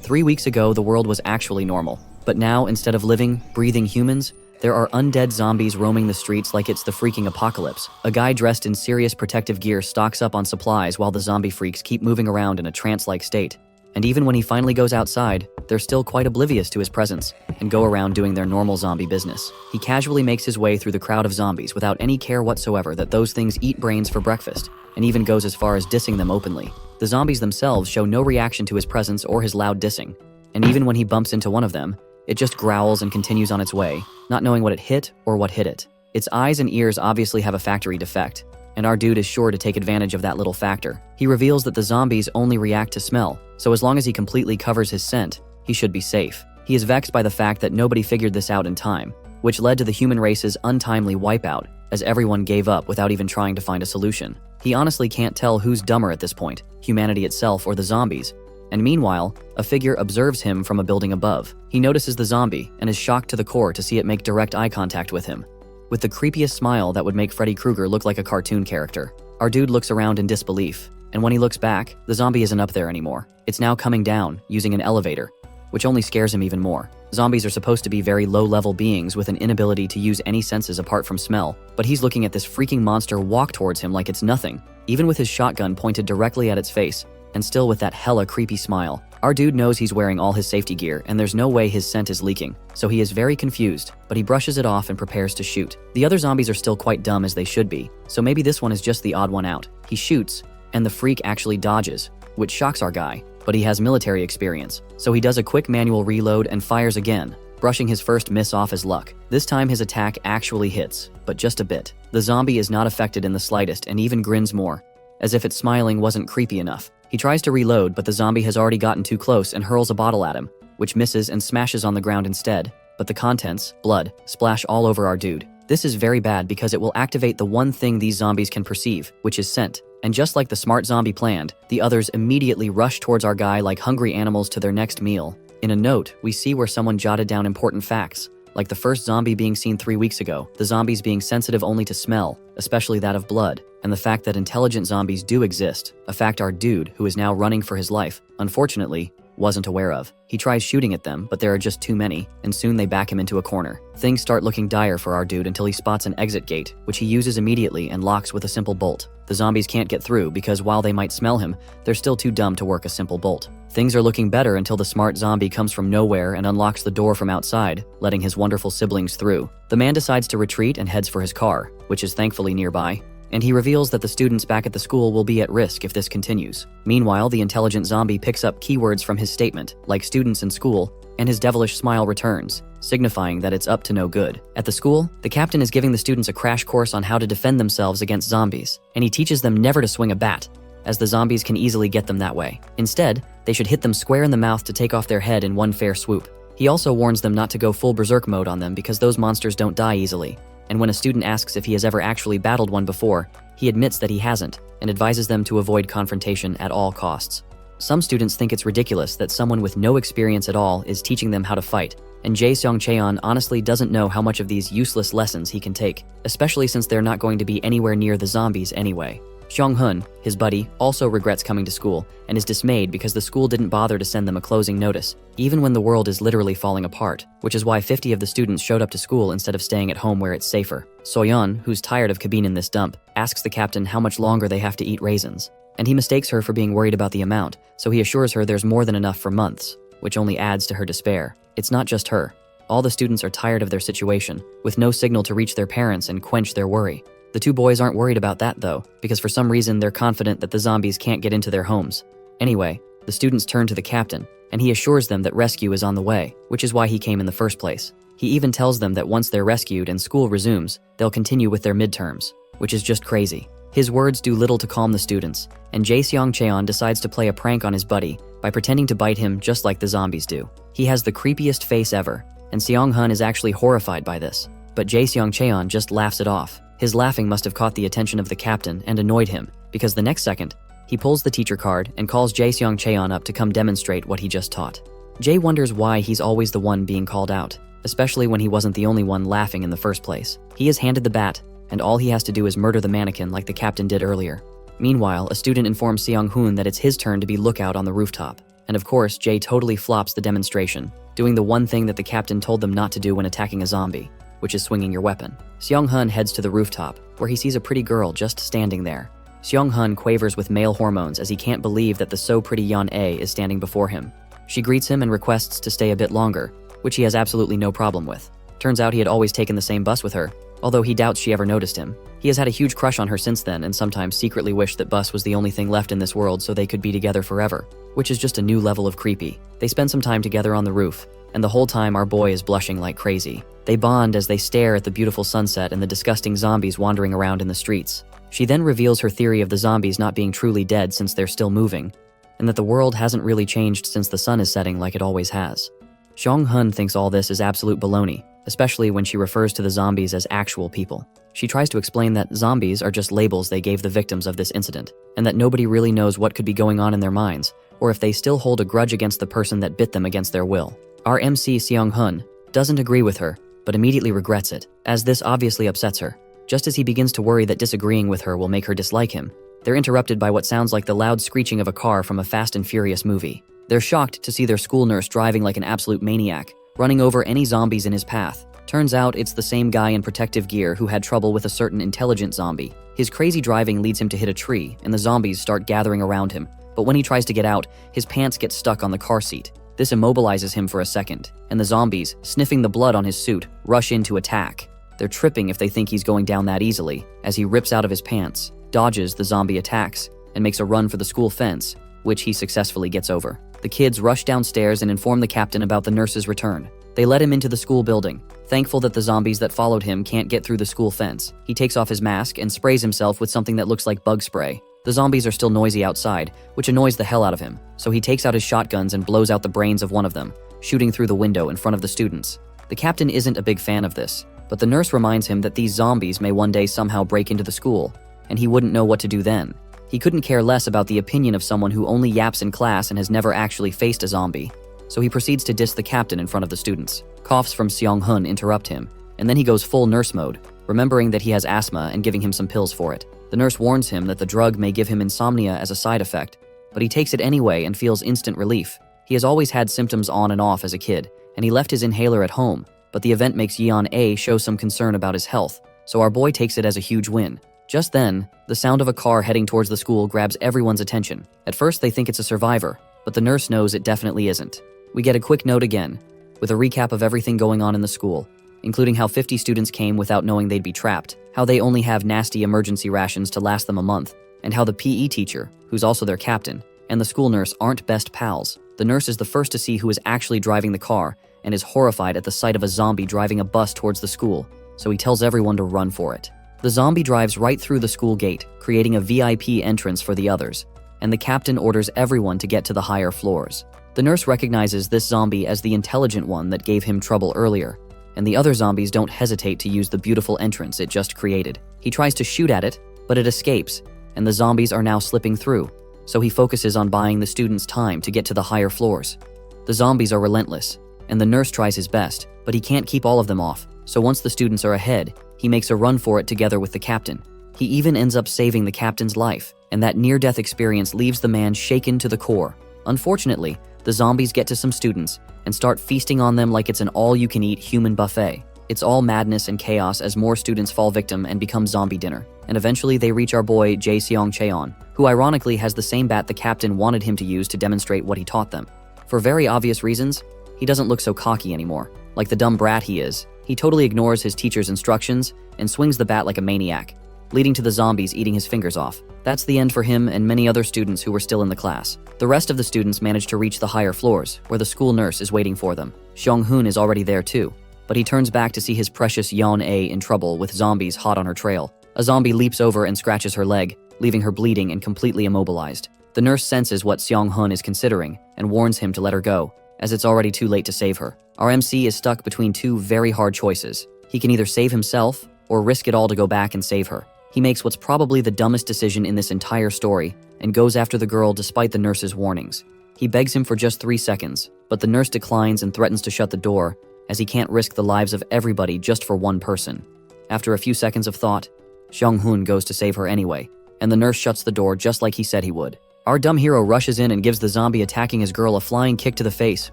3 weeks ago, the world was actually normal. But now, instead of living, breathing humans, there are undead zombies roaming the streets like it's the freaking apocalypse. A guy dressed in serious protective gear stocks up on supplies while the zombie freaks keep moving around in a trance-like state. And even when he finally goes outside, they're still quite oblivious to his presence and go around doing their normal zombie business. He casually makes his way through the crowd of zombies without any care whatsoever that those things eat brains for breakfast, and even goes as far as dissing them openly. The zombies themselves show no reaction to his presence or his loud dissing, and even when he bumps into one of them, it just growls and continues on its way, not knowing what it hit or what hit it. Its eyes and ears obviously have a factory defect, and our dude is sure to take advantage of that little factor. He reveals that the zombies only react to smell, so as long as he completely covers his scent, he should be safe. He is vexed by the fact that nobody figured this out in time, which led to the human race's untimely wipeout, as everyone gave up without even trying to find a solution. He honestly can't tell who's dumber at this point, humanity itself or the zombies. And meanwhile, a figure observes him from a building above. He notices the zombie and is shocked to the core to see it make direct eye contact with him, with the creepiest smile that would make Freddy Krueger look like a cartoon character. Our dude looks around in disbelief, and when he looks back, the zombie isn't up there anymore. It's now coming down, using an elevator, which only scares him even more. Zombies are supposed to be very low-level beings with an inability to use any senses apart from smell, but he's looking at this freaking monster walk towards him like it's nothing, even with his shotgun pointed directly at its face, and still with that hella creepy smile. Our dude knows he's wearing all his safety gear and there's no way his scent is leaking, so he is very confused, but he brushes it off and prepares to shoot. The other zombies are still quite dumb as they should be, so maybe this one is just the odd one out. He shoots, and the freak actually dodges, which shocks our guy, but he has military experience, so he does a quick manual reload and fires again, brushing his first miss off as luck. This time his attack actually hits, but just a bit. The zombie is not affected in the slightest and even grins more, as if its smiling wasn't creepy enough. He tries to reload, but the zombie has already gotten too close and hurls a bottle at him, which misses and smashes on the ground instead, but the contents, blood, splash all over our dude. This is very bad because it will activate the one thing these zombies can perceive, which is scent. And just like the smart zombie planned, the others immediately rush towards our guy like hungry animals to their next meal. In a note, we see where someone jotted down important facts, like the first zombie being seen 3 weeks ago, the zombies being sensitive only to smell, especially that of blood, and the fact that intelligent zombies do exist, a fact our dude, who is now running for his life, unfortunately, wasn't aware of. He tries shooting at them, but there are just too many, and soon they back him into a corner. Things start looking dire for our dude until he spots an exit gate, which he uses immediately and locks with a simple bolt. The zombies can't get through because while they might smell him, they're still too dumb to work a simple bolt. Things are looking better until the smart zombie comes from nowhere and unlocks the door from outside, letting his wonderful siblings through. The man decides to retreat and heads for his car, which is thankfully nearby, and he reveals that the students back at the school will be at risk if this continues. Meanwhile, the intelligent zombie picks up keywords from his statement, like students in school, and his devilish smile returns, signifying that it's up to no good. At the school, the captain is giving the students a crash course on how to defend themselves against zombies, and he teaches them never to swing a bat, as the zombies can easily get them that way. Instead, they should hit them square in the mouth to take off their head in one fair swoop. He also warns them not to go full berserk mode on them because those monsters don't die easily. And when a student asks if he has ever actually battled one before, he admits that he hasn't, and advises them to avoid confrontation at all costs. Some students think it's ridiculous that someone with no experience at all is teaching them how to fight, and Jae Seong-cheon honestly doesn't know how much of these useless lessons he can take, especially since they're not going to be anywhere near the zombies anyway. Seong-hun, his buddy, also regrets coming to school and is dismayed because the school didn't bother to send them a closing notice, even when the world is literally falling apart, which is why 50 of the students showed up to school instead of staying at home where it's safer. Soyeon, who's tired of being in this dump, asks the captain how much longer they have to eat raisins, and he mistakes her for being worried about the amount, so he assures her there's more than enough for months, which only adds to her despair. It's not just her. All the students are tired of their situation, with no signal to reach their parents and quench their worry. The two boys aren't worried about that though, because for some reason they're confident that the zombies can't get into their homes. Anyway, the students turn to the captain, and he assures them that rescue is on the way, which is why he came in the first place. He even tells them that once they're rescued and school resumes, they'll continue with their midterms, which is just crazy. His words do little to calm the students, and Jae Seong-cheon decides to play a prank on his buddy by pretending to bite him just like the zombies do. He has the creepiest face ever, and Seong-hun is actually horrified by this, but Jae Seong-cheon just laughs it off. His laughing must have caught the attention of the captain and annoyed him, because the next second, he pulls the teacher card and calls Jae Seong-cheon up to come demonstrate what he just taught. Jae wonders why he's always the one being called out, especially when he wasn't the only one laughing in the first place. He is handed the bat, and all he has to do is murder the mannequin like the captain did earlier. Meanwhile, a student informs Seong-hoon that it's his turn to be lookout on the rooftop. And of course, Jae totally flops the demonstration, doing the one thing that the captain told them not to do when attacking a zombie, which is swinging your weapon. Seong-hun heads to the rooftop, where he sees a pretty girl just standing there. Seong-hun quavers with male hormones as he can't believe that the so pretty Yeon-ae is standing before him. She greets him and requests to stay a bit longer, which he has absolutely no problem with. Turns out he had always taken the same bus with her, although he doubts she ever noticed him. He has had a huge crush on her since then and sometimes secretly wished that bus was the only thing left in this world so they could be together forever, which is just a new level of creepy. They spend some time together on the roof, and the whole time our boy is blushing like crazy. They bond as they stare at the beautiful sunset and the disgusting zombies wandering around in the streets. She then reveals her theory of the zombies not being truly dead since they're still moving, and that the world hasn't really changed since the sun is setting like it always has. Seong-hun thinks all this is absolute baloney, especially when she refers to the zombies as actual people. She tries to explain that zombies are just labels they gave the victims of this incident, and that nobody really knows what could be going on in their minds, or if they still hold a grudge against the person that bit them against their will. Our MC Seong-hun doesn't agree with her, but immediately regrets it, as this obviously upsets her. Just as he begins to worry that disagreeing with her will make her dislike him, they're interrupted by what sounds like the loud screeching of a car from a Fast and Furious movie. They're shocked to see their school nurse driving like an absolute maniac, running over any zombies in his path. Turns out it's the same guy in protective gear who had trouble with a certain intelligent zombie. His crazy driving leads him to hit a tree, and the zombies start gathering around him. But when he tries to get out, his pants get stuck on the car seat. This immobilizes him for a second, and the zombies, sniffing the blood on his suit, rush in to attack. They're tripping if they think he's going down that easily, as he rips out of his pants, dodges the zombie attacks, and makes a run for the school fence, which he successfully gets over. The kids rush downstairs and inform the captain about the nurse's return. They let him into the school building, thankful that the zombies that followed him can't get through the school fence. He takes off his mask and sprays himself with something that looks like bug spray. The zombies are still noisy outside, which annoys the hell out of him, so he takes out his shotguns and blows out the brains of one of them, shooting through the window in front of the students. The captain isn't a big fan of this, but the nurse reminds him that these zombies may one day somehow break into the school, and he wouldn't know what to do then. He couldn't care less about the opinion of someone who only yaps in class and has never actually faced a zombie, so he proceeds to diss the captain in front of the students. Coughs from Seong-hun interrupt him, and then he goes full nurse mode, remembering that he has asthma and giving him some pills for it. The nurse warns him that the drug may give him insomnia as a side effect, but he takes it anyway and feels instant relief. He has always had symptoms on and off as a kid, and he left his inhaler at home, but the event makes Yeon-ae show some concern about his health, so our boy takes it as a huge win. Just then, the sound of a car heading towards the school grabs everyone's attention. At first they think it's a survivor, but the nurse knows it definitely isn't. We get a quick note again, with a recap of everything going on in the school, including how 50 students came without knowing they'd be trapped, how they only have nasty emergency rations to last them a month, and how the PE teacher, who's also their captain, and the school nurse aren't best pals. The nurse is the first to see who is actually driving the car, and is horrified at the sight of a zombie driving a bus towards the school, so he tells everyone to run for it. The zombie drives right through the school gate, creating a VIP entrance for the others, and the captain orders everyone to get to the higher floors. The nurse recognizes this zombie as the intelligent one that gave him trouble earlier, and the other zombies don't hesitate to use the beautiful entrance it just created. He tries to shoot at it, but it escapes, and the zombies are now slipping through, so he focuses on buying the students time to get to the higher floors. The zombies are relentless, and the nurse tries his best, but he can't keep all of them off, so once the students are ahead, he makes a run for it together with the captain. He even ends up saving the captain's life, and that near-death experience leaves the man shaken to the core. Unfortunately, the zombies get to some students and start feasting on them like it's an all-you-can-eat human buffet. It's all madness and chaos as more students fall victim and become zombie dinner, and eventually they reach our boy Jae Seong-cheon, who ironically has the same bat the captain wanted him to use to demonstrate what he taught them. For very obvious reasons, he doesn't look so cocky anymore. Like the dumb brat he is, he totally ignores his teacher's instructions and swings the bat like a maniac, leading to the zombies eating his fingers off. That's the end for him and many other students who were still in the class. The rest of the students manage to reach the higher floors, where the school nurse is waiting for them. Seong-hun is already there too, but he turns back to see his precious Yeon-ae in trouble with zombies hot on her trail. A zombie leaps over and scratches her leg, leaving her bleeding and completely immobilized. The nurse senses what Seong-hun is considering and warns him to let her go, as it's already too late to save her. Our MC is stuck between two very hard choices. He can either save himself or risk it all to go back and save her. He makes what's probably the dumbest decision in this entire story and goes after the girl despite the nurse's warnings. He begs him for just 3 seconds, but the nurse declines and threatens to shut the door, as he can't risk the lives of everybody just for one person. After a few seconds of thought, Seong-hun goes to save her anyway, and the nurse shuts the door just like he said he would. Our dumb hero rushes in and gives the zombie attacking his girl a flying kick to the face,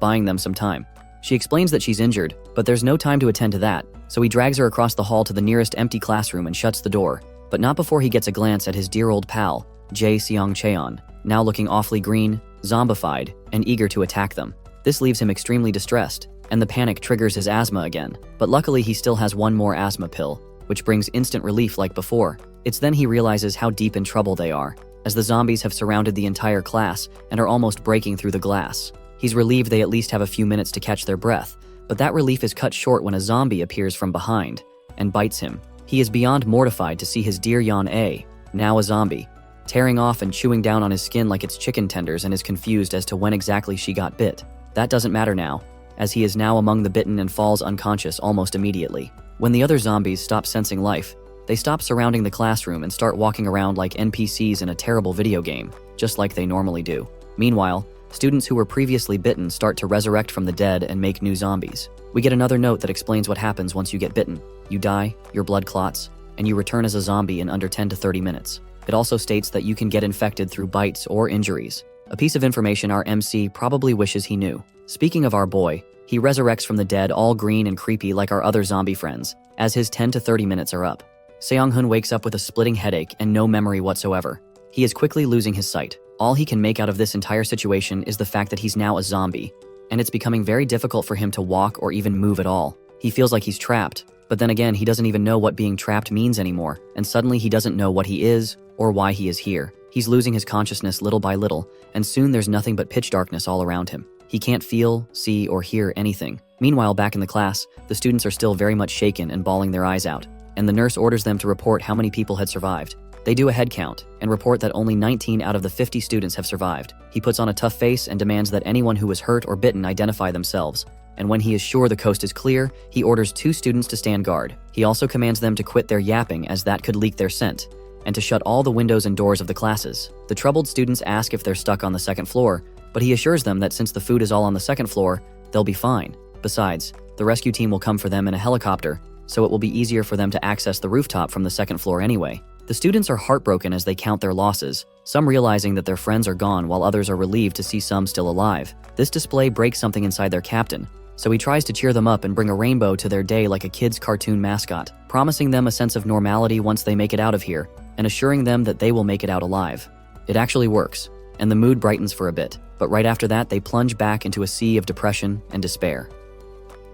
buying them some time. She explains that she's injured, but there's no time to attend to that, so he drags her across the hall to the nearest empty classroom and shuts the door, but not before he gets a glance at his dear old pal, Jae Seong Cheon, now looking awfully green, zombified, and eager to attack them. This leaves him extremely distressed, and the panic triggers his asthma again, but luckily he still has one more asthma pill, which brings instant relief like before. It's then he realizes how deep in trouble they are, as the zombies have surrounded the entire class and are almost breaking through the glass. He's relieved they at least have a few minutes to catch their breath, but that relief is cut short when a zombie appears from behind and bites him. He is beyond mortified to see his dear Yeon-A, now a zombie, tearing off and chewing down on his skin like it's chicken tenders, and is confused as to when exactly she got bit. That doesn't matter now, as he is now among the bitten and falls unconscious almost immediately. When the other zombies stop sensing life, they stop surrounding the classroom and start walking around like NPCs in a terrible video game, just like they normally do. Meanwhile, students who were previously bitten start to resurrect from the dead and make new zombies. We get another note that explains what happens once you get bitten. You die, your blood clots, and you return as a zombie in under 10 to 30 minutes. It also states that you can get infected through bites or injuries, a piece of information our MC probably wishes he knew. Speaking of our boy, he resurrects from the dead all green and creepy like our other zombie friends, as his 10 to 30 minutes are up. Seong-hun wakes up with a splitting headache and no memory whatsoever. He is quickly losing his sight. All he can make out of this entire situation is the fact that he's now a zombie, and it's becoming very difficult for him to walk or even move at all. He feels like he's trapped, but then again he doesn't even know what being trapped means anymore, and suddenly he doesn't know what he is or why he is here. He's losing his consciousness little by little, and soon there's nothing but pitch darkness all around him. He can't feel, see, or hear anything. Meanwhile, back in the class, the students are still very much shaken and bawling their eyes out, and the nurse orders them to report how many people had survived. They do a head count and report that only 19 out of the 50 students have survived. He puts on a tough face and demands that anyone who was hurt or bitten identify themselves, and when he is sure the coast is clear, he orders 2 students to stand guard. He also commands them to quit their yapping, as that could leak their scent, and to shut all the windows and doors of the classes. The troubled students ask if they're stuck on the second floor, but he assures them that since the food is all on the second floor, they'll be fine. Besides, the rescue team will come for them in a helicopter, so it will be easier for them to access the rooftop from the second floor anyway. The students are heartbroken as they count their losses, some realizing that their friends are gone while others are relieved to see some still alive. This display breaks something inside their captain, so he tries to cheer them up and bring a rainbow to their day like a kid's cartoon mascot, promising them a sense of normality once they make it out of here, and assuring them that they will make it out alive. It actually works, and the mood brightens for a bit, but right after that they plunge back into a sea of depression and despair.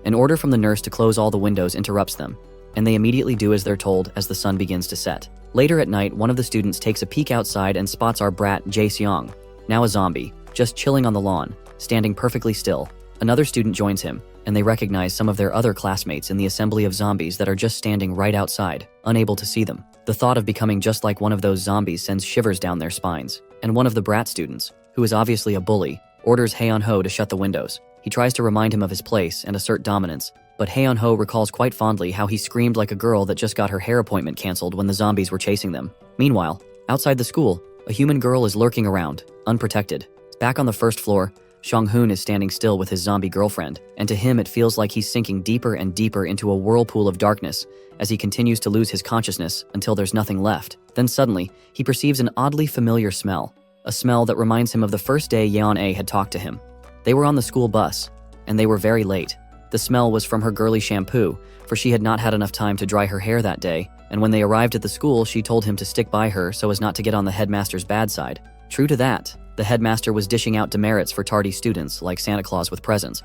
An order from the nurse to close all the windows interrupts them, and they immediately do as they're told as the sun begins to set. Later at night, one of the students takes a peek outside and spots our brat Jae Seong, now a zombie, just chilling on the lawn, standing perfectly still. Another student joins him, and they recognize some of their other classmates in the assembly of zombies that are just standing right outside, unable to see them. The thought of becoming just like one of those zombies sends shivers down their spines, and one of the brat students, who is obviously a bully, orders Haeon-ho to shut the windows. He tries to remind him of his place and assert dominance, but Haeon-ho recalls quite fondly how he screamed like a girl that just got her hair appointment canceled when the zombies were chasing them. Meanwhile, outside the school, a human girl is lurking around, unprotected. Back on the first floor, Shong-hoon is standing still with his zombie girlfriend, and to him it feels like he's sinking deeper and deeper into a whirlpool of darkness as he continues to lose his consciousness until there's nothing left. Then suddenly, he perceives an oddly familiar smell, a smell that reminds him of the first day Yeon-A had talked to him. They were on the school bus, and they were very late. The smell was from her girly shampoo, for she had not had enough time to dry her hair that day, and when they arrived at the school, she told him to stick by her so as not to get on the headmaster's bad side. True to that, the headmaster was dishing out demerits for tardy students like Santa Claus with presents,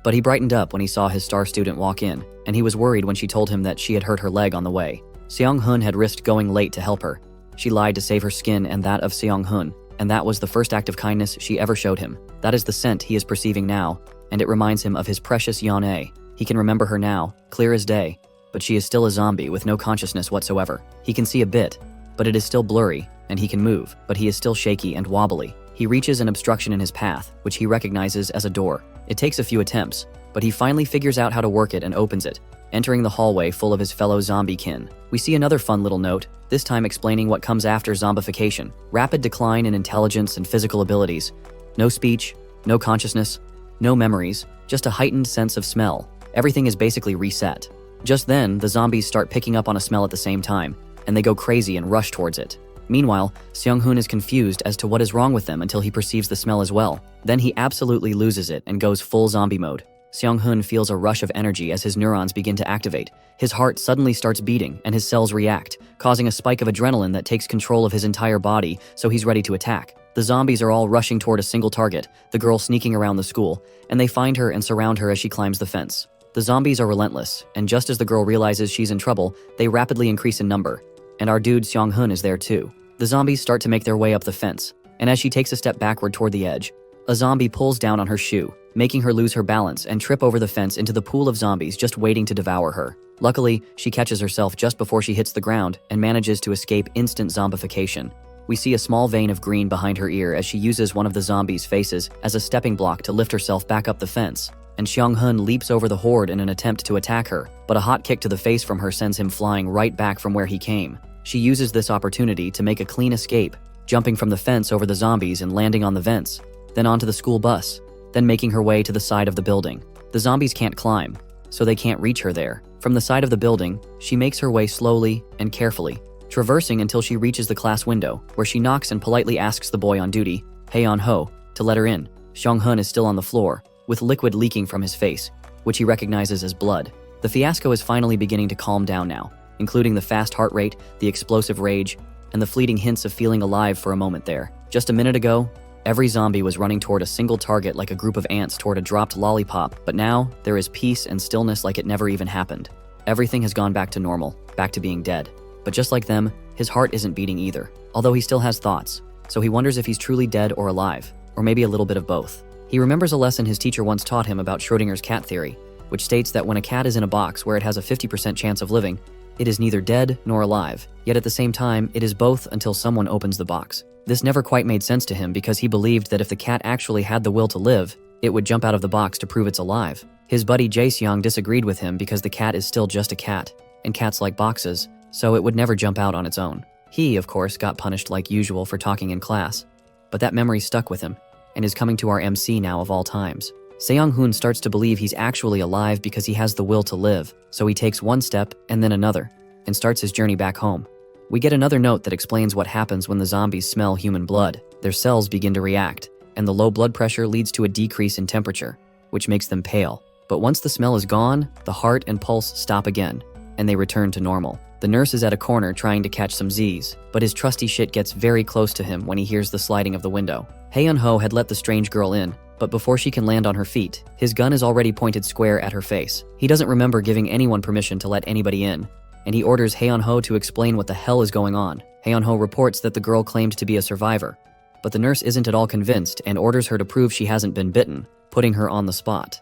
but he brightened up when he saw his star student walk in, and he was worried when she told him that she had hurt her leg on the way. Seong-hun had risked going late to help her. She lied to save her skin and that of Seong-hun, and that was the first act of kindness she ever showed him. That is the scent he is perceiving now, and it reminds him of his precious Yeon-A. He can remember her now, clear as day, but she is still a zombie with no consciousness whatsoever. He can see a bit, but it is still blurry, and he can move, but he is still shaky and wobbly. He reaches an obstruction in his path, which he recognizes as a door. It takes a few attempts, but he finally figures out how to work it and opens it, entering the hallway full of his fellow zombie kin. We see another fun little note, this time explaining what comes after zombification. Rapid decline in intelligence and physical abilities. No speech, no consciousness, no memories, just a heightened sense of smell. Everything is basically reset. Just then, the zombies start picking up on a smell at the same time, and they go crazy and rush towards it. Meanwhile, Seong-hoon is confused as to what is wrong with them until he perceives the smell as well. Then he absolutely loses it and goes full zombie mode. Seong-hoon feels a rush of energy as his neurons begin to activate. His heart suddenly starts beating and his cells react, causing a spike of adrenaline that takes control of his entire body, so he's ready to attack. The zombies are all rushing toward a single target, the girl sneaking around the school, and they find her and surround her as she climbs the fence. The zombies are relentless, and just as the girl realizes she's in trouble, they rapidly increase in number. And our dude Seong-hoon is there too. The zombies start to make their way up the fence, and as she takes a step backward toward the edge, a zombie pulls down on her shoe, making her lose her balance and trip over the fence into the pool of zombies just waiting to devour her. Luckily, she catches herself just before she hits the ground and manages to escape instant zombification. We see a small vein of green behind her ear as she uses one of the zombies' faces as a stepping block to lift herself back up the fence, and Seong-hoon leaps over the horde in an attempt to attack her, but a hot kick to the face from her sends him flying right back from where he came. She uses this opportunity to make a clean escape, jumping from the fence over the zombies and landing on the vents, then onto the school bus, then making her way to the side of the building. The zombies can't climb, so they can't reach her there. From the side of the building, she makes her way slowly and carefully, traversing until she reaches the class window, where she knocks and politely asks the boy on duty, Hae-on-ho, to let her in. Seong-hoon is still on the floor, with liquid leaking from his face, which he recognizes as blood. The fiasco is finally beginning to calm down now, including the fast heart rate, the explosive rage, and the fleeting hints of feeling alive for a moment there. Just a minute ago, every zombie was running toward a single target like a group of ants toward a dropped lollipop, but now there is peace and stillness like it never even happened. Everything has gone back to normal, back to being dead. But just like them, his heart isn't beating either, although he still has thoughts, so he wonders if he's truly dead or alive, or maybe a little bit of both. He remembers a lesson his teacher once taught him about Schrödinger's cat theory, which states that when a cat is in a box where it has a 50% chance of living, it is neither dead nor alive, yet at the same time, it is both until someone opens the box. This never quite made sense to him because he believed that if the cat actually had the will to live, it would jump out of the box to prove it's alive. His buddy Jae-seong disagreed with him because the cat is still just a cat, and cats like boxes, so it would never jump out on its own. He, of course, got punished like usual for talking in class, but that memory stuck with him, and is coming to our MC now of all times. Seong-hoon starts to believe he's actually alive because he has the will to live, so he takes one step and then another, and starts his journey back home. We get another note that explains what happens when the zombies smell human blood. Their cells begin to react, and the low blood pressure leads to a decrease in temperature, which makes them pale. But once the smell is gone, the heart and pulse stop again, and they return to normal. The nurse is at a corner trying to catch some Z's, but his trusty shit gets very close to him when he hears the sliding of the window. Hae-on-ho had let the strange girl in, but before she can land on her feet, his gun is already pointed square at her face. He doesn't remember giving anyone permission to let anybody in, and he orders Hae-on-ho to explain what the hell is going on. Hae-on-ho reports that the girl claimed to be a survivor, but the nurse isn't at all convinced and orders her to prove she hasn't been bitten, putting her on the spot.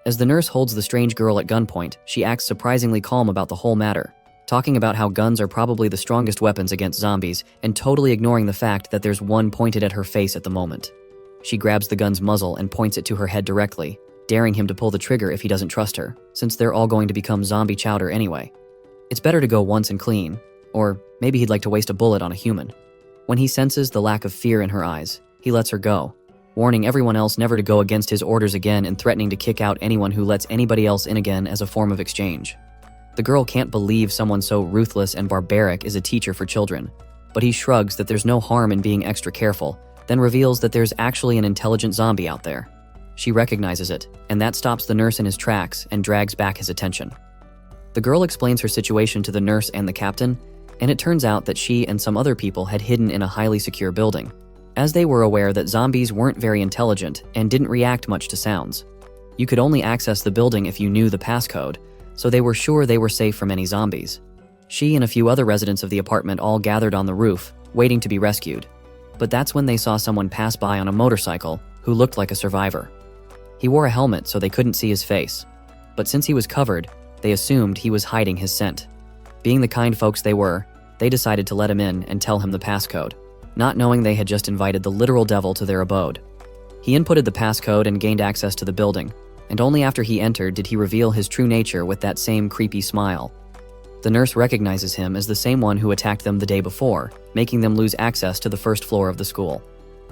As the nurse holds the strange girl at gunpoint, she acts surprisingly calm about the whole matter, talking about how guns are probably the strongest weapons against zombies and totally ignoring the fact that there's one pointed at her face at the moment. She grabs the gun's muzzle and points it to her head directly, daring him to pull the trigger if he doesn't trust her, since they're all going to become zombie chowder anyway. It's better to go once and clean, or maybe he'd like to waste a bullet on a human. When he senses the lack of fear in her eyes, he lets her go, warning everyone else never to go against his orders again and threatening to kick out anyone who lets anybody else in again as a form of exchange. The girl can't believe someone so ruthless and barbaric is a teacher for children, but he shrugs that there's no harm in being extra careful, then reveals that there's actually an intelligent zombie out there. She recognizes it, and that stops the nurse in his tracks and drags back his attention. The girl explains her situation to the nurse and the captain, and it turns out that she and some other people had hidden in a highly secure building, as they were aware that zombies weren't very intelligent and didn't react much to sounds. You could only access the building if you knew the passcode, so they were sure they were safe from any zombies. She and a few other residents of the apartment all gathered on the roof, waiting to be rescued. But that's when they saw someone pass by on a motorcycle who looked like a survivor. He wore a helmet so they couldn't see his face, but since he was covered, they assumed he was hiding his scent. Being the kind folks they were, they decided to let him in and tell him the passcode, not knowing they had just invited the literal devil to their abode. He inputted the passcode and gained access to the building, and only after he entered did he reveal his true nature with that same creepy smile. The nurse recognizes him as the same one who attacked them the day before, making them lose access to the first floor of the school.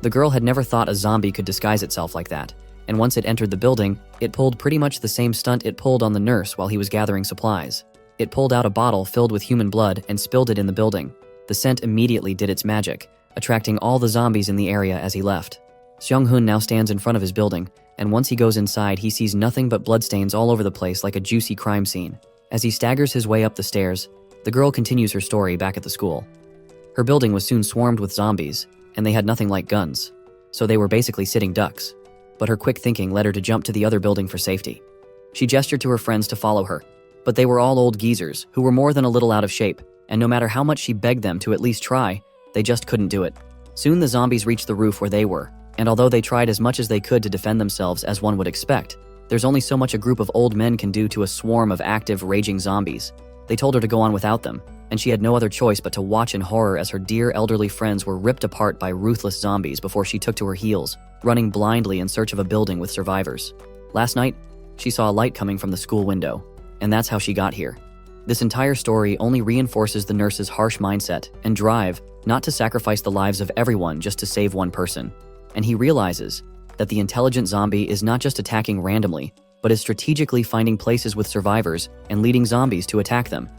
The girl had never thought a zombie could disguise itself like that, and once it entered the building, it pulled pretty much the same stunt it pulled on the nurse while he was gathering supplies. It pulled out a bottle filled with human blood and spilled it in the building. The scent immediately did its magic, attracting all the zombies in the area as he left. Seong-hun now stands in front of his building, and once he goes inside, he sees nothing but bloodstains all over the place like a juicy crime scene. As he staggers his way up the stairs, the girl continues her story back at the school. Her building was soon swarmed with zombies, and they had nothing like guns, so they were basically sitting ducks. But her quick thinking led her to jump to the other building for safety. She gestured to her friends to follow her, but they were all old geezers who were more than a little out of shape, and no matter how much she begged them to at least try, they just couldn't do it. Soon the zombies reached the roof where they were, and although they tried as much as they could to defend themselves as one would expect, there's only so much a group of old men can do to a swarm of active, raging zombies. They told her to go on without them, and she had no other choice but to watch in horror as her dear elderly friends were ripped apart by ruthless zombies before she took to her heels, running blindly in search of a building with survivors. Last night, she saw a light coming from the school window, and that's how she got here. This entire story only reinforces the nurse's harsh mindset and drive not to sacrifice the lives of everyone just to save one person. And he realizes that the intelligent zombie is not just attacking randomly, but is strategically finding places with survivors and leading zombies to attack them.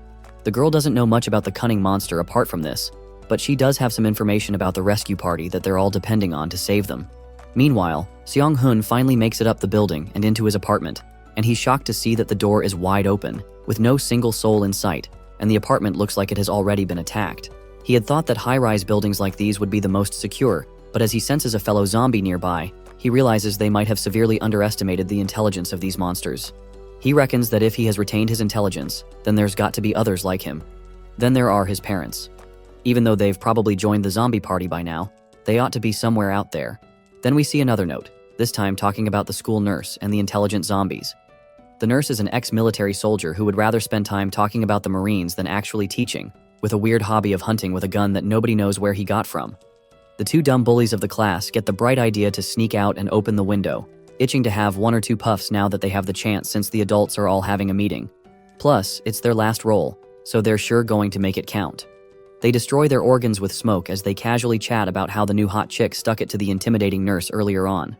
The girl doesn't know much about the cunning monster apart from this, but she does have some information about the rescue party that they're all depending on to save them. Meanwhile, Seong-hun finally makes it up the building and into his apartment, and he's shocked to see that the door is wide open, with no single soul in sight, and the apartment looks like it has already been attacked. He had thought that high-rise buildings like these would be the most secure, but as he senses a fellow zombie nearby, he realizes they might have severely underestimated the intelligence of these monsters. He reckons that if he has retained his intelligence, then there's got to be others like him. Then there are his parents. Even though they've probably joined the zombie party by now, they ought to be somewhere out there. Then we see another note, this time talking about the school nurse and the intelligent zombies. The nurse is an ex-military soldier who would rather spend time talking about the Marines than actually teaching, with a weird hobby of hunting with a gun that nobody knows where he got from. The two dumb bullies of the class get the bright idea to sneak out and open the window, itching to have one or two puffs now that they have the chance since the adults are all having a meeting. Plus, it's their last roll, so they're sure going to make it count. They destroy their organs with smoke as they casually chat about how the new hot chick stuck it to the intimidating nurse earlier on.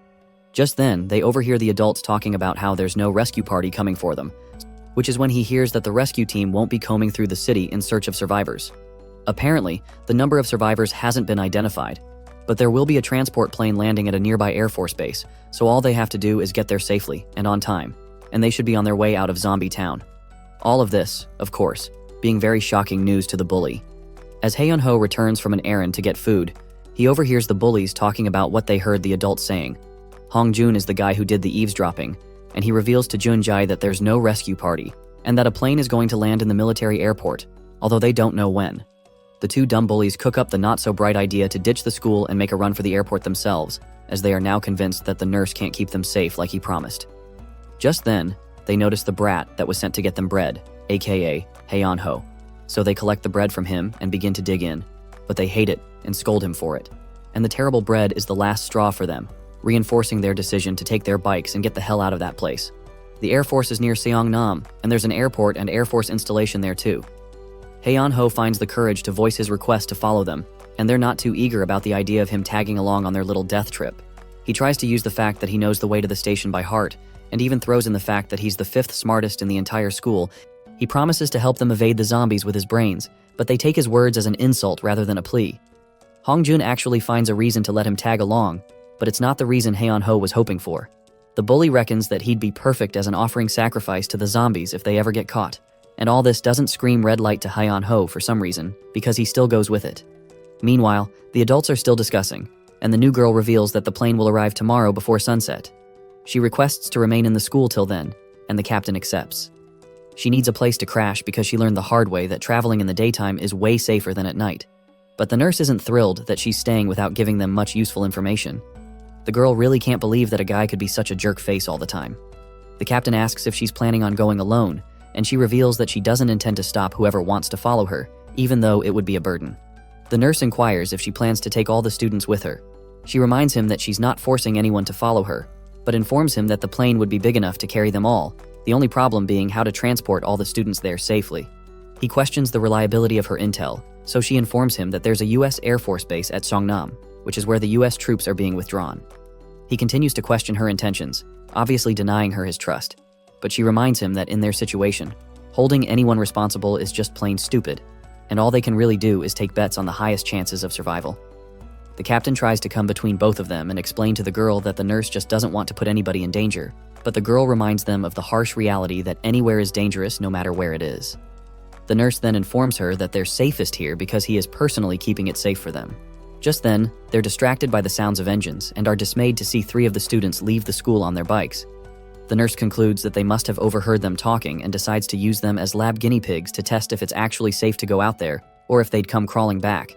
Just then, they overhear the adults talking about how there's no rescue party coming for them, which is when he hears that the rescue team won't be combing through the city in search of survivors. Apparently, the number of survivors hasn't been identified, but there will be a transport plane landing at a nearby Air Force base, so all they have to do is get there safely and on time, and they should be on their way out of Zombie Town. All of this, of course, being very shocking news to the bully. As Haeyeon-ho returns from an errand to get food, he overhears the bullies talking about what they heard the adults saying. Hong-jun is the guy who did the eavesdropping, and he reveals to Jun-jae that there's no rescue party, and that a plane is going to land in the military airport, although they don't know when. The two dumb bullies cook up the not-so-bright idea to ditch the school and make a run for the airport themselves, as they are now convinced that the nurse can't keep them safe like he promised. Just then, they notice the brat that was sent to get them bread, aka Haeyeon-ho. So they collect the bread from him and begin to dig in, but they hate it and scold him for it. And the terrible bread is the last straw for them, reinforcing their decision to take their bikes and get the hell out of that place. The Air Force is near Seongnam, and there's an airport and Air Force installation there too. Haeyeon-ho finds the courage to voice his request to follow them, and they're not too eager about the idea of him tagging along on their little death trip. He tries to use the fact that he knows the way to the station by heart, and even throws in the fact that he's the 5th smartest in the entire school. He promises to help them evade the zombies with his brains, but they take his words as an insult rather than a plea. Hong-jun actually finds a reason to let him tag along, but it's not the reason Haeyeon-ho was hoping for. The bully reckons that he'd be perfect as an offering sacrifice to the zombies if they ever get caught, and all this doesn't scream red light to Haeyeon-ho for some reason, because he still goes with it. Meanwhile, the adults are still discussing, and the new girl reveals that the plane will arrive tomorrow before sunset. She requests to remain in the school till then, and the captain accepts. She needs a place to crash because she learned the hard way that traveling in the daytime is way safer than at night. But the nurse isn't thrilled that she's staying without giving them much useful information. The girl really can't believe that a guy could be such a jerk face all the time. The captain asks if she's planning on going alone, and she reveals that she doesn't intend to stop whoever wants to follow her, even though it would be a burden. The nurse inquires if she plans to take all the students with her. She reminds him that she's not forcing anyone to follow her, but informs him that the plane would be big enough to carry them all, the only problem being how to transport all the students there safely. He questions the reliability of her intel, so she informs him that there's a US Air Force base at Songnam, which is where the US troops are being withdrawn. He continues to question her intentions, obviously denying her his trust, but she reminds him that in their situation, holding anyone responsible is just plain stupid, and all they can really do is take bets on the highest chances of survival. The captain tries to come between both of them and explain to the girl that the nurse just doesn't want to put anybody in danger, but the girl reminds them of the harsh reality that anywhere is dangerous no matter where it is. The nurse then informs her that they're safest here because he is personally keeping it safe for them. Just then, they're distracted by the sounds of engines and are dismayed to see 3 of the students leave the school on their bikes. The nurse concludes that they must have overheard them talking and decides to use them as lab guinea pigs to test if it's actually safe to go out there or if they'd come crawling back.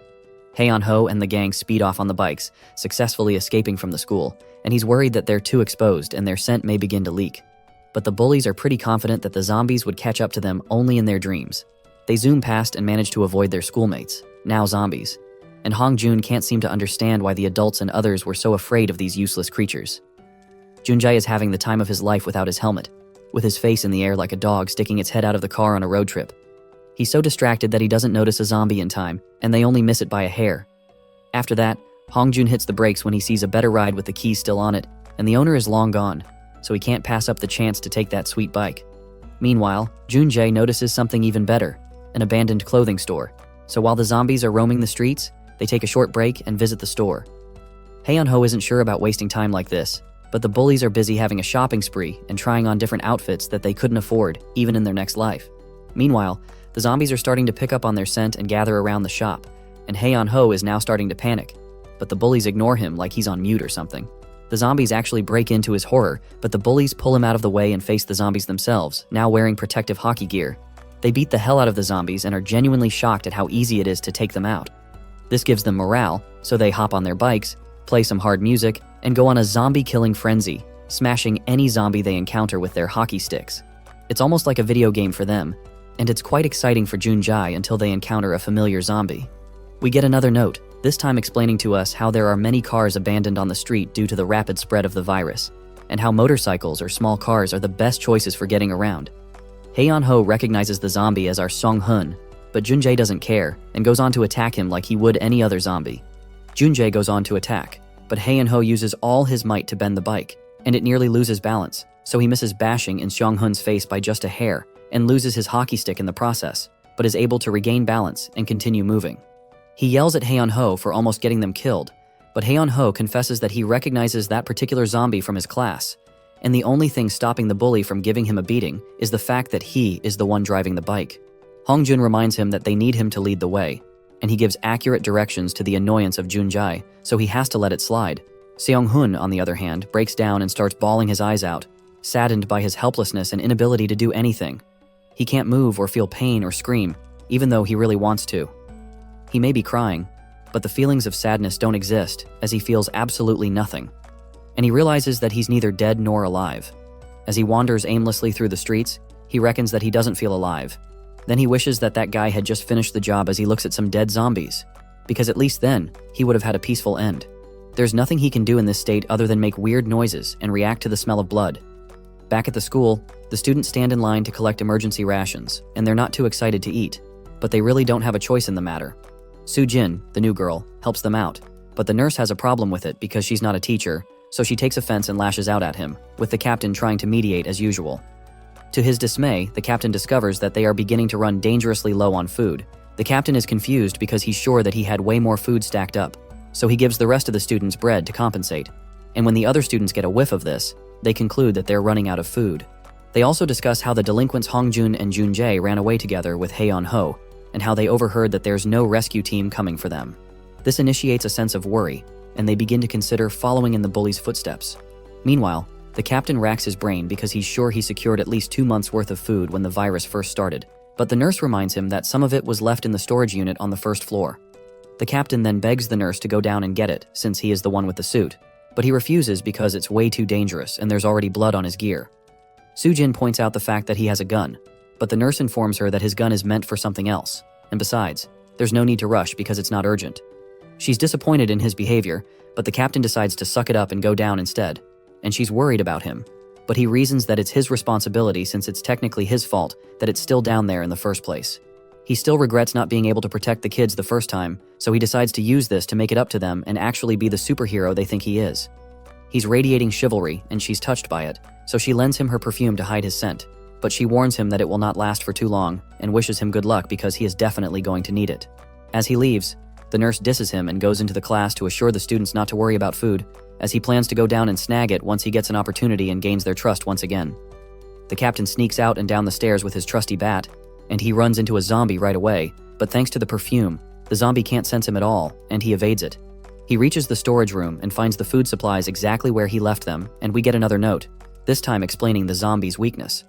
Haeon-ho and the gang speed off on the bikes, successfully escaping from the school, and he's worried that they're too exposed and their scent may begin to leak. But the bullies are pretty confident that the zombies would catch up to them only in their dreams. They zoom past and manage to avoid their schoolmates, now zombies. And Hong-jun can't seem to understand why the adults and others were so afraid of these useless creatures. Junjae is having the time of his life without his helmet, with his face in the air like a dog sticking its head out of the car on a road trip. He's so distracted that he doesn't notice a zombie in time, and they only miss it by a hair. After that, Hong-jun hits the brakes when he sees a better ride with the keys still on it, and the owner is long gone, so he can't pass up the chance to take that sweet bike. Meanwhile, Junjae notices something even better, an abandoned clothing store. So while the zombies are roaming the streets, they take a short break and visit the store. Haeon-ho isn't sure about wasting time like this, but the bullies are busy having a shopping spree and trying on different outfits that they couldn't afford, even in their next life. Meanwhile, the zombies are starting to pick up on their scent and gather around the shop, and Haeon-ho is now starting to panic, but the bullies ignore him like he's on mute or something. The zombies actually break into his horror, but the bullies pull him out of the way and face the zombies themselves, now wearing protective hockey gear. They beat the hell out of the zombies and are genuinely shocked at how easy it is to take them out. This gives them morale, so they hop on their bikes, play some hard music, and go on a zombie-killing frenzy, smashing any zombie they encounter with their hockey sticks. It's almost like a video game for them, and it's quite exciting for Junjae until they encounter a familiar zombie. We get another note, this time explaining to us how there are many cars abandoned on the street due to the rapid spread of the virus, and how motorcycles or small cars are the best choices for getting around. Haeon-ho recognizes the zombie as our Song-hun, but Junjae doesn't care and goes on to attack him like he would any other zombie. Junjae goes on to attack, but Haeon-ho uses all his might to bend the bike, and it nearly loses balance, so he misses bashing in Song-hun's face by just a hair and loses his hockey stick in the process, but is able to regain balance and continue moving. He yells at Haeon-ho for almost getting them killed, but Haeon-ho confesses that he recognizes that particular zombie from his class, and the only thing stopping the bully from giving him a beating is the fact that he is the one driving the bike. Hong-jun reminds him that they need him to lead the way, and he gives accurate directions to the annoyance of Junjae, so he has to let it slide. Seong-hun, on the other hand, breaks down and starts bawling his eyes out, saddened by his helplessness and inability to do anything. He can't move or feel pain or scream, even though he really wants to. He may be crying, but the feelings of sadness don't exist, as he feels absolutely nothing. And he realizes that he's neither dead nor alive. As he wanders aimlessly through the streets, he reckons that he doesn't feel alive. Then he wishes that that guy had just finished the job as he looks at some dead zombies, because at least then, he would have had a peaceful end. There's nothing he can do in this state other than make weird noises and react to the smell of blood. Back at the school, the students stand in line to collect emergency rations, and they're not too excited to eat, but they really don't have a choice in the matter. Soo-jin, the new girl, helps them out, but the nurse has a problem with it because she's not a teacher, so she takes offense and lashes out at him, with the captain trying to mediate as usual. To his dismay, the captain discovers that they are beginning to run dangerously low on food. The captain is confused because he's sure that he had way more food stacked up, so he gives the rest of the students bread to compensate. And when the other students get a whiff of this, they conclude that they're running out of food. They also discuss how the delinquents Hong-jun and Junjae ran away together with Haeon-ho, and how they overheard that there's no rescue team coming for them. This initiates a sense of worry, and they begin to consider following in the bullies' footsteps. Meanwhile, the captain racks his brain because he's sure he secured at least 2 months' worth of food when the virus first started, but the nurse reminds him that some of it was left in the storage unit on the first floor. The captain then begs the nurse to go down and get it, since he is the one with the suit, but he refuses because it's way too dangerous and there's already blood on his gear. Soo-jin points out the fact that he has a gun, but the nurse informs her that his gun is meant for something else, and besides, there's no need to rush because it's not urgent. She's disappointed in his behavior, but the captain decides to suck it up and go down instead, and she's worried about him, but he reasons that it's his responsibility since it's technically his fault that it's still down there in the first place. He still regrets not being able to protect the kids the first time, so he decides to use this to make it up to them and actually be the superhero they think he is. He's radiating chivalry, and she's touched by it, so she lends him her perfume to hide his scent. but she warns him that it will not last for too long and wishes him good luck because he is definitely going to need it. As he leaves, the nurse disses him and goes into the class to assure the students not to worry about food, as he plans to go down and snag it once he gets an opportunity and gains their trust once again. The captain sneaks out and down the stairs with his trusty bat, and he runs into a zombie right away, but thanks to the perfume, the zombie can't sense him at all, and he evades it. He reaches the storage room and finds the food supplies exactly where he left them, and we get another note, this time explaining the zombie's weakness.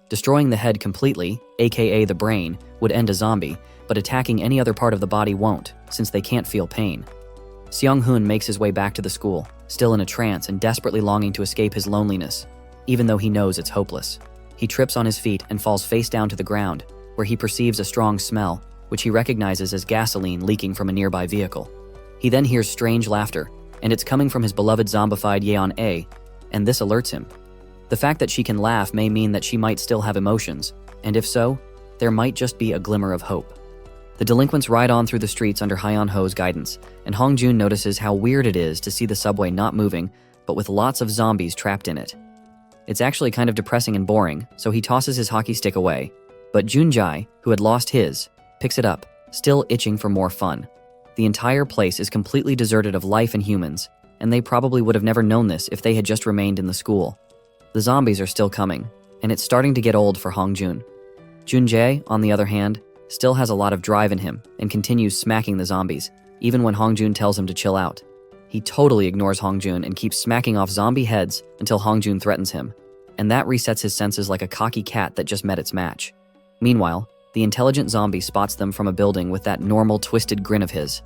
Destroying the head completely, aka the brain, would end a zombie, but attacking any other part of the body won't, since they can't feel pain. Seong-hoon makes his way back to the school, still in a trance and desperately longing to escape his loneliness, even though he knows it's hopeless. He trips on his feet and falls face down to the ground, where he perceives a strong smell, which he recognizes as gasoline leaking from a nearby vehicle. He then hears strange laughter, and it's coming from his beloved zombified Yeon-A, and this alerts him. The fact that she can laugh may mean that she might still have emotions, and if so, there might just be a glimmer of hope. The delinquents ride on through the streets under Hyeon-ho's guidance, and Hong-jun notices how weird it is to see the subway not moving, but with lots of zombies trapped in it. It's actually kind of depressing and boring, so he tosses his hockey stick away, but Jun-jae, who had lost his, picks it up, still itching for more fun. The entire place is completely deserted of life and humans, and they probably would have never known this if they had just remained in the school. The zombies are still coming, and it's starting to get old for Hong-jun. Jun-jae, on the other hand, still has a lot of drive in him and continues smacking the zombies, even when Hong-jun tells him to chill out. He totally ignores Hong-jun and keeps smacking off zombie heads until Hong-jun threatens him, and that resets his senses like a cocky cat that just met its match. Meanwhile, the intelligent zombie spots them from a building with that normal twisted grin of his.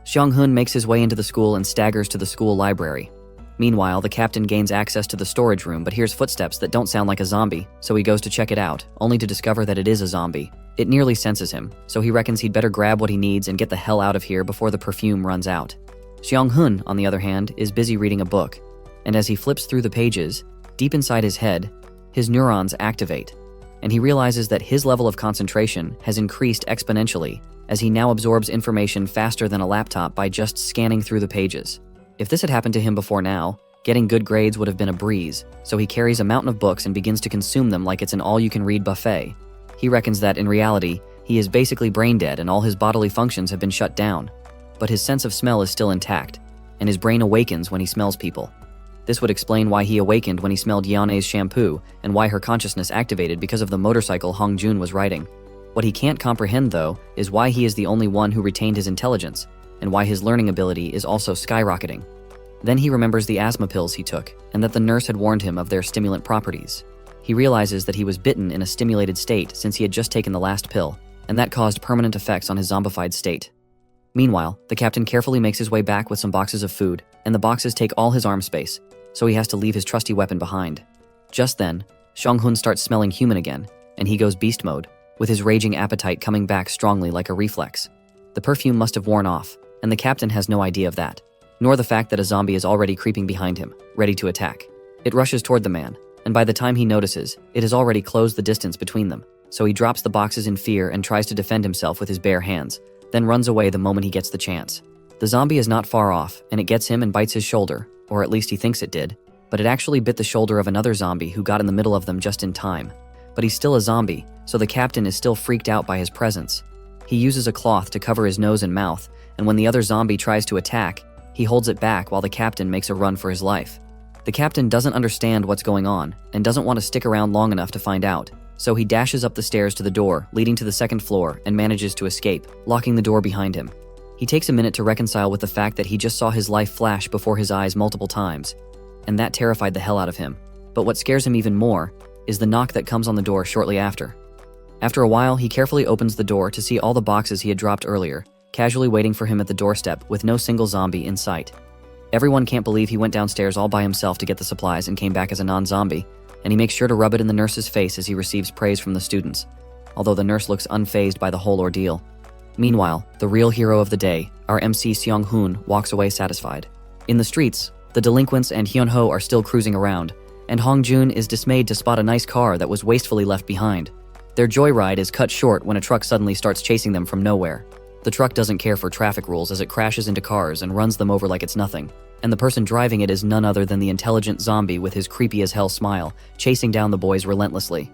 Seong-hoon makes his way into the school and staggers to the school library. Meanwhile, the captain gains access to the storage room but hears footsteps that don't sound like a zombie, so he goes to check it out, only to discover that it is a zombie. It nearly senses him, so he reckons he'd better grab what he needs and get the hell out of here before the perfume runs out. Seong-hoon, on the other hand, is busy reading a book, and as he flips through the pages, deep inside his head, his neurons activate, and he realizes that his level of concentration has increased exponentially as he now absorbs information faster than a laptop by just scanning through the pages. If this had happened to him before now, getting good grades would have been a breeze, so he carries a mountain of books and begins to consume them like it's an all-you-can-read buffet. He reckons that, in reality, he is basically brain dead and all his bodily functions have been shut down, but his sense of smell is still intact, and his brain awakens when he smells people. This would explain why he awakened when he smelled Yeon-a's shampoo and why her consciousness activated because of the motorcycle Hong-jun was riding. What he can't comprehend, though, is why he is the only one who retained his intelligence, and why his learning ability is also skyrocketing. Then he remembers the asthma pills he took, and that the nurse had warned him of their stimulant properties. He realizes that he was bitten in a stimulated state since he had just taken the last pill, and that caused permanent effects on his zombified state. Meanwhile, the captain carefully makes his way back with some boxes of food, and the boxes take all his arm space, so he has to leave his trusty weapon behind. Just then, Seong-hoon starts smelling human again, and he goes beast mode, with his raging appetite coming back strongly like a reflex. The perfume must have worn off, and the captain has no idea of that, nor the fact that a zombie is already creeping behind him, ready to attack. It rushes toward the man, and by the time he notices, it has already closed the distance between them, so he drops the boxes in fear and tries to defend himself with his bare hands, then runs away the moment he gets the chance. The zombie is not far off, and it gets him and bites his shoulder, or at least he thinks it did, but it actually bit the shoulder of another zombie who got in the middle of them just in time. But he's still a zombie, so the captain is still freaked out by his presence. He uses a cloth to cover his nose and mouth, and when the other zombie tries to attack, he holds it back while the captain makes a run for his life. The captain doesn't understand what's going on, and doesn't want to stick around long enough to find out, so he dashes up the stairs to the door leading to the second floor and manages to escape, locking the door behind him. He takes a minute to reconcile with the fact that he just saw his life flash before his eyes multiple times, and that terrified the hell out of him. But what scares him even more is the knock that comes on the door shortly after. After a while, he carefully opens the door to see all the boxes he had dropped earlier, casually waiting for him at the doorstep with no single zombie in sight. Everyone can't believe he went downstairs all by himself to get the supplies and came back as a non-zombie, and he makes sure to rub it in the nurse's face as he receives praise from the students, although the nurse looks unfazed by the whole ordeal. Meanwhile, the real hero of the day, our MC Seong-hoon, walks away satisfied. In the streets, the delinquents and Hyun-ho are still cruising around, and Hong-jun is dismayed to spot a nice car that was wastefully left behind. Their joyride is cut short when a truck suddenly starts chasing them from nowhere. The truck doesn't care for traffic rules as it crashes into cars and runs them over like it's nothing, and the person driving it is none other than the intelligent zombie with his creepy as hell smile, chasing down the boys relentlessly.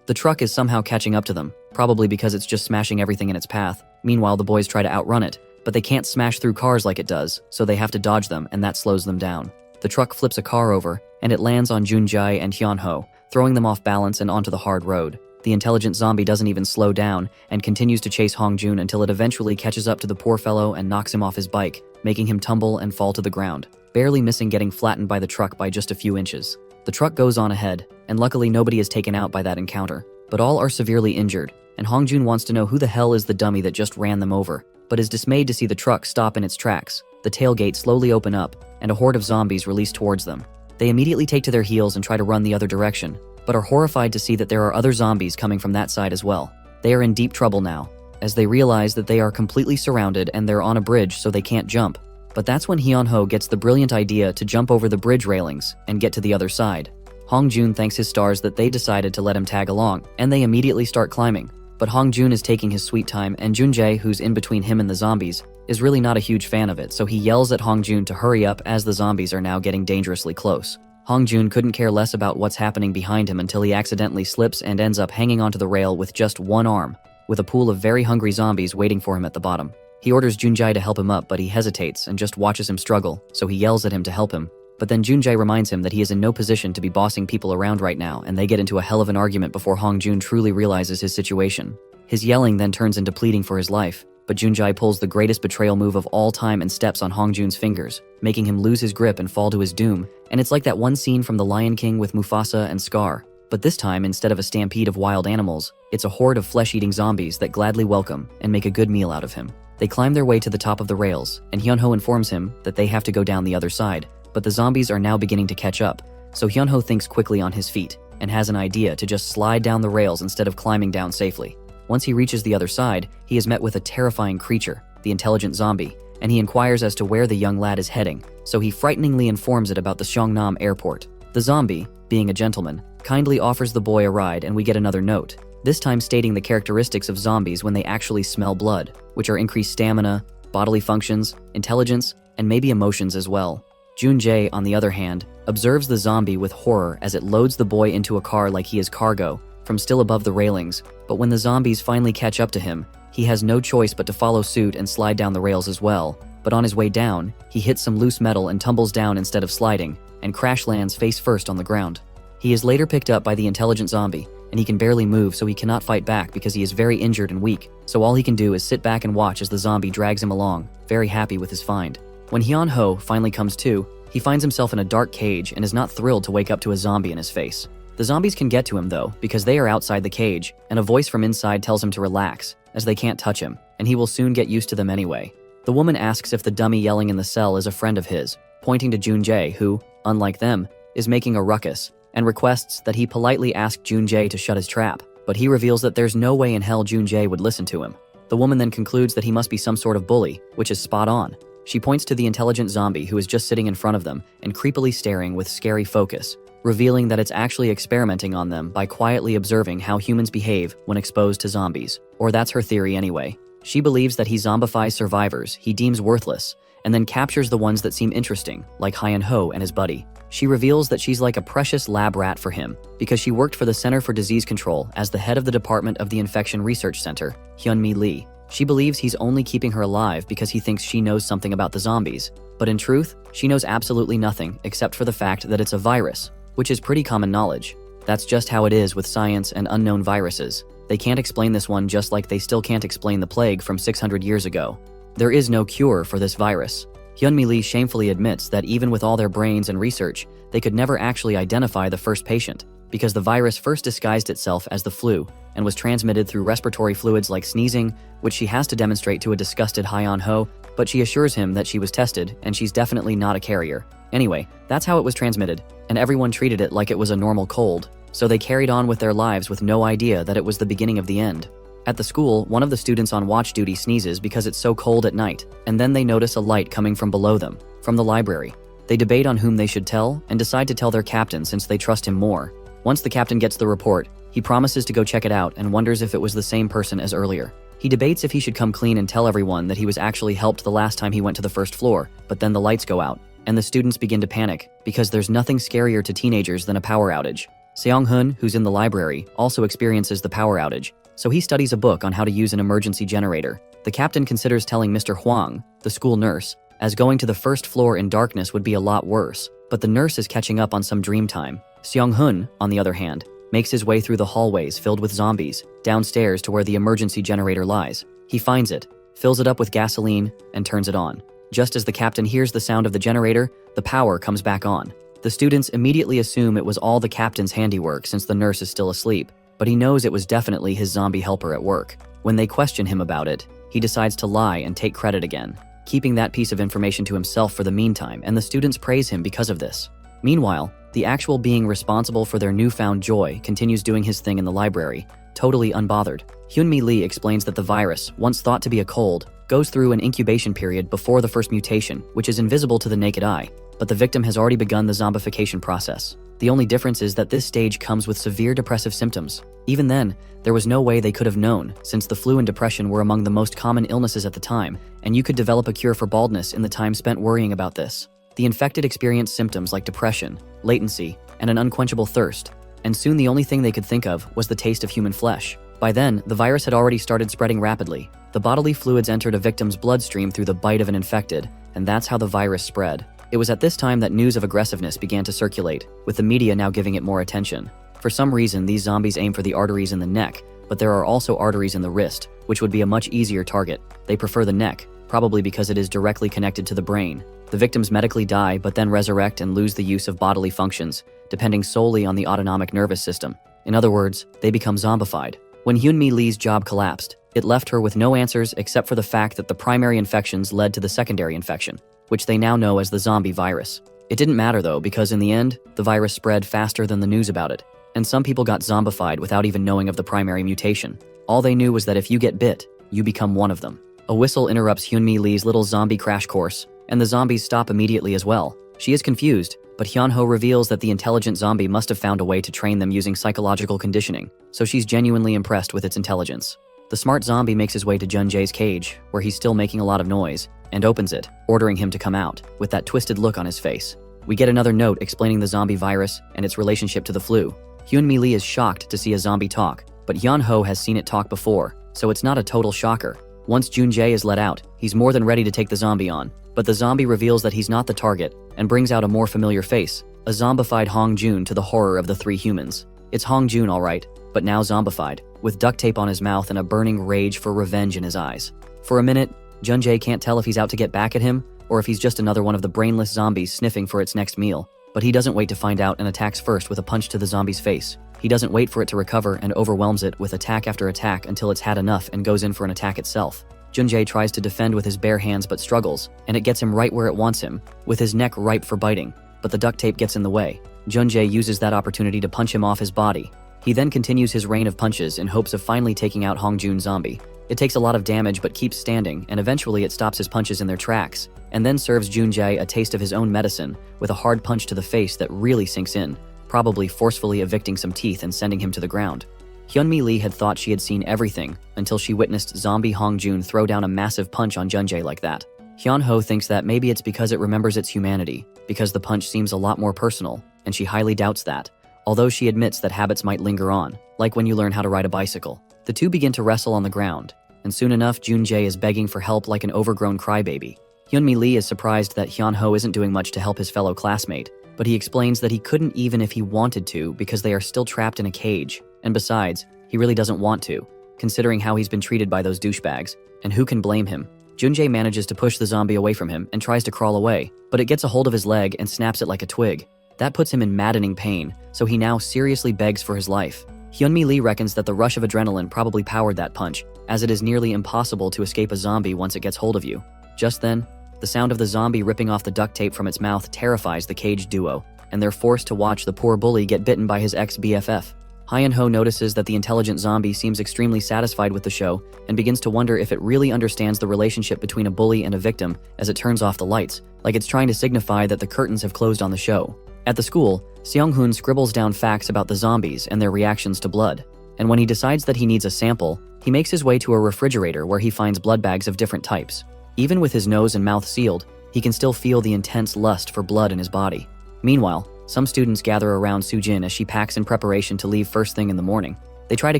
The truck is somehow catching up to them, probably because it's just smashing everything in its path. Meanwhile, the boys try to outrun it, but they can't smash through cars like it does, so they have to dodge them, and that slows them down. The truck flips a car over, and it lands on Junjae and Hyunho, throwing them off balance and onto the hard road. The intelligent zombie doesn't even slow down and continues to chase Hongjun until it eventually catches up to the poor fellow and knocks him off his bike, making him tumble and fall to the ground, barely missing getting flattened by the truck by just a few inches. The truck goes on ahead, and luckily nobody is taken out by that encounter, but all are severely injured, and Hongjun wants to know who the hell is the dummy that just ran them over, but is dismayed to see the truck stop in its tracks. The tailgate slowly open up, and a horde of zombies release towards them. They immediately take to their heels and try to run the other direction, but are horrified to see that there are other zombies coming from that side as well. They are in deep trouble now, as they realize that they are completely surrounded and they're on a bridge so they can't jump. But that's when Hyunho gets the brilliant idea to jump over the bridge railings and get to the other side. Hongjun thanks his stars that they decided to let him tag along, and they immediately start climbing. But Hongjun is taking his sweet time, and Junjae, who's in between him and the zombies, is really not a huge fan of it, so he yells at Hongjun to hurry up as the zombies are now getting dangerously close. Hongjun couldn't care less about what's happening behind him until he accidentally slips and ends up hanging onto the rail with just one arm, with a pool of very hungry zombies waiting for him at the bottom. He orders Junjae to help him up, but he hesitates and just watches him struggle, so he yells at him to help him. But then Junjae reminds him that he is in no position to be bossing people around right now, and they get into a hell of an argument before Hongjun truly realizes his situation. His yelling then turns into pleading for his life, but Junjae pulls the greatest betrayal move of all time and steps on Hongjun's fingers, making him lose his grip and fall to his doom, and it's like that one scene from The Lion King with Mufasa and Scar. But this time, instead of a stampede of wild animals, it's a horde of flesh-eating zombies that gladly welcome and make a good meal out of him. They climb their way to the top of the rails, and Hyunho informs him that they have to go down the other side, but the zombies are now beginning to catch up, so Hyunho thinks quickly on his feet, and has an idea to just slide down the rails instead of climbing down safely. Once he reaches the other side, he is met with a terrifying creature, the intelligent zombie, and he inquires as to where the young lad is heading, so he frighteningly informs it about the Seongnam airport. The zombie, being a gentleman, kindly offers the boy a ride, and we get another note, this time stating the characteristics of zombies when they actually smell blood, which are increased stamina, bodily functions, intelligence, and maybe emotions as well. Junjae, on the other hand, observes the zombie with horror as it loads the boy into a car like he is cargo, from still above the railings, but when the zombies finally catch up to him, he has no choice but to follow suit and slide down the rails as well. But on his way down, he hits some loose metal and tumbles down instead of sliding, and crash lands face first on the ground. He is later picked up by the intelligent zombie, and he can barely move, so he cannot fight back because he is very injured and weak, so all he can do is sit back and watch as the zombie drags him along, very happy with his find. When Hyunho finally comes to, he finds himself in a dark cage and is not thrilled to wake up to a zombie in his face. The zombies can get to him though, because they are outside the cage, and a voice from inside tells him to relax, as they can't touch him, and he will soon get used to them anyway. The woman asks if the dummy yelling in the cell is a friend of his, pointing to Junjae, who, unlike them, is making a ruckus, and requests that he politely ask Junjae to shut his trap, but he reveals that there's no way in hell Junjae would listen to him. The woman then concludes that he must be some sort of bully, which is spot on. She points to the intelligent zombie who is just sitting in front of them and creepily staring with scary focus, revealing that it's actually experimenting on them by quietly observing how humans behave when exposed to zombies. Or that's her theory anyway. She believes that he zombifies survivors he deems worthless, and then captures the ones that seem interesting, like Hyunho and his buddy. She reveals that she's like a precious lab rat for him, because she worked for the Center for Disease Control as the head of the Department of the Infection Research Center, Hyunmi Lee. She believes he's only keeping her alive because he thinks she knows something about the zombies. But in truth, she knows absolutely nothing except for the fact that it's a virus, which is pretty common knowledge. That's just how it is with science and unknown viruses. They can't explain this one just like they still can't explain the plague from 600 years ago. There is no cure for this virus. Hyunmi Lee shamefully admits that even with all their brains and research, they could never actually identify the first patient, because the virus first disguised itself as the flu and was transmitted through respiratory fluids like sneezing, which she has to demonstrate to a disgusted Hyunho, but she assures him that she was tested and she's definitely not a carrier. Anyway, that's how it was transmitted, and everyone treated it like it was a normal cold, so they carried on with their lives with no idea that it was the beginning of the end. At the school, one of the students on watch duty sneezes because it's so cold at night, and then they notice a light coming from below them, from the library. They debate on whom they should tell, and decide to tell their captain since they trust him more. Once the captain gets the report, he promises to go check it out and wonders if it was the same person as earlier. He debates if he should come clean and tell everyone that he was actually helped the last time he went to the first floor, but then the lights go out, and the students begin to panic, because there's nothing scarier to teenagers than a power outage. Seong-hun, who's in the library, also experiences the power outage, so he studies a book on how to use an emergency generator. The captain considers telling Mr. Huang, the school nurse, as going to the first floor in darkness would be a lot worse, but the nurse is catching up on some dream time. Seong-hun, on the other hand, makes his way through the hallways filled with zombies, downstairs to where the emergency generator lies. He finds it, fills it up with gasoline, and turns it on. Just as the captain hears the sound of the generator, the power comes back on. The students immediately assume it was all the captain's handiwork since the nurse is still asleep, but he knows it was definitely his zombie helper at work. When they question him about it, he decides to lie and take credit again, keeping that piece of information to himself for the meantime, and the students praise him because of this. Meanwhile, the actual being responsible for their newfound joy continues doing his thing in the library, totally unbothered. Hyunmi Lee explains that the virus, once thought to be a cold, goes through an incubation period before the first mutation, which is invisible to the naked eye, but the victim has already begun the zombification process. The only difference is that this stage comes with severe depressive symptoms. Even then, there was no way they could have known, since the flu and depression were among the most common illnesses at the time, and you could develop a cure for baldness in the time spent worrying about this. The infected experience symptoms like depression, latency, and an unquenchable thirst, and soon the only thing they could think of was the taste of human flesh. By then, the virus had already started spreading rapidly. The bodily fluids entered a victim's bloodstream through the bite of an infected, and that's how the virus spread. It was at this time that news of aggressiveness began to circulate, with the media now giving it more attention. For some reason, these zombies aim for the arteries in the neck, but there are also arteries in the wrist, which would be a much easier target. They prefer the neck, probably because it is directly connected to the brain. The victims medically die but then resurrect and lose the use of bodily functions, depending solely on the autonomic nervous system. In other words, they become zombified. When Hyunmi Lee's job collapsed, it left her with no answers except for the fact that the primary infections led to the secondary infection, which they now know as the zombie virus. It didn't matter though, because in the end, the virus spread faster than the news about it, and some people got zombified without even knowing of the primary mutation. All they knew was that if you get bit, you become one of them. A whistle interrupts Hyunmi Lee's little zombie crash course, and the zombies stop immediately as well. She is confused, but Hyunho reveals that the intelligent zombie must have found a way to train them using psychological conditioning, so she's genuinely impressed with its intelligence. The smart zombie makes his way to Junjae's cage, where he's still making a lot of noise, and opens it, ordering him to come out, with that twisted look on his face. We get another note explaining the zombie virus and its relationship to the flu. Hyunmi Lee is shocked to see a zombie talk, but Hyunho has seen it talk before, so it's not a total shocker. Once Junjae is let out, he's more than ready to take the zombie on, but the zombie reveals that he's not the target and brings out a more familiar face, a zombified Hong Jun, to the horror of the three humans. It's Hong Jun all right, but now zombified, with duct tape on his mouth and a burning rage for revenge in his eyes. For a minute, Junjae can't tell if he's out to get back at him or if he's just another one of the brainless zombies sniffing for its next meal, but he doesn't wait to find out and attacks first with a punch to the zombie's face. He doesn't wait for it to recover and overwhelms it with attack after attack until it's had enough and goes in for an attack itself. Junjae tries to defend with his bare hands but struggles, and it gets him right where it wants him, with his neck ripe for biting, but the duct tape gets in the way. Junjae uses that opportunity to punch him off his body. He then continues his rain of punches in hopes of finally taking out Hong Jun's zombie. It takes a lot of damage but keeps standing, and eventually it stops his punches in their tracks, and then serves Junjae a taste of his own medicine with a hard punch to the face that really sinks in, probably forcefully evicting some teeth and sending him to the ground. Hyunmi Lee had thought she had seen everything until she witnessed zombie Hong Jun throw down a massive punch on Junjae like that. Hyunho thinks that maybe it's because it remembers its humanity, because the punch seems a lot more personal, and she highly doubts that, although she admits that habits might linger on, like when you learn how to ride a bicycle. The two begin to wrestle on the ground, and soon enough Junjae is begging for help like an overgrown crybaby. Hyunmi Lee is surprised that Hyunho isn't doing much to help his fellow classmate, but he explains that he couldn't even if he wanted to because they are still trapped in a cage, and besides, he really doesn't want to, considering how he's been treated by those douchebags, and who can blame him? Junjae manages to push the zombie away from him and tries to crawl away, but it gets a hold of his leg and snaps it like a twig. That puts him in maddening pain, so he now seriously begs for his life. Hyunmi Lee reckons that the rush of adrenaline probably powered that punch, as it is nearly impossible to escape a zombie once it gets hold of you. Just then, the sound of the zombie ripping off the duct tape from its mouth terrifies the caged duo, and they're forced to watch the poor bully get bitten by his ex-BFF. Hyunho notices that the intelligent zombie seems extremely satisfied with the show and begins to wonder if it really understands the relationship between a bully and a victim as it turns off the lights, like it's trying to signify that the curtains have closed on the show. At the school, Seong-hoon scribbles down facts about the zombies and their reactions to blood, and when he decides that he needs a sample, he makes his way to a refrigerator where he finds blood bags of different types. Even with his nose and mouth sealed, he can still feel the intense lust for blood in his body. Meanwhile, Some students gather around Sujin as she packs in preparation to leave first thing in the morning. They try to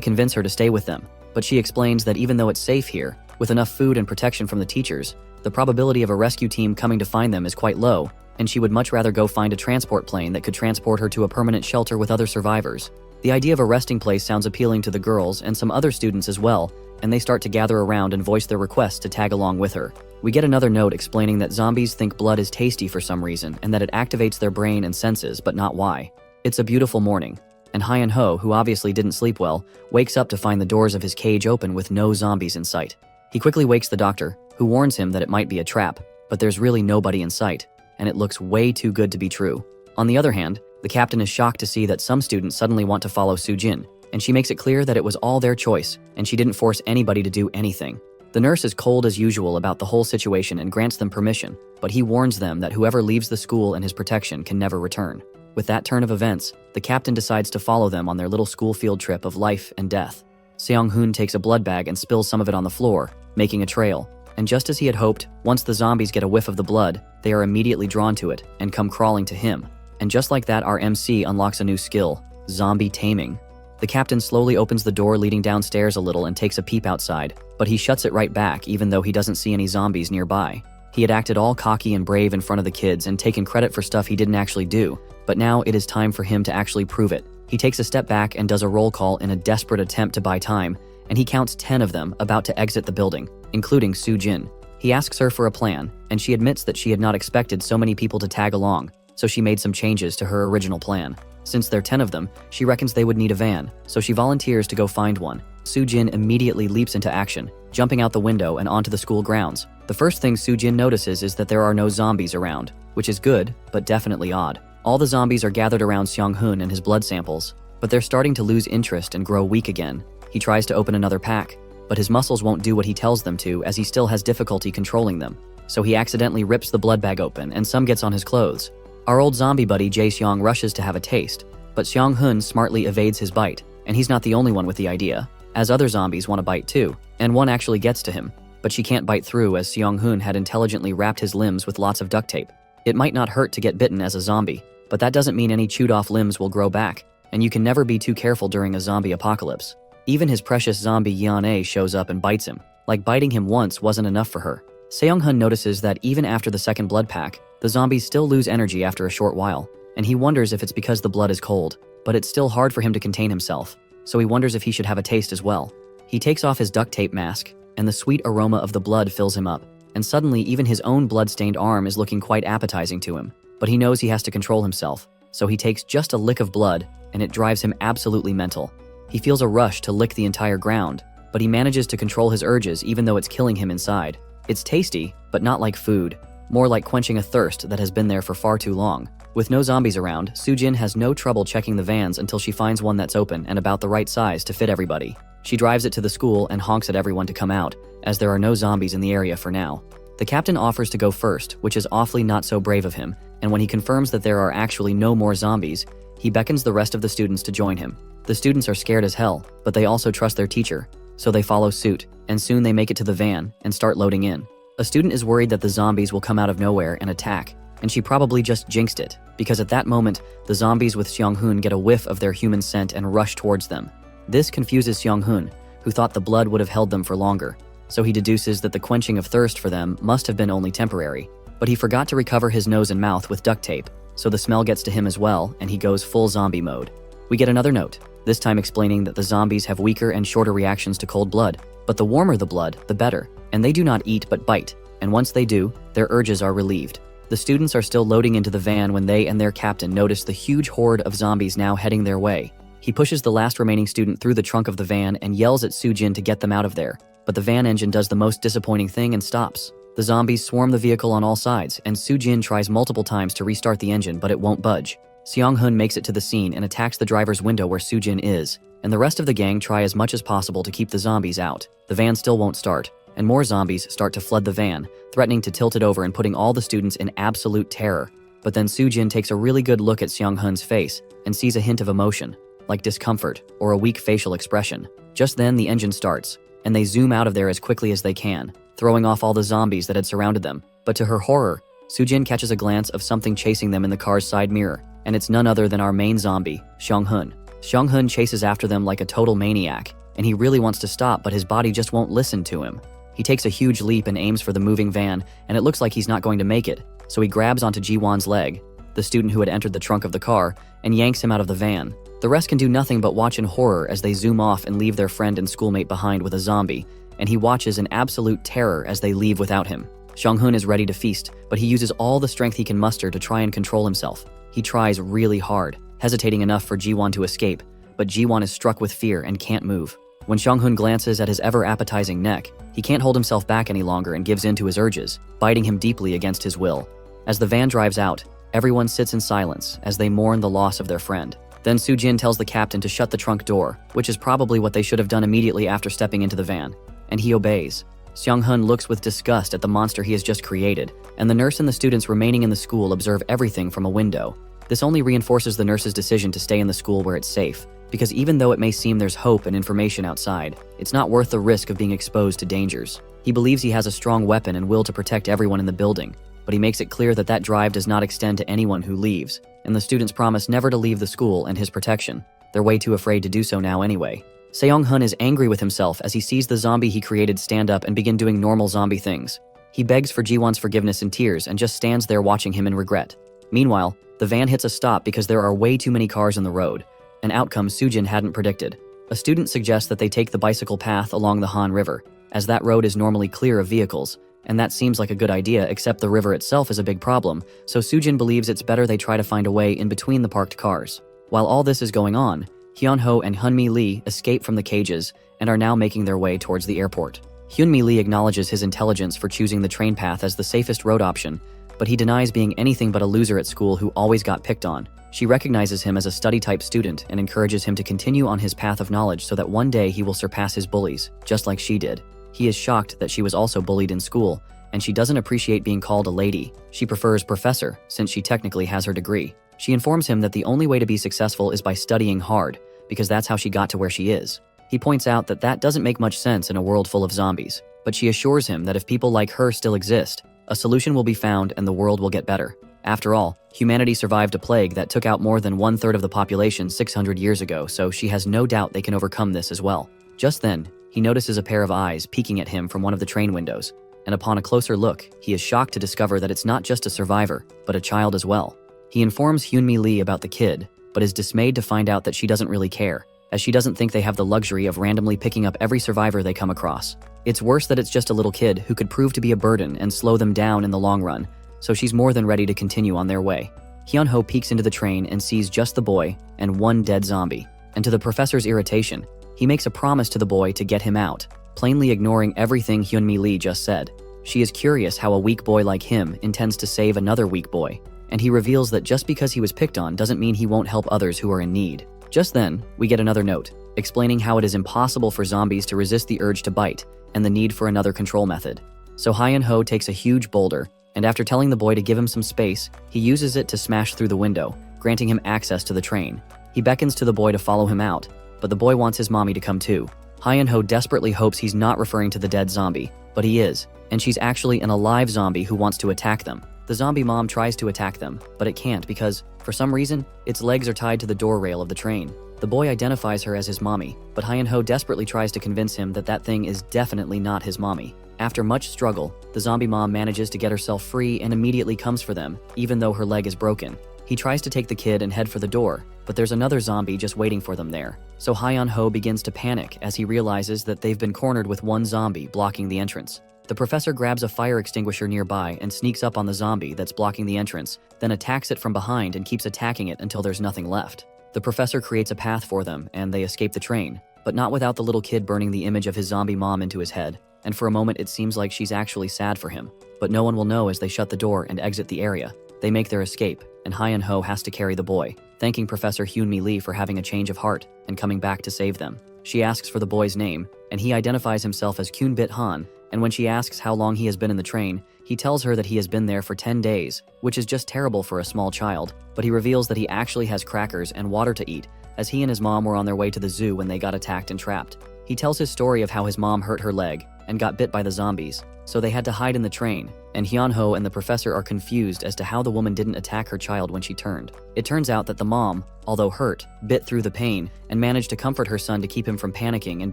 convince her to stay with them, but she explains that even though it's safe here, with enough food and protection from the teachers, the probability of a rescue team coming to find them is quite low, and she would much rather go find a transport plane that could transport her to a permanent shelter with other survivors. The idea of a resting place sounds appealing to the girls and some other students as well, and they start to gather around and voice their requests to tag along with her. We get another note explaining that zombies think blood is tasty for some reason and that it activates their brain and senses, but not why. It's a beautiful morning, and Hyan Ho, who obviously didn't sleep well, wakes up to find the doors of his cage open with no zombies in sight. He quickly wakes the doctor, who warns him that it might be a trap, but there's really nobody in sight, and it looks way too good to be true. On the other hand, the captain is shocked to see that some students suddenly want to follow Sujin, and she makes it clear that it was all their choice, and she didn't force anybody to do anything. The nurse is cold as usual about the whole situation and grants them permission, but he warns them that whoever leaves the school in his protection can never return. With that turn of events, the captain decides to follow them on their little school field trip of life and death. Seong-hoon takes a blood bag and spills some of it on the floor, making a trail. And just as he had hoped, once the zombies get a whiff of the blood, they are immediately drawn to it and come crawling to him. And just like that, our MC unlocks a new skill, zombie taming. The captain slowly opens the door leading downstairs a little and takes a peep outside, but he shuts it right back even though he doesn't see any zombies nearby. He had acted all cocky and brave in front of the kids and taken credit for stuff he didn't actually do, but now it is time for him to actually prove it. He takes a step back and does a roll call in a desperate attempt to buy time, and he counts 10 of them about to exit the building, including Sujin. He asks her for a plan, and she admits that she had not expected so many people to tag along, so she made some changes to her original plan. Since there are 10 of them, she reckons they would need a van, so she volunteers to go find one. Sujin immediately leaps into action, jumping out the window and onto the school grounds. The first thing Sujin notices is that there are no zombies around, which is good, but definitely odd. All the zombies are gathered around Seong-hoon and his blood samples, but they're starting to lose interest and grow weak again. He tries to open another pack, but his muscles won't do what he tells them to as he still has difficulty controlling them. So he accidentally rips the blood bag open and some gets on his clothes. Our old zombie buddy Jae-seong rushes to have a taste, but Seong-hoon smartly evades his bite, and he's not the only one with the idea, as other zombies want to bite too, and one actually gets to him, but she can't bite through as Seong-hoon had intelligently wrapped his limbs with lots of duct tape. It might not hurt to get bitten as a zombie, but that doesn't mean any chewed off limbs will grow back, and you can never be too careful during a zombie apocalypse. Even his precious zombie Yeon-ae shows up and bites him. Like biting him once wasn't enough for her. Seong-hoon notices that even after the second blood pack, the zombies still lose energy after a short while, and he wonders if it's because the blood is cold, but it's still hard for him to contain himself, so he wonders if he should have a taste as well. He takes off his duct tape mask, and the sweet aroma of the blood fills him up, and suddenly even his own blood-stained arm is looking quite appetizing to him. But he knows he has to control himself, so he takes just a lick of blood, and it drives him absolutely mental. He feels a rush to lick the entire ground, but he manages to control his urges even though it's killing him inside. It's tasty, but not like food, more like quenching a thirst that has been there for far too long. With no zombies around, Sujin has no trouble checking the vans until she finds one that's open and about the right size to fit everybody. She drives it to the school and honks at everyone to come out, as there are no zombies in the area for now. The captain offers to go first, which is awfully not so brave of him, and when he confirms that there are actually no more zombies, he beckons the rest of the students to join him. The students are scared as hell, but they also trust their teacher, so they follow suit, and soon they make it to the van and start loading in. A student is worried that the zombies will come out of nowhere and attack, and she probably just jinxed it, because at that moment, the zombies with Seong-hoon get a whiff of their human scent and rush towards them. This confuses Seong-hoon, who thought the blood would have held them for longer, so he deduces that the quenching of thirst for them must have been only temporary. But he forgot to recover his nose and mouth with duct tape, so the smell gets to him as well, and he goes full zombie mode. We get another note, this time explaining that the zombies have weaker and shorter reactions to cold blood, but the warmer the blood, the better, and they do not eat but bite, and once they do, their urges are relieved. The students are still loading into the van when they and their captain notice the huge horde of zombies now heading their way. He pushes the last remaining student through the trunk of the van and yells at Sujin to get them out of there, but the van engine does the most disappointing thing and stops. The zombies swarm the vehicle on all sides, and Sujin tries multiple times to restart the engine, but it won't budge. Seong-hoon makes it to the scene and attacks the driver's window where Sujin is, and the rest of the gang try as much as possible to keep the zombies out. The van still won't start, and more zombies start to flood the van, threatening to tilt it over and putting all the students in absolute terror. But then Sujin takes a really good look at Seong-hoon's face and sees a hint of emotion, like discomfort or a weak facial expression. Just then the engine starts, and they zoom out of there as quickly as they can, throwing off all the zombies that had surrounded them. But to her horror, Sujin catches a glance of something chasing them in the car's side mirror, and it's none other than our main zombie, Xiang-hun. Xiang-hun chases after them like a total maniac, and he really wants to stop, but his body just won't listen to him. He takes a huge leap and aims for the moving van, and it looks like he's not going to make it, so he grabs onto Ji-won's leg, the student who had entered the trunk of the car, and yanks him out of the van. The rest can do nothing but watch in horror as they zoom off and leave their friend and schoolmate behind with a zombie, and he watches in absolute terror as they leave without him. Xiang-hun is ready to feast, but he uses all the strength he can muster to try and control himself. He tries really hard, hesitating enough for Ji-won to escape, but Ji-won is struck with fear and can't move. When Xiang-hun glances at his ever-appetizing neck, he can't hold himself back any longer and gives in to his urges, biting him deeply against his will. As the van drives out, everyone sits in silence as they mourn the loss of their friend. Then Soo-jin tells the captain to shut the trunk door, which is probably what they should have done immediately after stepping into the van, and he obeys. Xiang-hun looks with disgust at the monster he has just created, and the nurse and the students remaining in the school observe everything from a window. This only reinforces the nurse's decision to stay in the school where it's safe, because even though it may seem there's hope and information outside, it's not worth the risk of being exposed to dangers. He believes he has a strong weapon and will to protect everyone in the building, but he makes it clear that that drive does not extend to anyone who leaves, and the students promise never to leave the school and his protection. They're way too afraid to do so now anyway. Seong-hun is angry with himself as he sees the zombie he created stand up and begin doing normal zombie things. He begs for Ji-won's forgiveness in tears and just stands there watching him in regret. Meanwhile, the van hits a stop because there are way too many cars on the road, an outcome Soo-jin hadn't predicted. A student suggests that they take the bicycle path along the Han River, as that road is normally clear of vehicles, and that seems like a good idea, except the river itself is a big problem, so Soo-jin believes it's better they try to find a way in between the parked cars. While all this is going on, Hyun-ho and Hunmi Lee escape from the cages and are now making their way towards the airport. Hyunmi Lee acknowledges his intelligence for choosing the train path as the safest road option, but he denies being anything but a loser at school who always got picked on. She recognizes him as a study-type student and encourages him to continue on his path of knowledge so that one day he will surpass his bullies, just like she did. He is shocked that she was also bullied in school, and she doesn't appreciate being called a lady. She prefers professor, since she technically has her degree. She informs him that the only way to be successful is by studying hard, because that's how she got to where she is. He points out that that doesn't make much sense in a world full of zombies, but she assures him that if people like her still exist, a solution will be found and the world will get better. After all, humanity survived a plague that took out more than 1/3 of the population 600 years ago, so she has no doubt they can overcome this as well. Just then, he notices a pair of eyes peeking at him from one of the train windows, and upon a closer look, he is shocked to discover that it's not just a survivor, but a child as well. He informs Hyunmi Lee about the kid, but is dismayed to find out that she doesn't really care, as she doesn't think they have the luxury of randomly picking up every survivor they come across. It's worse that it's just a little kid who could prove to be a burden and slow them down in the long run, so she's more than ready to continue on their way. Hyun-ho peeks into the train and sees just the boy and one dead zombie, and to the professor's irritation, he makes a promise to the boy to get him out, plainly ignoring everything Hyunmi Lee just said. She is curious how a weak boy like him intends to save another weak boy, and he reveals that just because he was picked on doesn't mean he won't help others who are in need. Just then, we get another note, explaining how it is impossible for zombies to resist the urge to bite, and the need for another control method. So Hyun-ho takes a huge boulder, and after telling the boy to give him some space, he uses it to smash through the window, granting him access to the train. He beckons to the boy to follow him out, but the boy wants his mommy to come too. Hyun-ho desperately hopes he's not referring to the dead zombie, but he is, and she's actually an alive zombie who wants to attack them. The zombie mom tries to attack them, but it can't because, for some reason, its legs are tied to the door rail of the train. The boy identifies her as his mommy, but Hyun-ho desperately tries to convince him that that thing is definitely not his mommy. After much struggle, the zombie mom manages to get herself free and immediately comes for them, even though her leg is broken. He tries to take the kid and head for the door, but there's another zombie just waiting for them there. So Hyun-ho begins to panic as he realizes that they've been cornered with one zombie blocking the entrance. The professor grabs a fire extinguisher nearby and sneaks up on the zombie that's blocking the entrance, then attacks it from behind and keeps attacking it until there's nothing left. The professor creates a path for them and they escape the train, but not without the little kid burning the image of his zombie mom into his head. And for a moment it seems like she's actually sad for him, but no one will know as they shut the door and exit the area. They make their escape, and Hyun-ho has to carry the boy, thanking Professor Hyunmi Lee for having a change of heart and coming back to save them. She asks for the boy's name, and he identifies himself as Kyun-bit Han, and when she asks how long he has been in the train, he tells her that he has been there for 10 days, which is just terrible for a small child, but he reveals that he actually has crackers and water to eat, as he and his mom were on their way to the zoo when they got attacked and trapped. He tells his story of how his mom hurt her leg and got bit by the zombies, so they had to hide in the train, and Hyun-ho and the professor are confused as to how the woman didn't attack her child when she turned. It turns out that the mom, although hurt, bit through the pain and managed to comfort her son to keep him from panicking and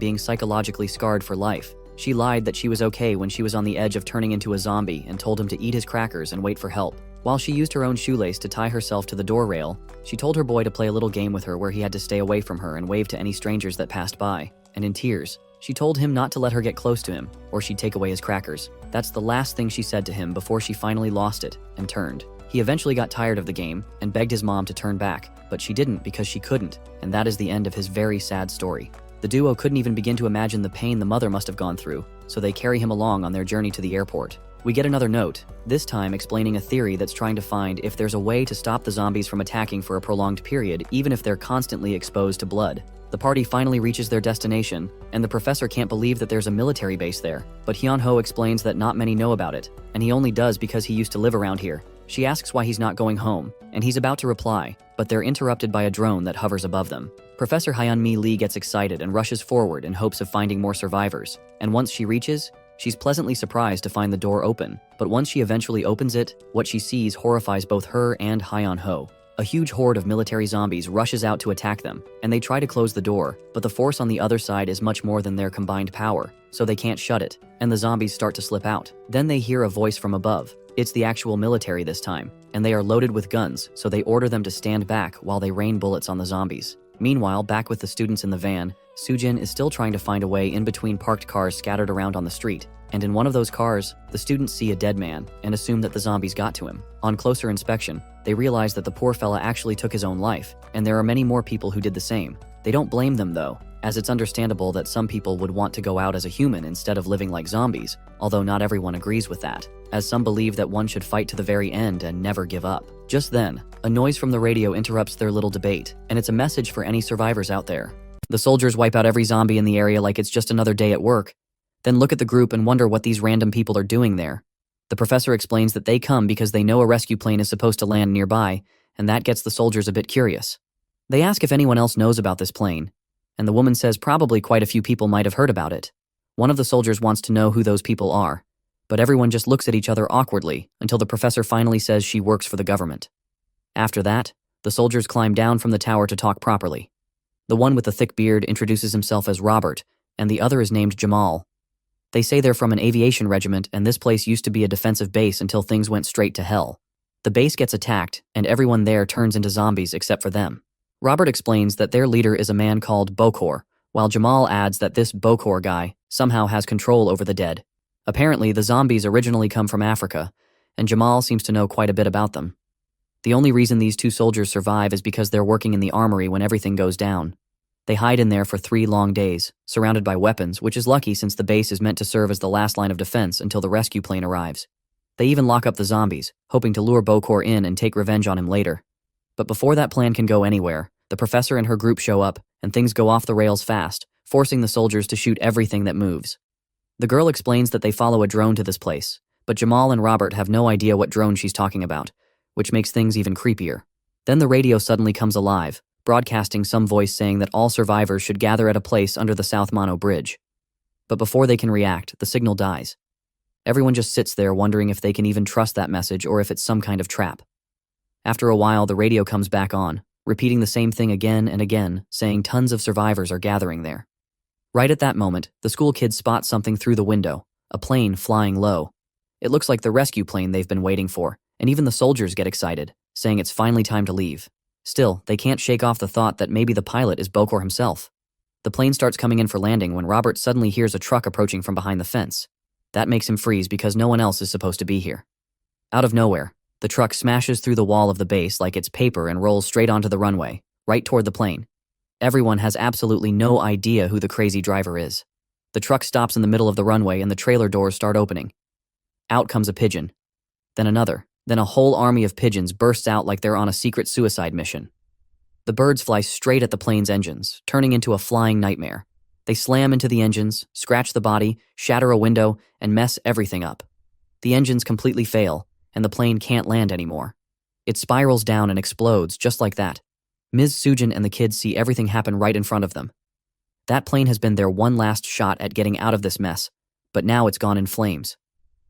being psychologically scarred for life. She lied that she was okay when she was on the edge of turning into a zombie and told him to eat his crackers and wait for help. While she used her own shoelace to tie herself to the door rail, she told her boy to play a little game with her where he had to stay away from her and wave to any strangers that passed by. And in tears, she told him not to let her get close to him, or she'd take away his crackers. That's the last thing she said to him before she finally lost it and turned. He eventually got tired of the game and begged his mom to turn back, but she didn't because she couldn't, and that is the end of his very sad story. The duo couldn't even begin to imagine the pain the mother must have gone through, so they carry him along on their journey to the airport. We get another note, this time explaining a theory that's trying to find if there's a way to stop the zombies from attacking for a prolonged period, even if they're constantly exposed to blood. The party finally reaches their destination, and the professor can't believe that there's a military base there, but Hyun-ho explains that not many know about it, and he only does because he used to live around here. She asks why he's not going home, and he's about to reply, but they're interrupted by a drone that hovers above them. Professor Hyun-mi Lee gets excited and rushes forward in hopes of finding more survivors, and once she reaches, she's pleasantly surprised to find the door open, but once she eventually opens it, what she sees horrifies both her and Hyun-ho. A huge horde of military zombies rushes out to attack them, and they try to close the door, but the force on the other side is much more than their combined power, so they can't shut it, and the zombies start to slip out. Then they hear a voice from above. It's the actual military this time, and they are loaded with guns, so they order them to stand back while they rain bullets on the zombies. Meanwhile, back with the students in the van, Sujin is still trying to find a way in between parked cars scattered around on the street. And in one of those cars, the students see a dead man and assume that the zombies got to him. On closer inspection, they realize that the poor fella actually took his own life, and there are many more people who did the same. They don't blame them though, as it's understandable that some people would want to go out as a human instead of living like zombies, although not everyone agrees with that, as some believe that one should fight to the very end and never give up. Just then, a noise from the radio interrupts their little debate, and it's a message for any survivors out there. The soldiers wipe out every zombie in the area like it's just another day at work, then look at the group and wonder what these random people are doing there. The professor explains that they come because they know a rescue plane is supposed to land nearby, and that gets the soldiers a bit curious. They ask if anyone else knows about this plane, and the woman says probably quite a few people might have heard about it. One of the soldiers wants to know who those people are, but everyone just looks at each other awkwardly until the professor finally says she works for the government. After that, the soldiers climb down from the tower to talk properly. The one with the thick beard introduces himself as Robert, and the other is named Jamal. They say they're from an aviation regiment, and this place used to be a defensive base until things went straight to hell. The base gets attacked, and everyone there turns into zombies except for them. Robert explains that their leader is a man called Bokor, while Jamal adds that this Bokor guy somehow has control over the dead. Apparently, the zombies originally come from Africa, and Jamal seems to know quite a bit about them. The only reason these two soldiers survive is because they're working in the armory when everything goes down. They hide in there for 3 long days, surrounded by weapons, which is lucky since the base is meant to serve as the last line of defense until the rescue plane arrives. They even lock up the zombies, hoping to lure Bokor in and take revenge on him later. But before that plan can go anywhere, the professor and her group show up, and things go off the rails fast, forcing the soldiers to shoot everything that moves. The girl explains that they follow a drone to this place, but Jamal and Robert have no idea what drone she's talking about, which makes things even creepier. Then the radio suddenly comes alive, broadcasting some voice saying that all survivors should gather at a place under the South Mono Bridge. But before they can react, the signal dies. Everyone just sits there wondering if they can even trust that message or if it's some kind of trap. After a while, the radio comes back on, repeating the same thing again and again, saying tons of survivors are gathering there. Right at that moment, the school kids spot something through the window, a plane flying low. It looks like the rescue plane they've been waiting for, and even the soldiers get excited, saying it's finally time to leave. Still, they can't shake off the thought that maybe the pilot is Bokor himself. The plane starts coming in for landing when Robert suddenly hears a truck approaching from behind the fence. That makes him freeze because no one else is supposed to be here. Out of nowhere, the truck smashes through the wall of the base like it's paper and rolls straight onto the runway, right toward the plane. Everyone has absolutely no idea who the crazy driver is. The truck stops in the middle of the runway and the trailer doors start opening. Out comes a pigeon. Then another. Then a whole army of pigeons bursts out like they're on a secret suicide mission. The birds fly straight at the plane's engines, turning into a flying nightmare. They slam into the engines, scratch the body, shatter a window, and mess everything up. The engines completely fail, and the plane can't land anymore. It spirals down and explodes just like that. Ms. Sujin and the kids see everything happen right in front of them. That plane has been their one last shot at getting out of this mess, but now it's gone in flames.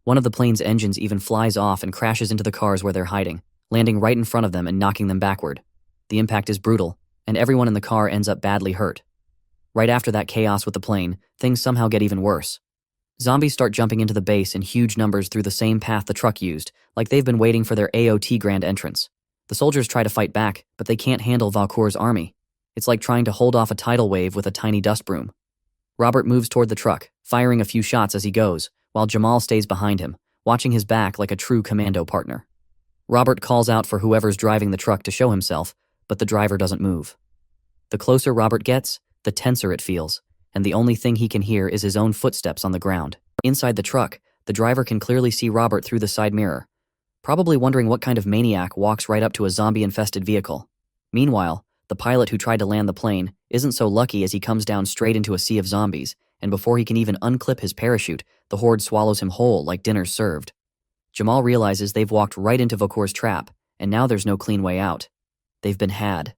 One of the plane's engines even flies off and crashes into the cars where they're hiding, landing right in front of them and knocking them backward. The impact is brutal, and everyone in the car ends up badly hurt. Right after that chaos with the plane, things somehow get even worse. Zombies start jumping into the base in huge numbers through the same path the truck used, like they've been waiting for their AOT grand entrance. The soldiers try to fight back, but they can't handle Valcour's army. It's like trying to hold off a tidal wave with a tiny dust broom. Robert moves toward the truck, firing a few shots as he goes, while Jamal stays behind him, watching his back like a true commando partner. Robert calls out for whoever's driving the truck to show himself, but the driver doesn't move. The closer Robert gets, the tenser it feels, and the only thing he can hear is his own footsteps on the ground. Inside the truck, the driver can clearly see Robert through the side mirror, probably wondering what kind of maniac walks right up to a zombie-infested vehicle. Meanwhile, the pilot who tried to land the plane isn't so lucky as he comes down straight into a sea of zombies, and before he can even unclip his parachute, the horde swallows him whole like dinner's served. Jamal realizes they've walked right into Valcour's trap, and now there's no clean way out. They've been had.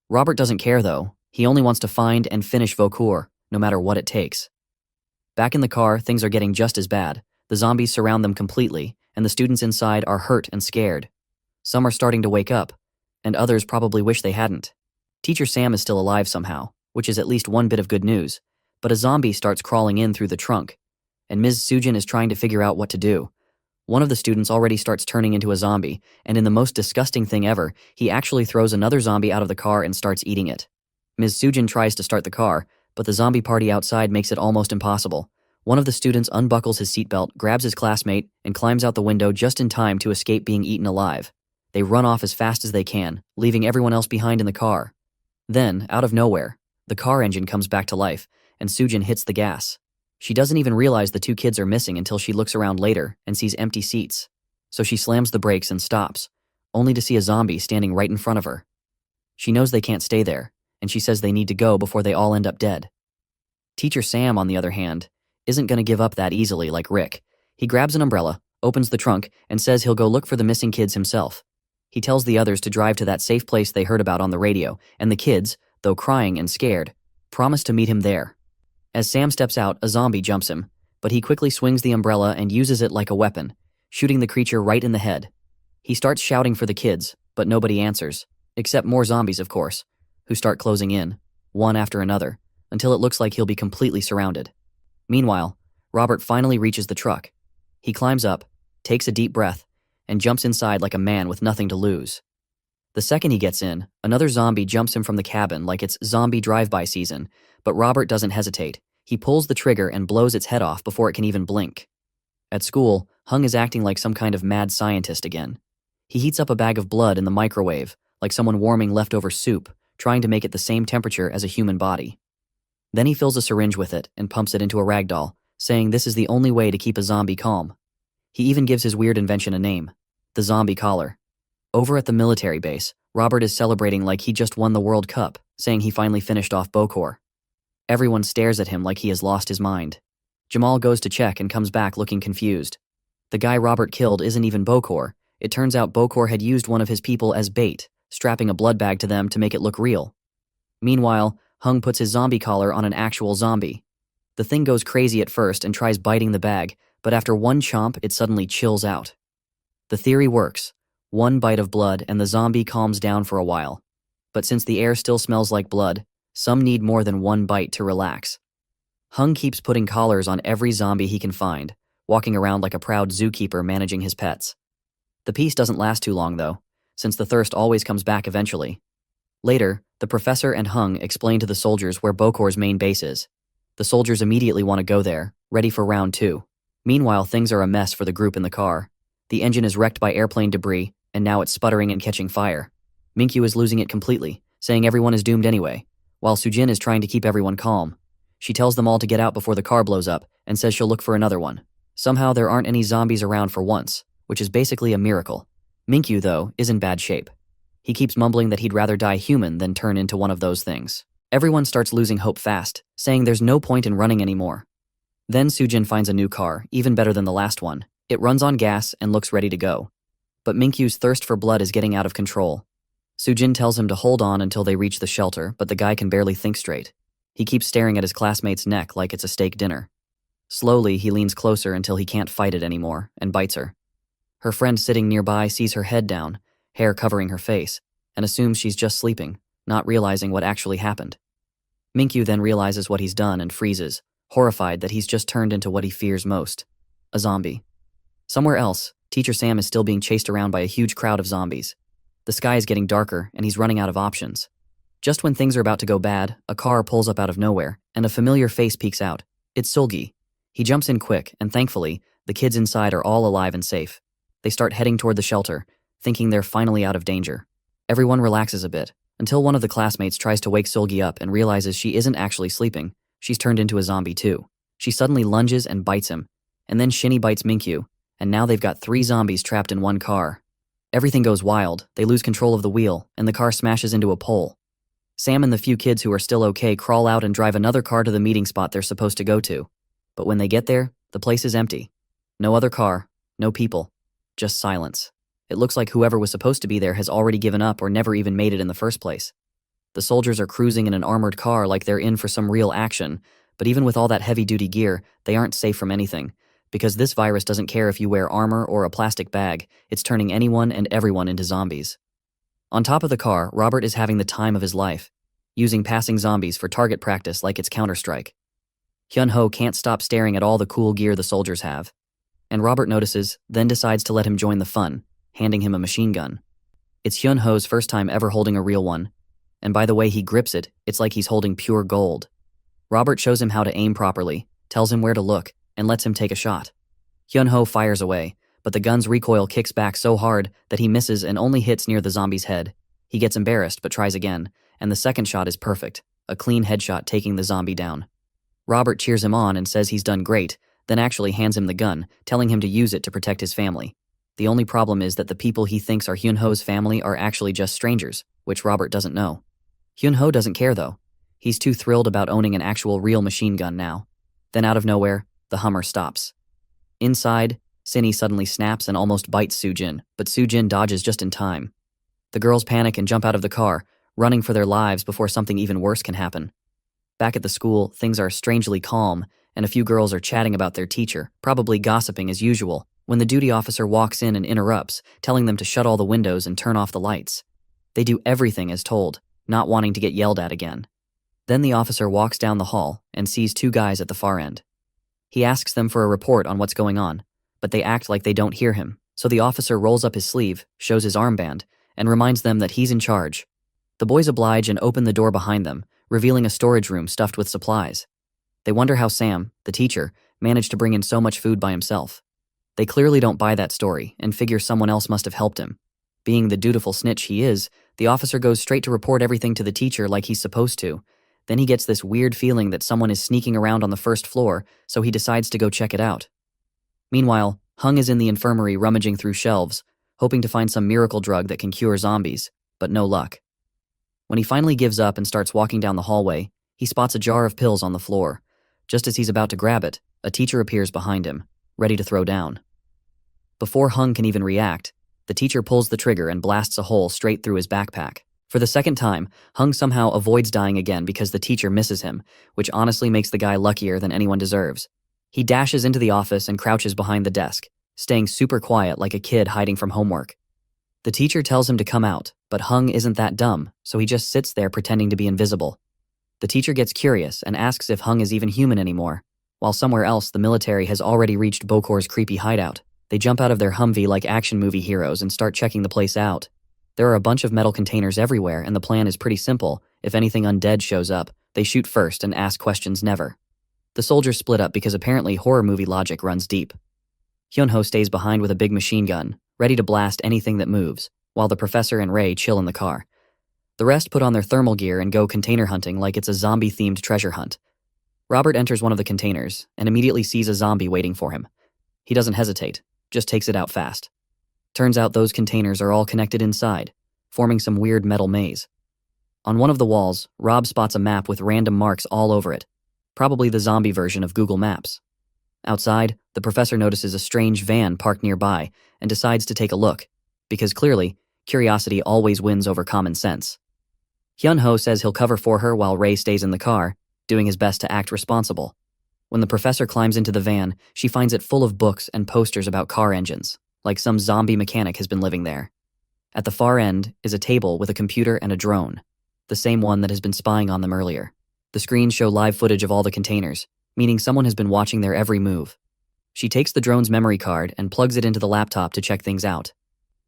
Robert doesn't care though. He only wants to find and finish Valcour, no matter what it takes. Back in the car, things are getting just as bad. The zombies surround them completely, and the students inside are hurt and scared. Some are starting to wake up, and others probably wish they hadn't. Teacher Sam is still alive somehow, which is at least one bit of good news, but a zombie starts crawling in through the trunk, and Ms. Sujin is trying to figure out what to do. One of the students already starts turning into a zombie, and in the most disgusting thing ever, he actually throws another zombie out of the car and starts eating it. Ms. Sujin tries to start the car, but the zombie party outside makes it almost impossible. One of the students unbuckles his seatbelt, grabs his classmate, and climbs out the window just in time to escape being eaten alive. They run off as fast as they can, leaving everyone else behind in the car. Then, out of nowhere, the car engine comes back to life, and Sujin hits the gas. She doesn't even realize the two kids are missing until she looks around later and sees empty seats. So she slams the brakes and stops, only to see a zombie standing right in front of her. She knows they can't stay there, and she says they need to go before they all end up dead. Teacher Sam, on the other hand, isn't going to give up that easily like Rick. He grabs an umbrella, opens the trunk, and says he'll go look for the missing kids himself. He tells the others to drive to that safe place they heard about on the radio, and the kids, though crying and scared, promise to meet him there. As Sam steps out, a zombie jumps him, but he quickly swings the umbrella and uses it like a weapon, shooting the creature right in the head. He starts shouting for the kids, but nobody answers, except more zombies, of course, who start closing in, one after another, until it looks like he'll be completely surrounded. Meanwhile, Robert finally reaches the truck. He climbs up, takes a deep breath, and jumps inside like a man with nothing to lose. The second he gets in, another zombie jumps him from the cabin like it's zombie drive-by season, but Robert doesn't hesitate. He pulls the trigger and blows its head off before it can even blink. At school, Hung is acting like some kind of mad scientist again. He heats up a bag of blood in the microwave, like someone warming leftover soup, trying to make it the same temperature as a human body. Then he fills a syringe with it and pumps it into a ragdoll, saying this is the only way to keep a zombie calm. He even gives his weird invention a name, the zombie collar. Over at the military base, Robert is celebrating like he just won the World Cup, saying he finally finished off Bokor. Everyone stares at him like he has lost his mind. Jamal goes to check and comes back looking confused. The guy Robert killed isn't even Bokor. It turns out Bokor had used one of his people as bait, strapping a blood bag to them to make it look real. Meanwhile, Hung puts his zombie collar on an actual zombie. The thing goes crazy at first and tries biting the bag, but after one chomp, it suddenly chills out. The theory works. One bite of blood and the zombie calms down for a while. But since the air still smells like blood, some need more than one bite to relax. Hung keeps putting collars on every zombie he can find, walking around like a proud zookeeper managing his pets. The peace doesn't last too long though, since the thirst always comes back eventually. Later, the professor and Hung explain to the soldiers where Bokor's main base is. The soldiers immediately want to go there, ready for round 2. Meanwhile, things are a mess for the group in the car. The engine is wrecked by airplane debris, and now it's sputtering and catching fire. Minkyu is losing it completely, saying everyone is doomed anyway, while Sujin is trying to keep everyone calm. She tells them all to get out before the car blows up, and says she'll look for another one. Somehow there aren't any zombies around for once, which is basically a miracle. Minkyu, though, is in bad shape. He keeps mumbling that he'd rather die human than turn into one of those things. Everyone starts losing hope fast, saying there's no point in running anymore. Then Sujin finds a new car, even better than the last one. It runs on gas and looks ready to go. But Minkyu's thirst for blood is getting out of control. Sujin tells him to hold on until they reach the shelter, but the guy can barely think straight. He keeps staring at his classmate's neck like it's a steak dinner. Slowly, he leans closer until he can't fight it anymore and bites her. Her friend sitting nearby sees her head down, hair covering her face, and assumes she's just sleeping, not realizing what actually happened. Minkyu then realizes what he's done and freezes, horrified that he's just turned into what he fears most, a zombie. Somewhere else, Teacher Sam is still being chased around by a huge crowd of zombies. The sky is getting darker, and he's running out of options. Just when things are about to go bad, a car pulls up out of nowhere, and a familiar face peeks out. It's Sulgi. He jumps in quick, and thankfully, the kids inside are all alive and safe. They start heading toward the shelter, thinking they're finally out of danger. Everyone relaxes a bit, until one of the classmates tries to wake Sulgi up and realizes she isn't actually sleeping. She's turned into a zombie too. She suddenly lunges and bites him, and then Shinny bites Minkyu, and now they've got 3 zombies trapped in one car. Everything goes wild, they lose control of the wheel, and the car smashes into a pole. Sam and the few kids who are still okay crawl out and drive another car to the meeting spot they're supposed to go to. But when they get there, the place is empty. No other car, no people, just silence. It looks like whoever was supposed to be there has already given up or never even made it in the first place. The soldiers are cruising in an armored car like they're in for some real action, but even with all that heavy-duty gear, they aren't safe from anything. Because this virus doesn't care if you wear armor or a plastic bag, it's turning anyone and everyone into zombies. On top of the car, Robert is having the time of his life, using passing zombies for target practice like it's Counter-Strike. Hyun-ho can't stop staring at all the cool gear the soldiers have. And Robert notices, then decides to let him join the fun, handing him a machine gun. It's Hyun-ho's first time ever holding a real one, and by the way he grips it, it's like he's holding pure gold. Robert shows him how to aim properly, tells him where to look, and lets him take a shot. Hyun-ho fires away, but the gun's recoil kicks back so hard that he misses and only hits near the zombie's head. He gets embarrassed but tries again, and the second shot is perfect, a clean headshot taking the zombie down. Robert cheers him on and says he's done great, then actually hands him the gun, telling him to use it to protect his family. The only problem is that the people he thinks are Hyun-ho's family are actually just strangers, which Robert doesn't know. Hyun-ho doesn't care though. He's too thrilled about owning an actual real machine gun now. Then out of nowhere, the Hummer stops. Inside, Sinny suddenly snaps and almost bites Soo-jin, but Soo-jin dodges just in time. The girls panic and jump out of the car, running for their lives before something even worse can happen. Back at the school, things are strangely calm, and a few girls are chatting about their teacher, probably gossiping as usual, when the duty officer walks in and interrupts, telling them to shut all the windows and turn off the lights. They do everything as told, not wanting to get yelled at again. Then the officer walks down the hall and sees 2 guys at the far end. He asks them for a report on what's going on, but they act like they don't hear him, so the officer rolls up his sleeve, shows his armband, and reminds them that he's in charge. The boys oblige and open the door behind them, revealing a storage room stuffed with supplies. They wonder how Sam, the teacher, managed to bring in so much food by himself. They clearly don't buy that story and figure someone else must have helped him. Being the dutiful snitch he is, the officer goes straight to report everything to the teacher like he's supposed to. Then he gets this weird feeling that someone is sneaking around on the first floor, so he decides to go check it out. Meanwhile, Hung is in the infirmary rummaging through shelves, hoping to find some miracle drug that can cure zombies, but no luck. When he finally gives up and starts walking down the hallway, he spots a jar of pills on the floor. Just as he's about to grab it, a teacher appears behind him, ready to throw down. Before Hung can even react, the teacher pulls the trigger and blasts a hole straight through his backpack. For the second time, Hung somehow avoids dying again because the teacher misses him, which honestly makes the guy luckier than anyone deserves. He dashes into the office and crouches behind the desk, staying super quiet like a kid hiding from homework. The teacher tells him to come out, but Hung isn't that dumb, so he just sits there pretending to be invisible. The teacher gets curious and asks if Hung is even human anymore. While somewhere else, the military has already reached Bokor's creepy hideout. They jump out of their Humvee like action movie heroes and start checking the place out. There are a bunch of metal containers everywhere, and the plan is pretty simple. If anything undead shows up, they shoot first and ask questions never. The soldiers split up because apparently horror movie logic runs deep. Hyun-ho stays behind with a big machine gun, ready to blast anything that moves, while the professor and Ray chill in the car. The rest put on their thermal gear and go container hunting like it's a zombie-themed treasure hunt. Robert enters one of the containers and immediately sees a zombie waiting for him. He doesn't hesitate, just takes it out fast. Turns out those containers are all connected inside, forming some weird metal maze. On one of the walls, Rob spots a map with random marks all over it, probably the zombie version of Google Maps. Outside, the professor notices a strange van parked nearby and decides to take a look, because clearly, curiosity always wins over common sense. Hyun-ho says he'll cover for her while Ray stays in the car, doing his best to act responsible. When the professor climbs into the van, she finds it full of books and posters about car engines, like some zombie mechanic has been living there. At the far end is a table with a computer and a drone, the same one that has been spying on them earlier. The screens show live footage of all the containers, meaning someone has been watching their every move. She takes the drone's memory card and plugs it into the laptop to check things out.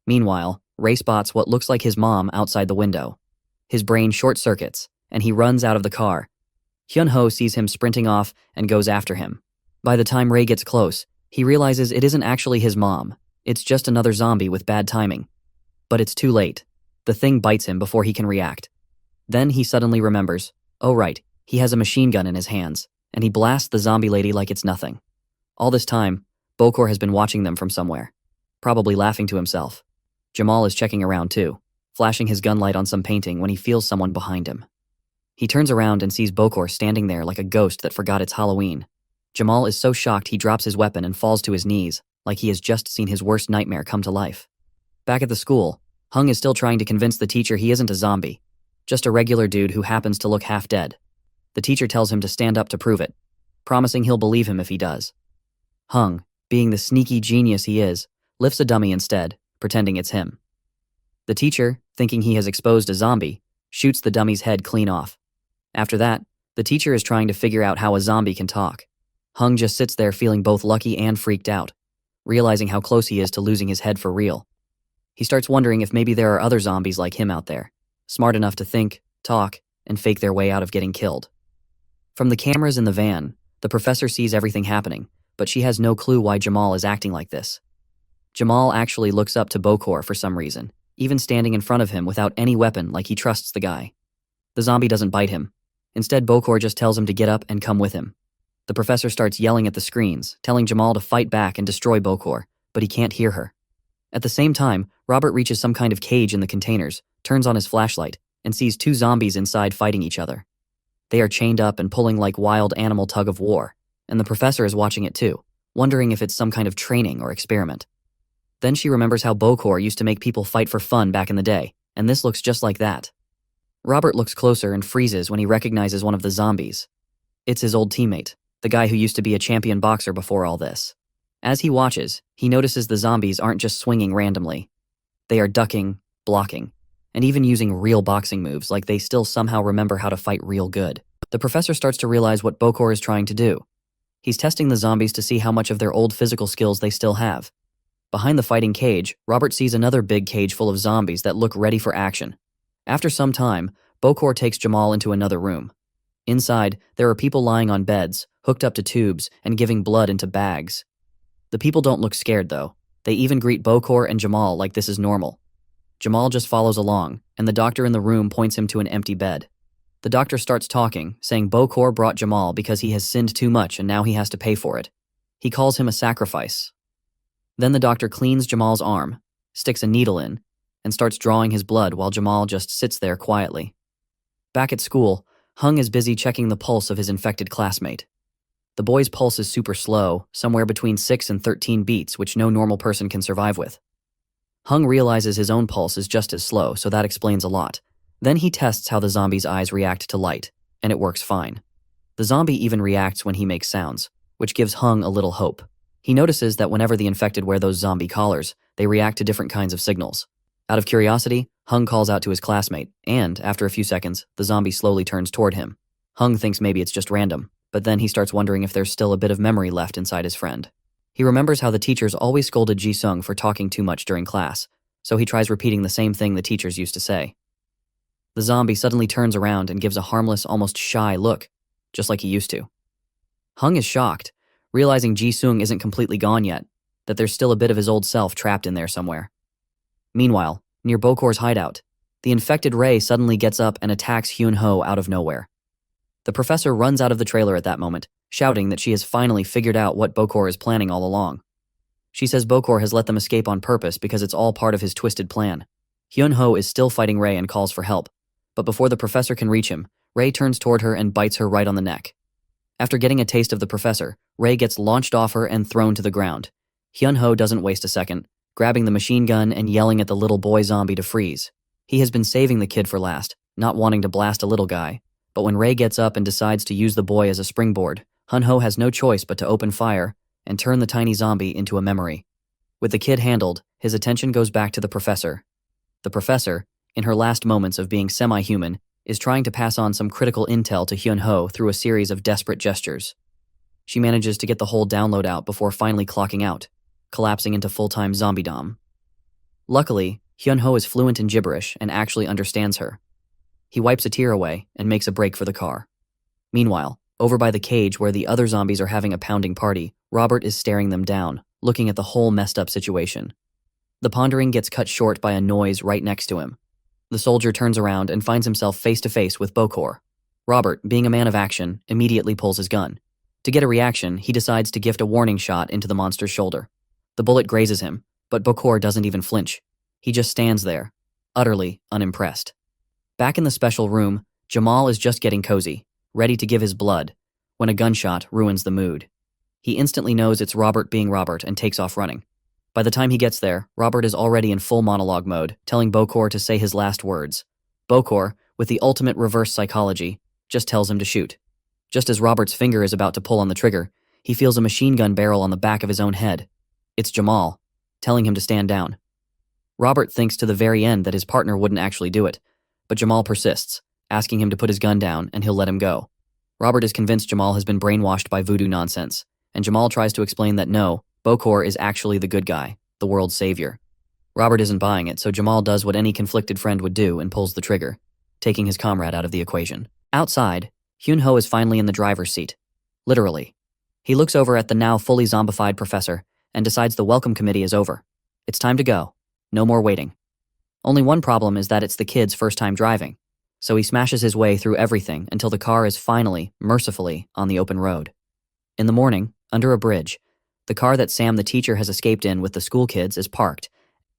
Meanwhile, Ray spots what looks like his mom outside the window. His brain short-circuits, and he runs out of the car. Hyun-ho sees him sprinting off and goes after him. By the time Ray gets close, he realizes it isn't actually his mom. It's just another zombie with bad timing. But it's too late. The thing bites him before he can react. Then he suddenly remembers, oh right, he has a machine gun in his hands, and he blasts the zombie lady like it's nothing. All this time, Bokor has been watching them from somewhere, probably laughing to himself. Jamal is checking around too, flashing his gun light on some painting when he feels someone behind him. He turns around and sees Bokor standing there like a ghost that forgot it's Halloween. Jamal is so shocked he drops his weapon and falls to his knees, like he has just seen his worst nightmare come to life. Back at the school, Hung is still trying to convince the teacher he isn't a zombie, just a regular dude who happens to look half dead. The teacher tells him to stand up to prove it, promising he'll believe him if he does. Hung, being the sneaky genius he is, lifts a dummy instead, pretending it's him. The teacher, thinking he has exposed a zombie, shoots the dummy's head clean off. After that, the teacher is trying to figure out how a zombie can talk. Hung just sits there feeling both lucky and freaked out, realizing how close he is to losing his head for real. He starts wondering if maybe there are other zombies like him out there, smart enough to think, talk, and fake their way out of getting killed. From the cameras in the van, the professor sees everything happening, but she has no clue why Jamal is acting like this. Jamal actually looks up to Bokor for some reason, even standing in front of him without any weapon like he trusts the guy. The zombie doesn't bite him. Instead, Bokor just tells him to get up and come with him. The professor starts yelling at the screens, telling Jamal to fight back and destroy Bokor, but he can't hear her. At the same time, Robert reaches some kind of cage in the containers, turns on his flashlight, and sees two zombies inside fighting each other. They are chained up and pulling like wild animal tug-of-war, and the professor is watching it too, wondering if it's some kind of training or experiment. Then she remembers how Bokor used to make people fight for fun back in the day, and this looks just like that. Robert looks closer and freezes when he recognizes one of the zombies. It's his old teammate, the guy who used to be a champion boxer before all this. As he watches, he notices the zombies aren't just swinging randomly. They are ducking, blocking, and even using real boxing moves like they still somehow remember how to fight real good. The professor starts to realize what Bokor is trying to do. He's testing the zombies to see how much of their old physical skills they still have. Behind the fighting cage, Robert sees another big cage full of zombies that look ready for action. After some time, Bokor takes Jamal into another room. Inside, there are people lying on beds, hooked up to tubes, and giving blood into bags. The people don't look scared, though. They even greet Bokor and Jamal like this is normal. Jamal just follows along, and the doctor in the room points him to an empty bed. The doctor starts talking, saying Bokor brought Jamal because he has sinned too much and now he has to pay for it. He calls him a sacrifice. Then the doctor cleans Jamal's arm, sticks a needle in, and starts drawing his blood while Jamal just sits there quietly. Back at school, Hung is busy checking the pulse of his infected classmate. The boy's pulse is super slow, somewhere between 6 and 13 beats, which no normal person can survive with. Hung realizes his own pulse is just as slow, so that explains a lot. Then he tests how the zombie's eyes react to light, and it works fine. The zombie even reacts when he makes sounds, which gives Hung a little hope. He notices that whenever the infected wear those zombie collars, they react to different kinds of signals. Out of curiosity, Hung calls out to his classmate, and, after a few seconds, the zombie slowly turns toward him. Hung thinks maybe it's just random, but then he starts wondering if there's still a bit of memory left inside his friend. He remembers how the teachers always scolded Ji-sung for talking too much during class, so he tries repeating the same thing the teachers used to say. The zombie suddenly turns around and gives a harmless, almost shy look, just like he used to. Hung is shocked, realizing Ji-sung isn't completely gone yet, that there's still a bit of his old self trapped in there somewhere. Meanwhile, near Bokor's hideout, the infected Ray suddenly gets up and attacks Hyun-ho out of nowhere. The professor runs out of the trailer at that moment, shouting that she has finally figured out what Bokor is planning all along. She says Bokor has let them escape on purpose because it's all part of his twisted plan. Hyun-ho is still fighting Ray and calls for help, but before the professor can reach him, Ray turns toward her and bites her right on the neck. After getting a taste of the professor, Ray gets launched off her and thrown to the ground. Hyun-ho doesn't waste a second, grabbing the machine gun and yelling at the little boy zombie to freeze. He has been saving the kid for last, not wanting to blast a little guy, but when Ray gets up and decides to use the boy as a springboard, Hun-ho has no choice but to open fire and turn the tiny zombie into a memory. With the kid handled, his attention goes back to the professor. The professor, in her last moments of being semi-human, is trying to pass on some critical intel to Hyun-ho through a series of desperate gestures. She manages to get the whole download out before finally clocking out, collapsing into full-time zombiedom. Luckily, Hyun-ho is fluent in gibberish and actually understands her. He wipes a tear away and makes a break for the car. Meanwhile, over by the cage where the other zombies are having a pounding party, Robert is staring them down, looking at the whole messed-up situation. The pondering gets cut short by a noise right next to him. The soldier turns around and finds himself face-to-face with Bokor. Robert, being a man of action, immediately pulls his gun. To get a reaction, he decides to gift a warning shot into the monster's shoulder. The bullet grazes him, but Bokor doesn't even flinch. He just stands there, utterly unimpressed. Back in the special room, Jamal is just getting cozy, ready to give his blood, when a gunshot ruins the mood. He instantly knows it's Robert being Robert and takes off running. By the time he gets there, Robert is already in full monologue mode, telling Bokor to say his last words. Bokor, with the ultimate reverse psychology, just tells him to shoot. Just as Robert's finger is about to pull on the trigger, he feels a machine gun barrel on the back of his own head. It's Jamal, telling him to stand down. Robert thinks to the very end that his partner wouldn't actually do it, but Jamal persists, asking him to put his gun down and he'll let him go. Robert is convinced Jamal has been brainwashed by voodoo nonsense, and Jamal tries to explain that no, Bokor is actually the good guy, the world's savior. Robert isn't buying it, so Jamal does what any conflicted friend would do and pulls the trigger, taking his comrade out of the equation. Outside, Hyun-ho is finally in the driver's seat. Literally. He looks over at the now fully zombified professor and decides the welcome committee is over. It's time to go. No more waiting. Only one problem is that it's the kid's first time driving, so he smashes his way through everything until the car is finally, mercifully, on the open road. In the morning, under a bridge, the car that Sam the teacher has escaped in with the school kids is parked.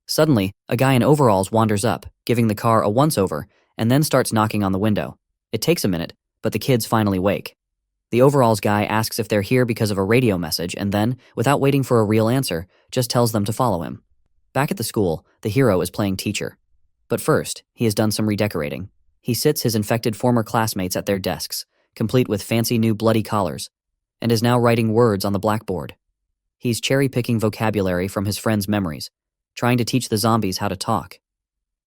Suddenly, a guy in overalls wanders up, giving the car a once-over, and then starts knocking on the window. It takes a minute, but the kids finally wake. The overalls guy asks if they're here because of a radio message and then, without waiting for a real answer, just tells them to follow him. Back at the school, the hero is playing teacher. But first, he has done some redecorating. He sits his infected former classmates at their desks, complete with fancy new bloody collars, and is now writing words on the blackboard. He's cherry-picking vocabulary from his friends' memories, trying to teach the zombies how to talk.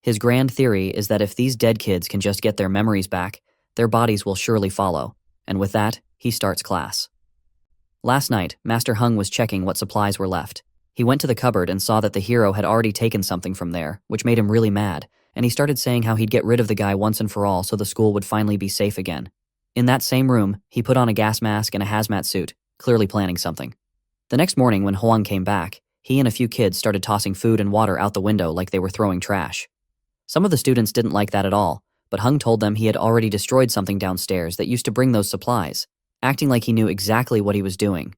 His grand theory is that if these dead kids can just get their memories back, their bodies will surely follow, and with that, he starts class. Last night, Master Hung was checking what supplies were left. He went to the cupboard and saw that the hero had already taken something from there, which made him really mad, and he started saying how he'd get rid of the guy once and for all so the school would finally be safe again. In that same room, he put on a gas mask and a hazmat suit, clearly planning something. The next morning when Hwang came back, he and a few kids started tossing food and water out the window like they were throwing trash. Some of the students didn't like that at all, but Hung told them he had already destroyed something downstairs that used to bring those supplies, acting like he knew exactly what he was doing.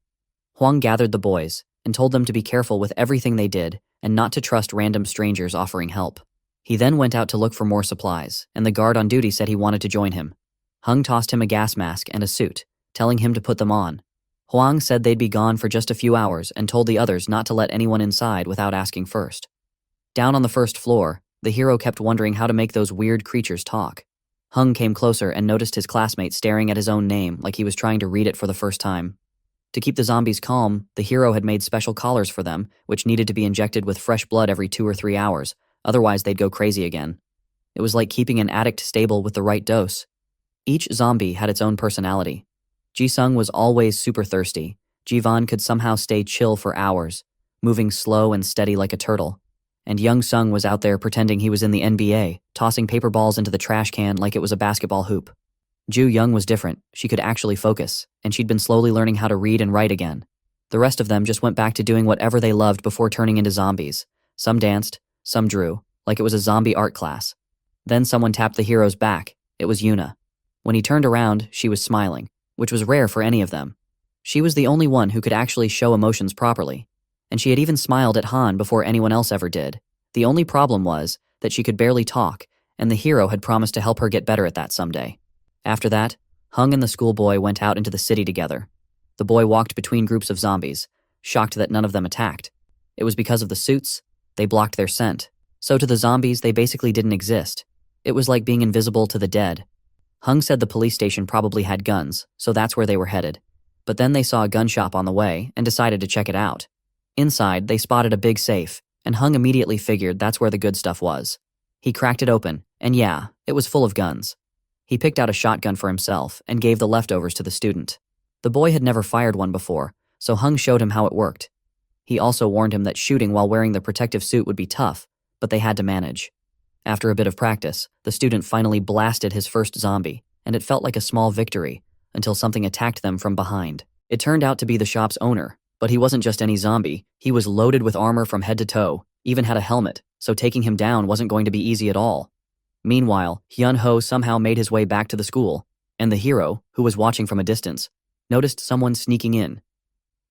Hwang gathered the boys and told them to be careful with everything they did and not to trust random strangers offering help. He then went out to look for more supplies, and the guard on duty said he wanted to join him. Hung tossed him a gas mask and a suit, telling him to put them on. Hwang said they'd be gone for just a few hours and told the others not to let anyone inside without asking first. Down on the first floor, the hero kept wondering how to make those weird creatures talk. Hung came closer and noticed his classmate staring at his own name like he was trying to read it for the first time. To keep the zombies calm, the hero had made special collars for them, which needed to be injected with fresh blood every 2 or 3 hours, otherwise they'd go crazy again. It was like keeping an addict stable with the right dose. Each zombie had its own personality. Ji-sung was always super thirsty. Ji-van could somehow stay chill for hours, moving slow and steady like a turtle. And Young Sung was out there pretending he was in the NBA, tossing paper balls into the trash can like it was a basketball hoop. Ju Young was different. She could actually focus, and she'd been slowly learning how to read and write again. The rest of them just went back to doing whatever they loved before turning into zombies. Some danced, some drew, like it was a zombie art class. Then someone tapped the hero's back. It was Yuna. When he turned around, she was smiling, which was rare for any of them. She was the only one who could actually show emotions properly, and she had even smiled at Han before anyone else ever did. The only problem was that she could barely talk, and the hero had promised to help her get better at that someday. After that, Hung and the schoolboy went out into the city together. The boy walked between groups of zombies, shocked that none of them attacked. It was because of the suits. They blocked their scent. So to the zombies, they basically didn't exist. It was like being invisible to the dead. Hung said the police station probably had guns, so that's where they were headed. But then they saw a gun shop on the way and decided to check it out. Inside, they spotted a big safe, and Hung immediately figured that's where the good stuff was. He cracked it open, and yeah, it was full of guns. He picked out a shotgun for himself and gave the leftovers to the student. The boy had never fired one before, so Hung showed him how it worked. He also warned him that shooting while wearing the protective suit would be tough, but they had to manage. After a bit of practice, the student finally blasted his first zombie, and it felt like a small victory, until something attacked them from behind. It turned out to be the shop's owner, but he wasn't just any zombie. He was loaded with armor from head to toe, even had a helmet, so taking him down wasn't going to be easy at all. Meanwhile, Hyun-ho somehow made his way back to the school, and the hero, who was watching from a distance, noticed someone sneaking in.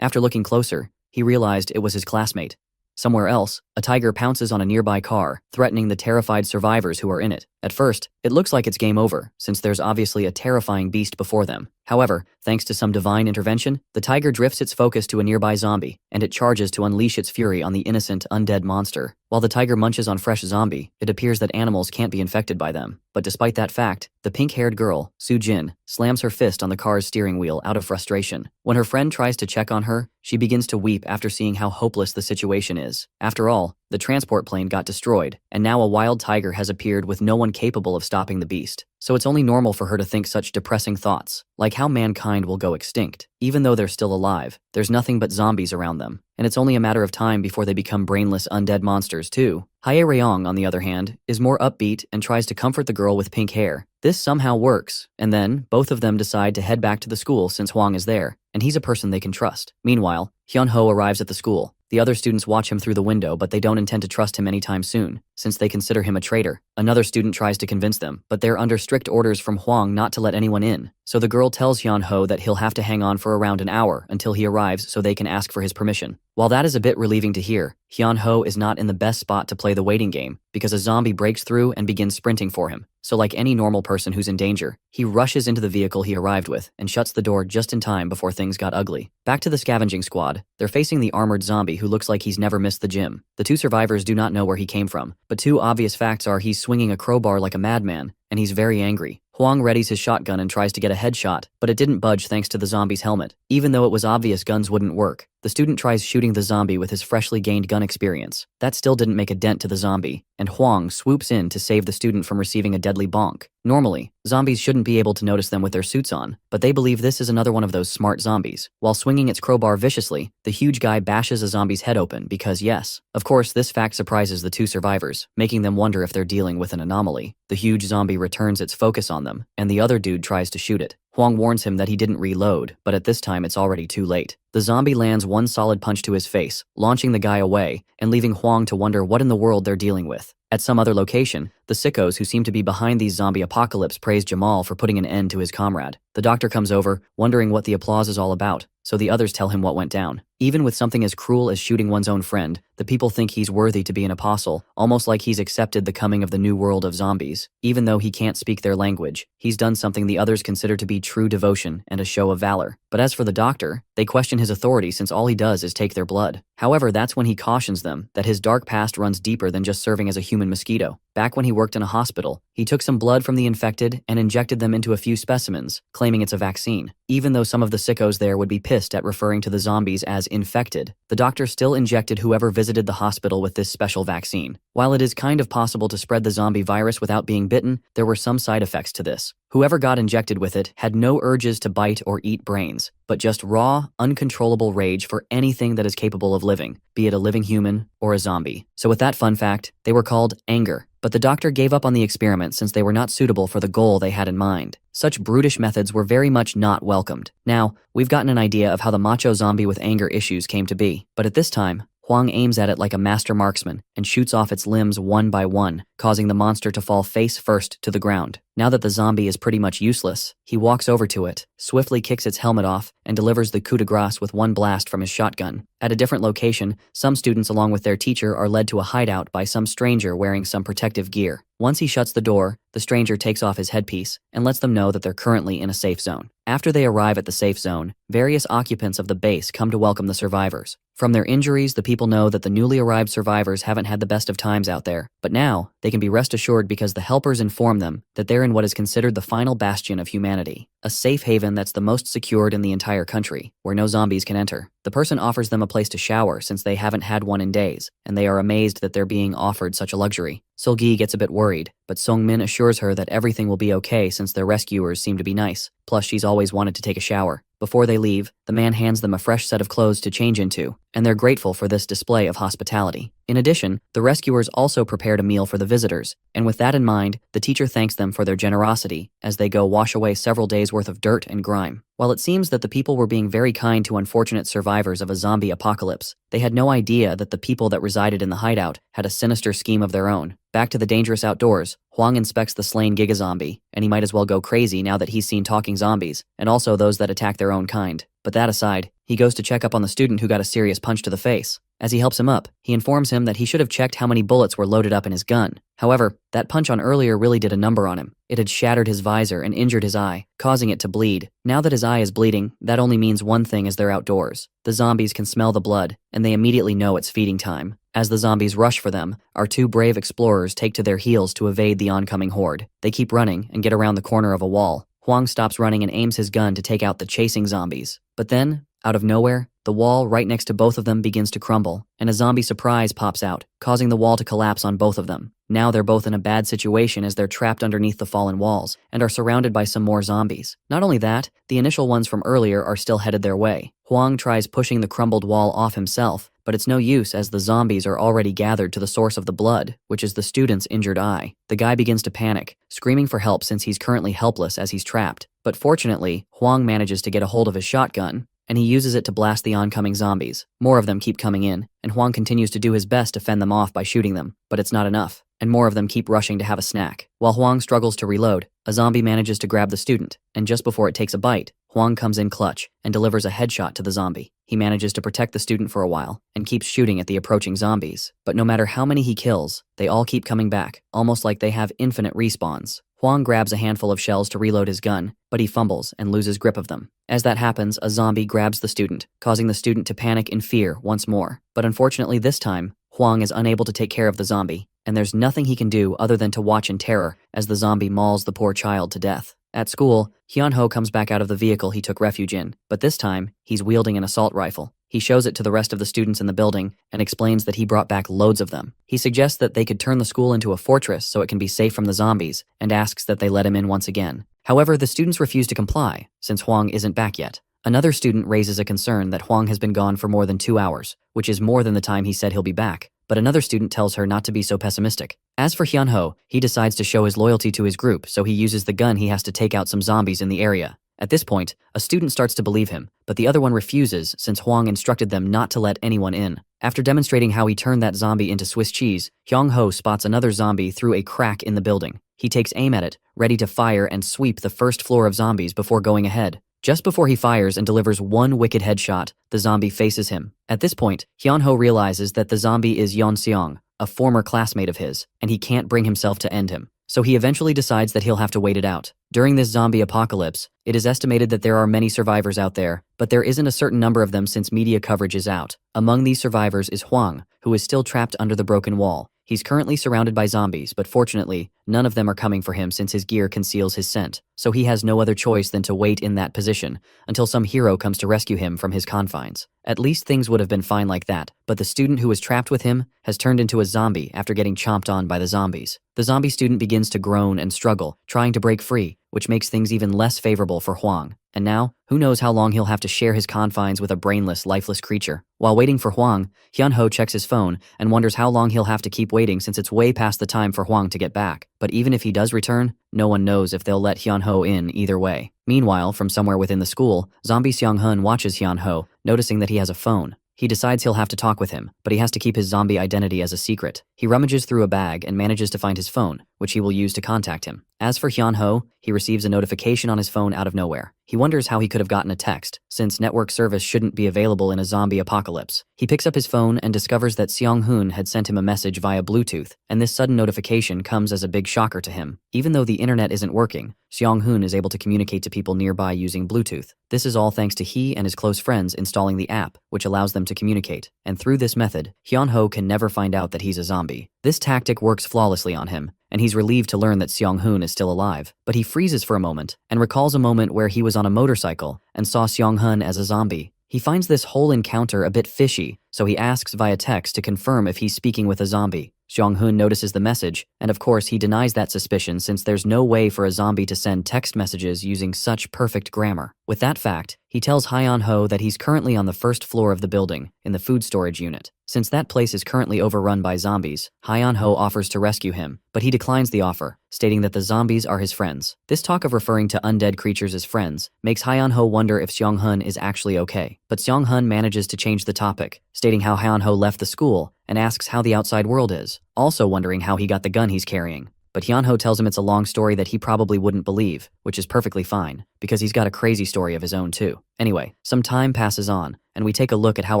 After looking closer, he realized it was his classmate. Somewhere else, a tiger pounces on a nearby car, threatening the terrified survivors who are in it. At first, it looks like it's game over, since there's obviously a terrifying beast before them. However, thanks to some divine intervention, the tiger drifts its focus to a nearby zombie, and it charges to unleash its fury on the innocent, undead monster. While the tiger munches on fresh zombie, it appears that animals can't be infected by them. But despite that fact, the pink-haired girl, Soo-jin, slams her fist on the car's steering wheel out of frustration. When her friend tries to check on her, she begins to weep after seeing how hopeless the situation is. After all, the transport plane got destroyed, and now a wild tiger has appeared with no one capable of stopping the beast. So it's only normal for her to think such depressing thoughts, like how mankind will go extinct. Even though they're still alive, there's nothing but zombies around them, and it's only a matter of time before they become brainless undead monsters too. Hae Ryong, on the other hand, is more upbeat and tries to comfort the girl with pink hair. This somehow works, and then both of them decide to head back to the school since Hwang is there, and he's a person they can trust. Meanwhile, Hyun-ho arrives at the school. The other students watch him through the window, but they don't intend to trust him anytime soon, since they consider him a traitor. Another student tries to convince them, but they're under strict orders from Hwang not to let anyone in. So the girl tells Hyun-ho that he'll have to hang on for around an hour until he arrives so they can ask for his permission. While that is a bit relieving to hear, Hyun-ho is not in the best spot to play the waiting game, because a zombie breaks through and begins sprinting for him. So like any normal person who's in danger, he rushes into the vehicle he arrived with and shuts the door just in time before things got ugly. Back to the scavenging squad, they're facing the armored zombie who looks like he's never missed the gym. The two survivors do not know where he came from, but two obvious facts are he's swinging a crowbar like a madman, and he's very angry. Hwang readies his shotgun and tries to get a headshot, but it didn't budge thanks to the zombie's helmet. Even though it was obvious guns wouldn't work, the student tries shooting the zombie with his freshly gained gun experience. That still didn't make a dent to the zombie, and Hwang swoops in to save the student from receiving a deadly bonk. Normally, zombies shouldn't be able to notice them with their suits on, but they believe this is another one of those smart zombies. While swinging its crowbar viciously, the huge guy bashes a zombie's head open because yes. Of course, this fact surprises the two survivors, making them wonder if they're dealing with an anomaly. The huge zombie returns its focus on them, and the other dude tries to shoot it. Hwang warns him that he didn't reload, but at this time it's already too late. The zombie lands one solid punch to his face, launching the guy away, and leaving Hwang to wonder what in the world they're dealing with. At some other location, the sickos who seem to be behind these zombie apocalypse praise Jamal for putting an end to his comrade. The doctor comes over, wondering what the applause is all about, so the others tell him what went down. Even with something as cruel as shooting one's own friend, the people think he's worthy to be an apostle, almost like he's accepted the coming of the new world of zombies. Even though he can't speak their language, he's done something the others consider to be true devotion and a show of valor. But as for the doctor, they question his authority since all he does is take their blood. However, that's when he cautions them that his dark past runs deeper than just serving as a human mosquito. Back when he worked in a hospital, he took some blood from the infected and injected them into a few specimens, claiming it's a vaccine. Even though some of the sickos there would be pissed at referring to the zombies as infected, the doctor still injected whoever visited the hospital with this special vaccine. While it is kind of possible to spread the zombie virus without being bitten, there were some side effects to this. Whoever got injected with it had no urges to bite or eat brains, but just raw, uncontrollable rage for anything that is capable of living, be it a living human or a zombie. So with that fun fact, they were called anger. But the doctor gave up on the experiment since they were not suitable for the goal they had in mind. Such brutish methods were very much not welcomed. Now, we've gotten an idea of how the macho zombie with anger issues came to be, but at this time, Hwang aims at it like a master marksman and shoots off its limbs one by one, causing the monster to fall face first to the ground. Now that the zombie is pretty much useless, he walks over to it, swiftly kicks its helmet off, and delivers the coup de grace with one blast from his shotgun. At a different location, some students along with their teacher are led to a hideout by some stranger wearing some protective gear. Once he shuts the door, the stranger takes off his headpiece and lets them know that they're currently in a safe zone. After they arrive at the safe zone, various occupants of the base come to welcome the survivors. From their injuries, the people know that the newly arrived survivors haven't had the best of times out there, but now they can be rest assured because the helpers inform them that they're they're in what is considered the final bastion of humanity, a safe haven that's the most secured in the entire country, where no zombies can enter. The person offers them a place to shower since they haven't had one in days, and they are amazed that they're being offered such a luxury. Seol-gi gets a bit worried, but Sung-min assures her that everything will be okay since their rescuers seem to be nice, plus she's always wanted to take a shower. Before they leave, the man hands them a fresh set of clothes to change into, and they're grateful for this display of hospitality. In addition, the rescuers also prepared a meal for the visitors, and with that in mind, the teacher thanks them for their generosity as they go wash away several days' worth of dirt and grime. While it seems that the people were being very kind to unfortunate survivors of a zombie apocalypse, they had no idea that the people that resided in the hideout had a sinister scheme of their own. Back to the dangerous outdoors, Hwang inspects the slain gigazombie, and he might as well go crazy now that he's seen talking zombies, and also those that attack their own kind. But that aside, he goes to check up on the student who got a serious punch to the face. As he helps him up, he informs him that he should have checked how many bullets were loaded up in his gun. However, that punch on earlier really did a number on him. It had shattered his visor and injured his eye, causing it to bleed. Now that his eye is bleeding, that only means one thing as they're outdoors. The zombies can smell the blood, and they immediately know it's feeding time. As the zombies rush for them, our two brave explorers take to their heels to evade the oncoming horde. They keep running and get around the corner of a wall. Hwang stops running and aims his gun to take out the chasing zombies. But then, out of nowhere, the wall right next to both of them begins to crumble, and a zombie surprise pops out, causing the wall to collapse on both of them. Now they're both in a bad situation as they're trapped underneath the fallen walls, and are surrounded by some more zombies. Not only that, the initial ones from earlier are still headed their way. Hwang tries pushing the crumbled wall off himself, but it's no use as the zombies are already gathered to the source of the blood, which is the student's injured eye. The guy begins to panic, screaming for help since he's currently helpless as he's trapped. But fortunately, Hwang manages to get a hold of his shotgun, and he uses it to blast the oncoming zombies. More of them keep coming in, and Hwang continues to do his best to fend them off by shooting them, but it's not enough, and more of them keep rushing to have a snack. While Hwang struggles to reload, a zombie manages to grab the student, and just before it takes a bite, Hwang comes in clutch and delivers a headshot to the zombie. He manages to protect the student for a while, and keeps shooting at the approaching zombies. But no matter how many he kills, they all keep coming back, almost like they have infinite respawns. Hwang grabs a handful of shells to reload his gun, but he fumbles and loses grip of them. As that happens, a zombie grabs the student, causing the student to panic in fear once more. But unfortunately this time, Hwang is unable to take care of the zombie, and there's nothing he can do other than to watch in terror as the zombie mauls the poor child to death. At school, Hyun-ho comes back out of the vehicle he took refuge in, but this time, he's wielding an assault rifle. He shows it to the rest of the students in the building and explains that he brought back loads of them. He suggests that they could turn the school into a fortress so it can be safe from the zombies, and asks that they let him in once again. However, the students refuse to comply, since Hwang isn't back yet. Another student raises a concern that Hwang has been gone for more than 2 hours, which is more than the time he said he'll be back. But another student tells her not to be so pessimistic. As for Hyun-ho, he decides to show his loyalty to his group, so he uses the gun he has to take out some zombies in the area. At this point, a student starts to believe him, but the other one refuses since Hwang instructed them not to let anyone in. After demonstrating how he turned that zombie into Swiss cheese, Hyun-ho spots another zombie through a crack in the building. He takes aim at it, ready to fire and sweep the first floor of zombies before going ahead. Just before he fires and delivers one wicked headshot, the zombie faces him. At this point, Hyun-ho realizes that the zombie is Yeon-seong, a former classmate of his, and he can't bring himself to end him. So he eventually decides that he'll have to wait it out. During this zombie apocalypse, it is estimated that there are many survivors out there, but there isn't a certain number of them since media coverage is out. Among these survivors is Hwang, who is still trapped under the broken wall. He's currently surrounded by zombies, but fortunately, none of them are coming for him since his gear conceals his scent, so he has no other choice than to wait in that position until some hero comes to rescue him from his confines. At least things would have been fine like that, but the student who was trapped with him has turned into a zombie after getting chomped on by the zombies. The zombie student begins to groan and struggle, trying to break free, which makes things even less favorable for Hwang. And now, who knows how long he'll have to share his confines with a brainless, lifeless creature. While waiting for Hwang, Hyun-ho checks his phone and wonders how long he'll have to keep waiting since it's way past the time for Hwang to get back. But even if he does return, no one knows if they'll let Hyun-ho in either way. Meanwhile, from somewhere within the school, zombie Seong-hun watches Hyun-ho, noticing that he has a phone. He decides he'll have to talk with him, but he has to keep his zombie identity as a secret. He rummages through a bag and manages to find his phone, which he will use to contact him. As for Hyun-ho, he receives a notification on his phone out of nowhere. He wonders how he could have gotten a text, since network service shouldn't be available in a zombie apocalypse. He picks up his phone and discovers that Seong-hun had sent him a message via Bluetooth, and this sudden notification comes as a big shocker to him. Even though the internet isn't working, Seong-hun is able to communicate to people nearby using Bluetooth. This is all thanks to he and his close friends installing the app, which allows them to communicate. And through this method, Hyun-ho can never find out that he's a zombie. This tactic works flawlessly on him, and he's relieved to learn that Seong-hoon is still alive. But he freezes for a moment and recalls a moment where he was on a motorcycle and saw Seong-hoon as a zombie. He finds this whole encounter a bit fishy, so he asks via text to confirm if he's speaking with a zombie. Seong-hoon notices the message, and of course he denies that suspicion since there's no way for a zombie to send text messages using such perfect grammar. With that fact, he tells Hyun-ho that he's currently on the first floor of the building, in the food storage unit. Since that place is currently overrun by zombies, Hyun-ho offers to rescue him, but he declines the offer, stating that the zombies are his friends. This talk of referring to undead creatures as friends makes Hyun-ho wonder if Seong-hoon is actually okay. But Seong-hoon manages to change the topic, stating how Hyun-ho left the school and asks how the outside world is, also wondering how he got the gun he's carrying. But Hyun-ho tells him it's a long story that he probably wouldn't believe, which is perfectly fine, because he's got a crazy story of his own too. Anyway, some time passes on, and we take a look at how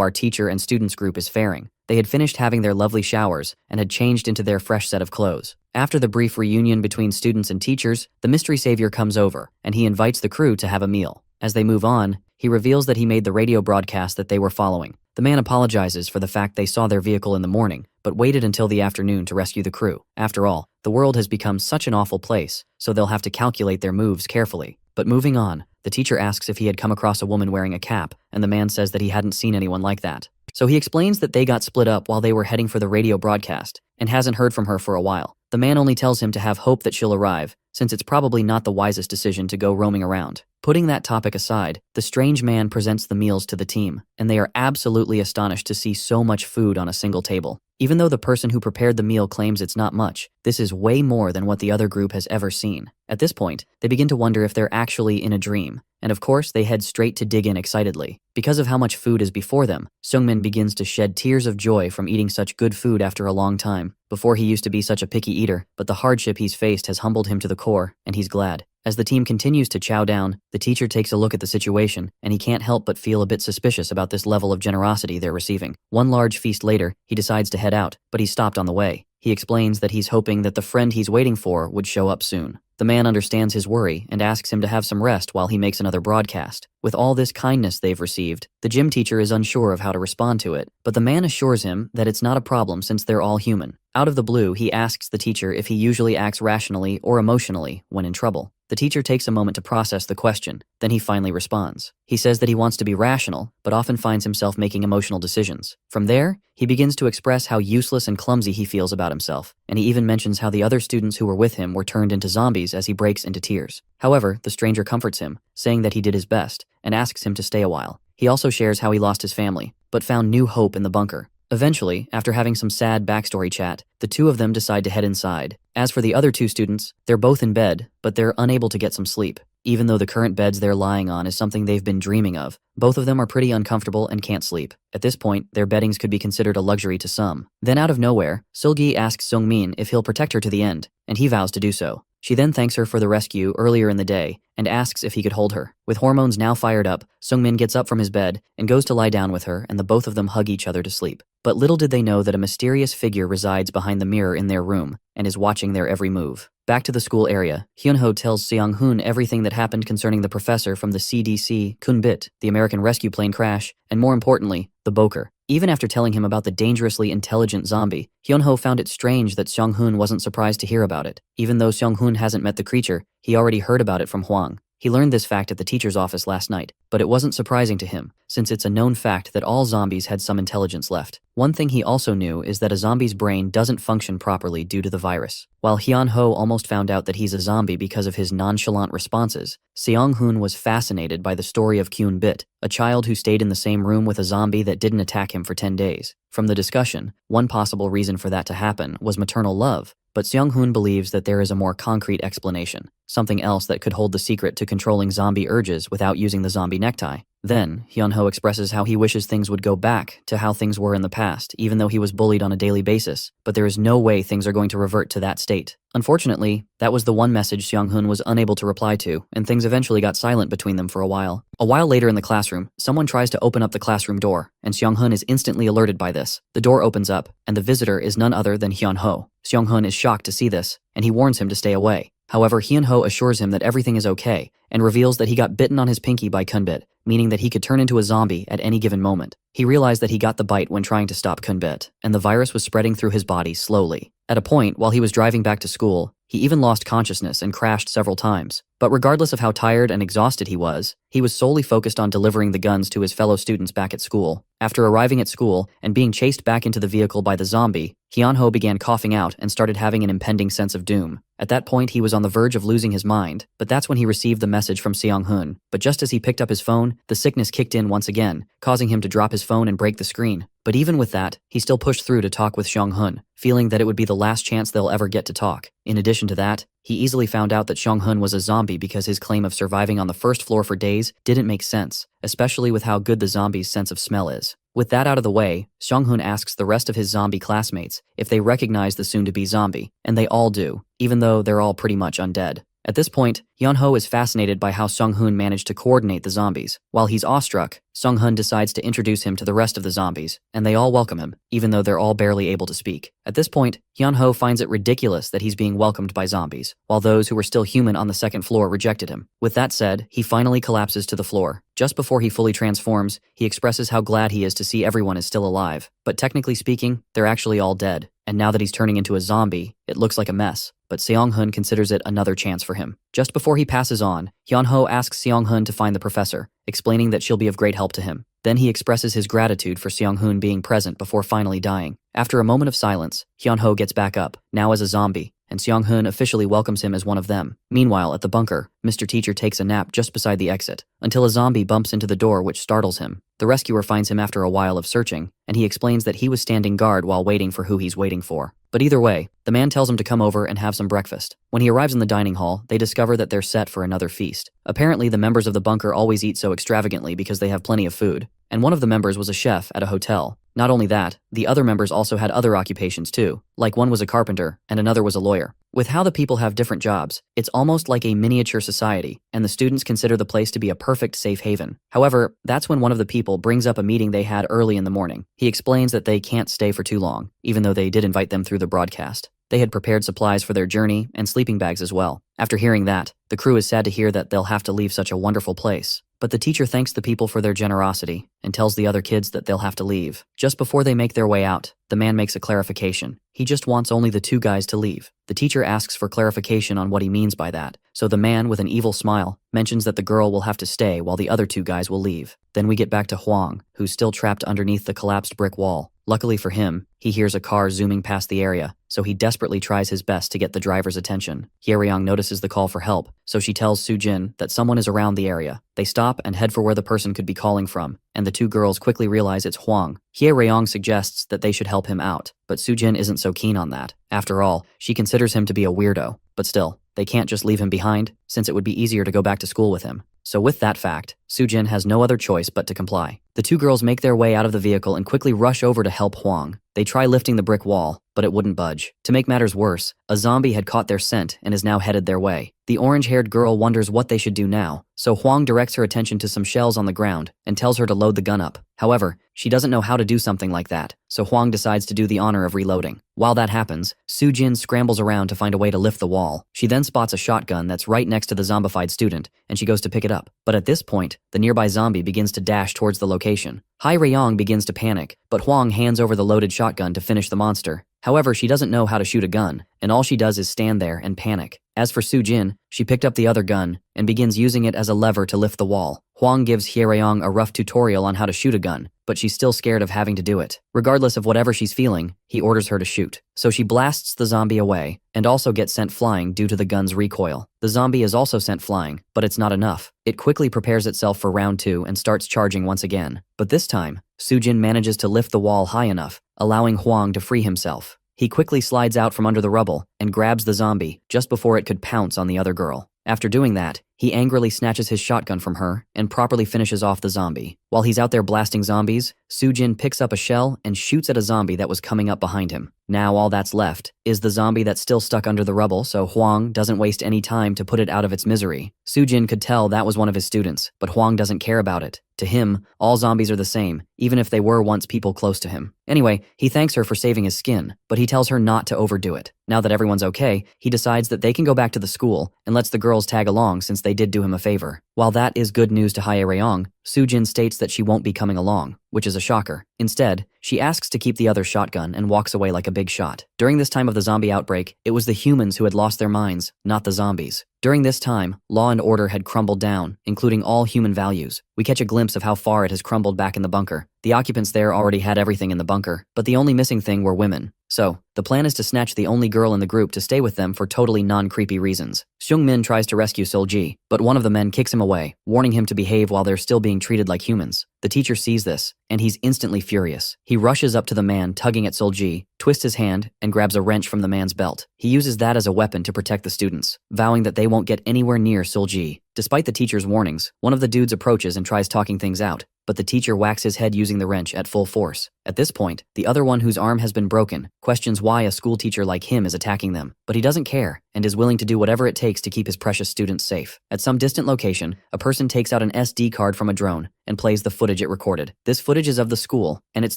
our teacher and students group is faring. They had finished having their lovely showers and had changed into their fresh set of clothes. After the brief reunion between students and teachers, the mystery savior comes over, and he invites the crew to have a meal. As they move on, he reveals that he made the radio broadcast that they were following. The man apologizes for the fact they saw their vehicle in the morning, but waited until the afternoon to rescue the crew. After all, the world has become such an awful place, so they'll have to calculate their moves carefully. But moving on, the teacher asks if he had come across a woman wearing a cap, and the man says that he hadn't seen anyone like that. So he explains that they got split up while they were heading for the radio broadcast, and hasn't heard from her for a while. The man only tells him to have hope that she'll arrive, since it's probably not the wisest decision to go roaming around. Putting that topic aside, the strange man presents the meals to the team, and they are absolutely astonished to see so much food on a single table. Even though the person who prepared the meal claims it's not much, this is way more than what the other group has ever seen. At this point, they begin to wonder if they're actually in a dream, and of course they head straight to dig in excitedly. Because of how much food is before them, Seungmin begins to shed tears of joy from eating such good food after a long time. Before he used to be such a picky eater, but the hardship he's faced has humbled him to the core, and he's glad. As the team continues to chow down, the teacher takes a look at the situation, and he can't help but feel a bit suspicious about this level of generosity they're receiving. One large feast later, he decides to head out, but he's stopped on the way. He explains that he's hoping that the friend he's waiting for would show up soon. The man understands his worry and asks him to have some rest while he makes another broadcast. With all this kindness they've received, the gym teacher is unsure of how to respond to it, but the man assures him that it's not a problem since they're all human. Out of the blue, he asks the teacher if he usually acts rationally or emotionally when in trouble. The teacher takes a moment to process the question, then he finally responds. He says that he wants to be rational, but often finds himself making emotional decisions. From there, he begins to express how useless and clumsy he feels about himself, and he even mentions how the other students who were with him were turned into zombies as he breaks into tears. However, the stranger comforts him, saying that he did his best, and asks him to stay a while. He also shares how he lost his family, but found new hope in the bunker. Eventually, after having some sad backstory chat, the two of them decide to head inside. As for the other two students, they're both in bed, but they're unable to get some sleep. Even though the current beds they're lying on is something they've been dreaming of, both of them are pretty uncomfortable and can't sleep. At this point, their beddings could be considered a luxury to some. Then out of nowhere, Seulgi asks Seungmin if he'll protect her to the end, and he vows to do so. She then thanks her for the rescue earlier in the day and asks if he could hold her. With hormones now fired up, Seungmin gets up from his bed and goes to lie down with her, and the both of them hug each other to sleep. But little did they know that a mysterious figure resides behind the mirror in their room and is watching their every move. Back to the school area, Hyun-ho tells Seong-hoon everything that happened concerning the professor from the CDC, Kunbit, the American rescue plane crash, and more importantly, the Boker. Even after telling him about the dangerously intelligent zombie, Hyun-ho found it strange that Seong-hoon wasn't surprised to hear about it. Even though Seong-hoon hasn't met the creature, he already heard about it from Hwang. He learned this fact at the teacher's office last night, but it wasn't surprising to him, since it's a known fact that all zombies had some intelligence left. One thing he also knew is that a zombie's brain doesn't function properly due to the virus. While Hyun-ho almost found out that he's a zombie because of his nonchalant responses, Seong-hoon was fascinated by the story of Kyun-bit, a child who stayed in the same room with a zombie that didn't attack him for 10 days. From the discussion, one possible reason for that to happen was maternal love, but Seong-hoon believes that there is a more concrete explanation, something else that could hold the secret to controlling zombie urges without using the zombie necktie. Then, Hyun-ho expresses how he wishes things would go back to how things were in the past, even though he was bullied on a daily basis, but there is no way things are going to revert to that state. Unfortunately, that was the one message Seong-hoon was unable to reply to, and things eventually got silent between them for a while. A while later in the classroom, someone tries to open up the classroom door, and Seong-hoon is instantly alerted by this. The door opens up, and the visitor is none other than Hyun-ho. Seong-hoon is shocked to see this, and he warns him to stay away. However, Hyun-ho assures him that everything is okay, and reveals that he got bitten on his pinky by Kunbit, meaning that he could turn into a zombie at any given moment. He realized that he got the bite when trying to stop Kunbit, and the virus was spreading through his body slowly. At a point, while he was driving back to school, he even lost consciousness and crashed several times. But regardless of how tired and exhausted he was solely focused on delivering the guns to his fellow students back at school. After arriving at school and being chased back into the vehicle by the zombie, Hyun-ho began coughing out and started having an impending sense of doom. At that point, he was on the verge of losing his mind, but that's when he received the message from Seong-hoon. But just as he picked up his phone, the sickness kicked in once again, causing him to drop his phone and break the screen. But even with that, he still pushed through to talk with Seong-hoon, feeling that it would be the last chance they'll ever get to talk. In addition to that, he easily found out that Seong-hoon was a zombie because his claim of surviving on the first floor for days didn't make sense, especially with how good the zombie's sense of smell is. With that out of the way, Seong-hoon asks the rest of his zombie classmates if they recognize the soon-to-be zombie, and they all do, even though they're all pretty much undead. At this point, Hyun-ho is fascinated by how Seong-hoon managed to coordinate the zombies. While he's awestruck, Seong-hoon decides to introduce him to the rest of the zombies, and they all welcome him, even though they're all barely able to speak. At this point, Hyun-ho finds it ridiculous that he's being welcomed by zombies, while those who were still human on the second floor rejected him. With that said, he finally collapses to the floor. Just before he fully transforms, he expresses how glad he is to see everyone is still alive. But technically speaking, they're actually all dead. And now that he's turning into a zombie, it looks like a mess. But Seong-hoon considers it another chance for him. Just before he passes on, Hyun-ho asks Seong-hoon to find the professor, explaining that she'll be of great help to him. Then he expresses his gratitude for Seong-hoon being present before finally dying. After a moment of silence, Hyun-ho gets back up, now as a zombie, and Seong-hoon officially welcomes him as one of them. Meanwhile, at the bunker, Mr. Teacher takes a nap just beside the exit, until a zombie bumps into the door which startles him. The rescuer finds him after a while of searching, and he explains that he was standing guard while waiting for who he's waiting for. But either way, the man tells him to come over and have some breakfast. When he arrives in the dining hall, they discover that they're set for another feast. Apparently, the members of the bunker always eat so extravagantly because they have plenty of food, and one of the members was a chef at a hotel. Not only that, the other members also had other occupations too, like one was a carpenter and another was a lawyer. With how the people have different jobs, it's almost like a miniature society, and the students consider the place to be a perfect safe haven. However, that's when one of the people brings up a meeting they had early in the morning. He explains that they can't stay for too long, even though they did invite them through the broadcast. They had prepared supplies for their journey and sleeping bags as well. After hearing that, the crew is sad to hear that they'll have to leave such a wonderful place. But the teacher thanks the people for their generosity and tells the other kids that they'll have to leave. Just before they make their way out, the man makes a clarification. He just wants only the two guys to leave. The teacher asks for clarification on what he means by that, so the man, with an evil smile, mentions that the girl will have to stay while the other two guys will leave. Then we get back to Hwang, who's still trapped underneath the collapsed brick wall. Luckily for him, he hears a car zooming past the area, so he desperately tries his best to get the driver's attention. Hye-ryong notices the call for help, so she tells Soo-jin that someone is around the area. They stop and head for where the person could be calling from, and the two girls quickly realize it's Hwang. Hye-ryong suggests that they should help him out, but Soo-jin isn't so keen on that. After all, she considers him to be a weirdo, but still, they can't just leave him behind, since it would be easier to go back to school with him. So with that fact, Soo-jin has no other choice but to comply. The two girls make their way out of the vehicle and quickly rush over to help Hwang. They try lifting the brick wall, but it wouldn't budge. To make matters worse, a zombie had caught their scent and is now headed their way. The orange-haired girl wonders what they should do now, so Hwang directs her attention to some shells on the ground and tells her to load the gun up. However, she doesn't know how to do something like that, so Hwang decides to do the honor of reloading. While that happens, Soo-jin scrambles around to find a way to lift the wall. She then spots a shotgun that's right next to the zombified student, and she goes to pick it up. But at this point, the nearby zombie begins to dash towards the location. Hye-ryong begins to panic, but Hwang hands over the loaded shotgun to finish the monster. However, she doesn't know how to shoot a gun, and all she does is stand there and panic. As for Soo-jin, she picked up the other gun and begins using it as a lever to lift the wall. Hwang gives Hye-ryong a rough tutorial on how to shoot a gun, but she's still scared of having to do it. Regardless of whatever she's feeling, he orders her to shoot. So she blasts the zombie away, and also gets sent flying due to the gun's recoil. The zombie is also sent flying, but it's not enough. It quickly prepares itself for round 2 and starts charging once again. But this time, Soo-jin manages to lift the wall high enough, allowing Hwang to free himself. He quickly slides out from under the rubble and grabs the zombie just before it could pounce on the other girl. After doing that, he angrily snatches his shotgun from her and properly finishes off the zombie. While he's out there blasting zombies, Soo-jin picks up a shell and shoots at a zombie that was coming up behind him. Now all that's left is the zombie that's still stuck under the rubble, so Hwang doesn't waste any time to put it out of its misery. Soo-jin could tell that was one of his students, but Hwang doesn't care about it. To him, all zombies are the same, even if they were once people close to him. Anyway, he thanks her for saving his skin, but he tells her not to overdo it. Now that everyone's okay, he decides that they can go back to the school and lets the girls tag along since they did do him a favor. While that is good news to Hae-ryong, Soo-jin states that she won't be coming along, which is a shocker. Instead, she asks to keep the other shotgun and walks away like a big shot. During this time of the zombie outbreak, it was the humans who had lost their minds, not the zombies. During this time, law and order had crumbled down, including all human values. We catch a glimpse of how far it has crumbled back in the bunker. The occupants there already had everything in the bunker, but the only missing thing were women. So, the plan is to snatch the only girl in the group to stay with them for totally non-creepy reasons. Seung-min tries to rescue Sol-ji, but one of the men kicks him away, warning him to behave while they're still being treated like humans. The teacher sees this, and he's instantly furious. He rushes up to the man tugging at Sol-ji, twists his hand, and grabs a wrench from the man's belt. He uses that as a weapon to protect the students, vowing that they won't get anywhere near Sol-ji. Despite the teacher's warnings, one of the dudes approaches and tries talking things out, but the teacher whacks his head using the wrench at full force. At this point, the other one whose arm has been broken questions why a school teacher like him is attacking them, but he doesn't care and is willing to do whatever it takes to keep his precious students safe. At some distant location, a person takes out an SD card from a drone and plays the footage it recorded. This footage is of the school, and it's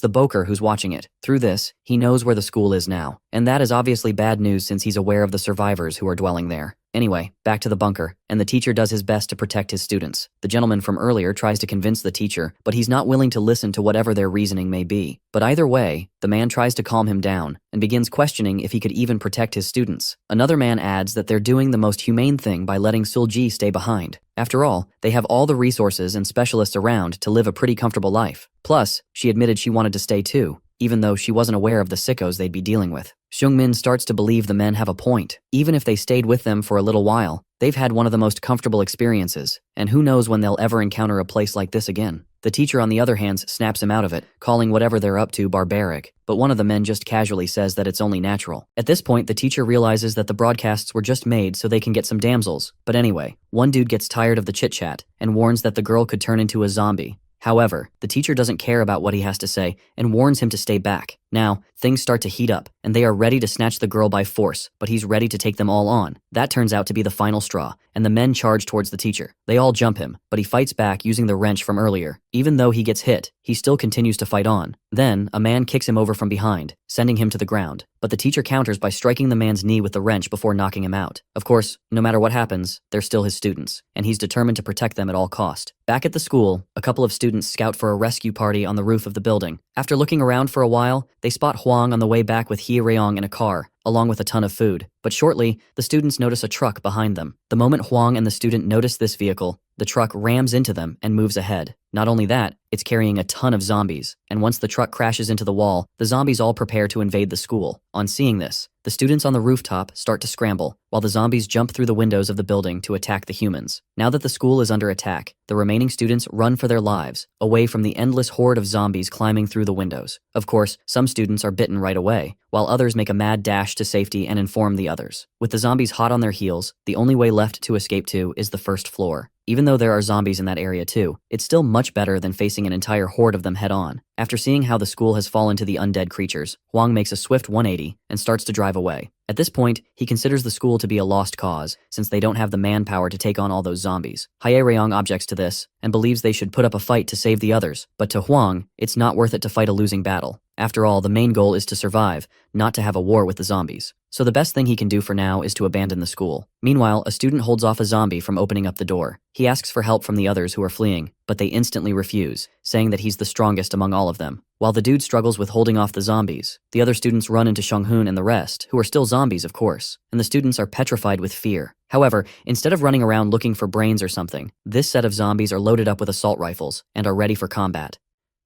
the Boker who's watching it. Through this, he knows where the school is now, and that is obviously bad news since he's aware of the survivors who are dwelling there. Anyway, back to the bunker, and the teacher does his best to protect his students. The gentleman from earlier tries to convince the teacher, but he's not willing to listen to whatever their reasoning may be. But either way, the man tries to calm him down and begins questioning if he could even protect his students. Another man adds that they're doing the most humane thing by letting Sul-ji stay behind. After all, they have all the resources and specialists around to live a pretty comfortable life. Plus, she admitted she wanted to stay too, even though she wasn't aware of the sickos they'd be dealing with. Seung-min starts to believe the men have a point. Even if they stayed with them for a little while, they've had one of the most comfortable experiences, and who knows when they'll ever encounter a place like this again. The teacher, on the other hand, snaps him out of it, calling whatever they're up to barbaric, but one of the men just casually says that it's only natural. At this point, the teacher realizes that the broadcasts were just made so they can get some damsels. But anyway, one dude gets tired of the chit-chat and warns that the girl could turn into a zombie. However, the teacher doesn't care about what he has to say and warns him to stay back. Now, things start to heat up, and they are ready to snatch the girl by force, but he's ready to take them all on. That turns out to be the final straw, and the men charge towards the teacher. They all jump him, but he fights back using the wrench from earlier. Even though he gets hit, he still continues to fight on. Then, a man kicks him over from behind, sending him to the ground. But the teacher counters by striking the man's knee with the wrench before knocking him out. Of course, no matter what happens, they're still his students, and he's determined to protect them at all cost. Back at the school, a couple of students scout for a rescue party on the roof of the building. After looking around for a while, they spot Hwang on the way back with Hae-ryong in a car, along with a ton of food. But shortly, the students notice a truck behind them. The moment Hwang and the student notice this vehicle, the truck rams into them and moves ahead. Not only that, it's carrying a ton of zombies, and once the truck crashes into the wall, the zombies all prepare to invade the school. On seeing this, the students on the rooftop start to scramble, while the zombies jump through the windows of the building to attack the humans. Now that the school is under attack, the remaining students run for their lives, away from the endless horde of zombies climbing through the windows. Of course, some students are bitten right away, while others make a mad dash to safety and inform the others. With the zombies hot on their heels, the only way left to escape to is the first floor. Even though there are zombies in that area too, it's still much better than facing an entire horde of them head-on. After seeing how the school has fallen to the undead creatures, Hwang makes a swift 180 and starts to drive away. At this point, he considers the school to be a lost cause, since they don't have the manpower to take on all those zombies. Hae-ryong objects to this, and believes they should put up a fight to save the others, but to Hwang, it's not worth it to fight a losing battle. After all, the main goal is to survive, not to have a war with the zombies. So the best thing he can do for now is to abandon the school. Meanwhile, a student holds off a zombie from opening up the door. He asks for help from the others who are fleeing, but they instantly refuse, saying that he's the strongest among all of them. While the dude struggles with holding off the zombies, the other students run into Seung-hoon and the rest, who are still zombies of course, and the students are petrified with fear. However, instead of running around looking for brains or something, this set of zombies are loaded up with assault rifles and are ready for combat.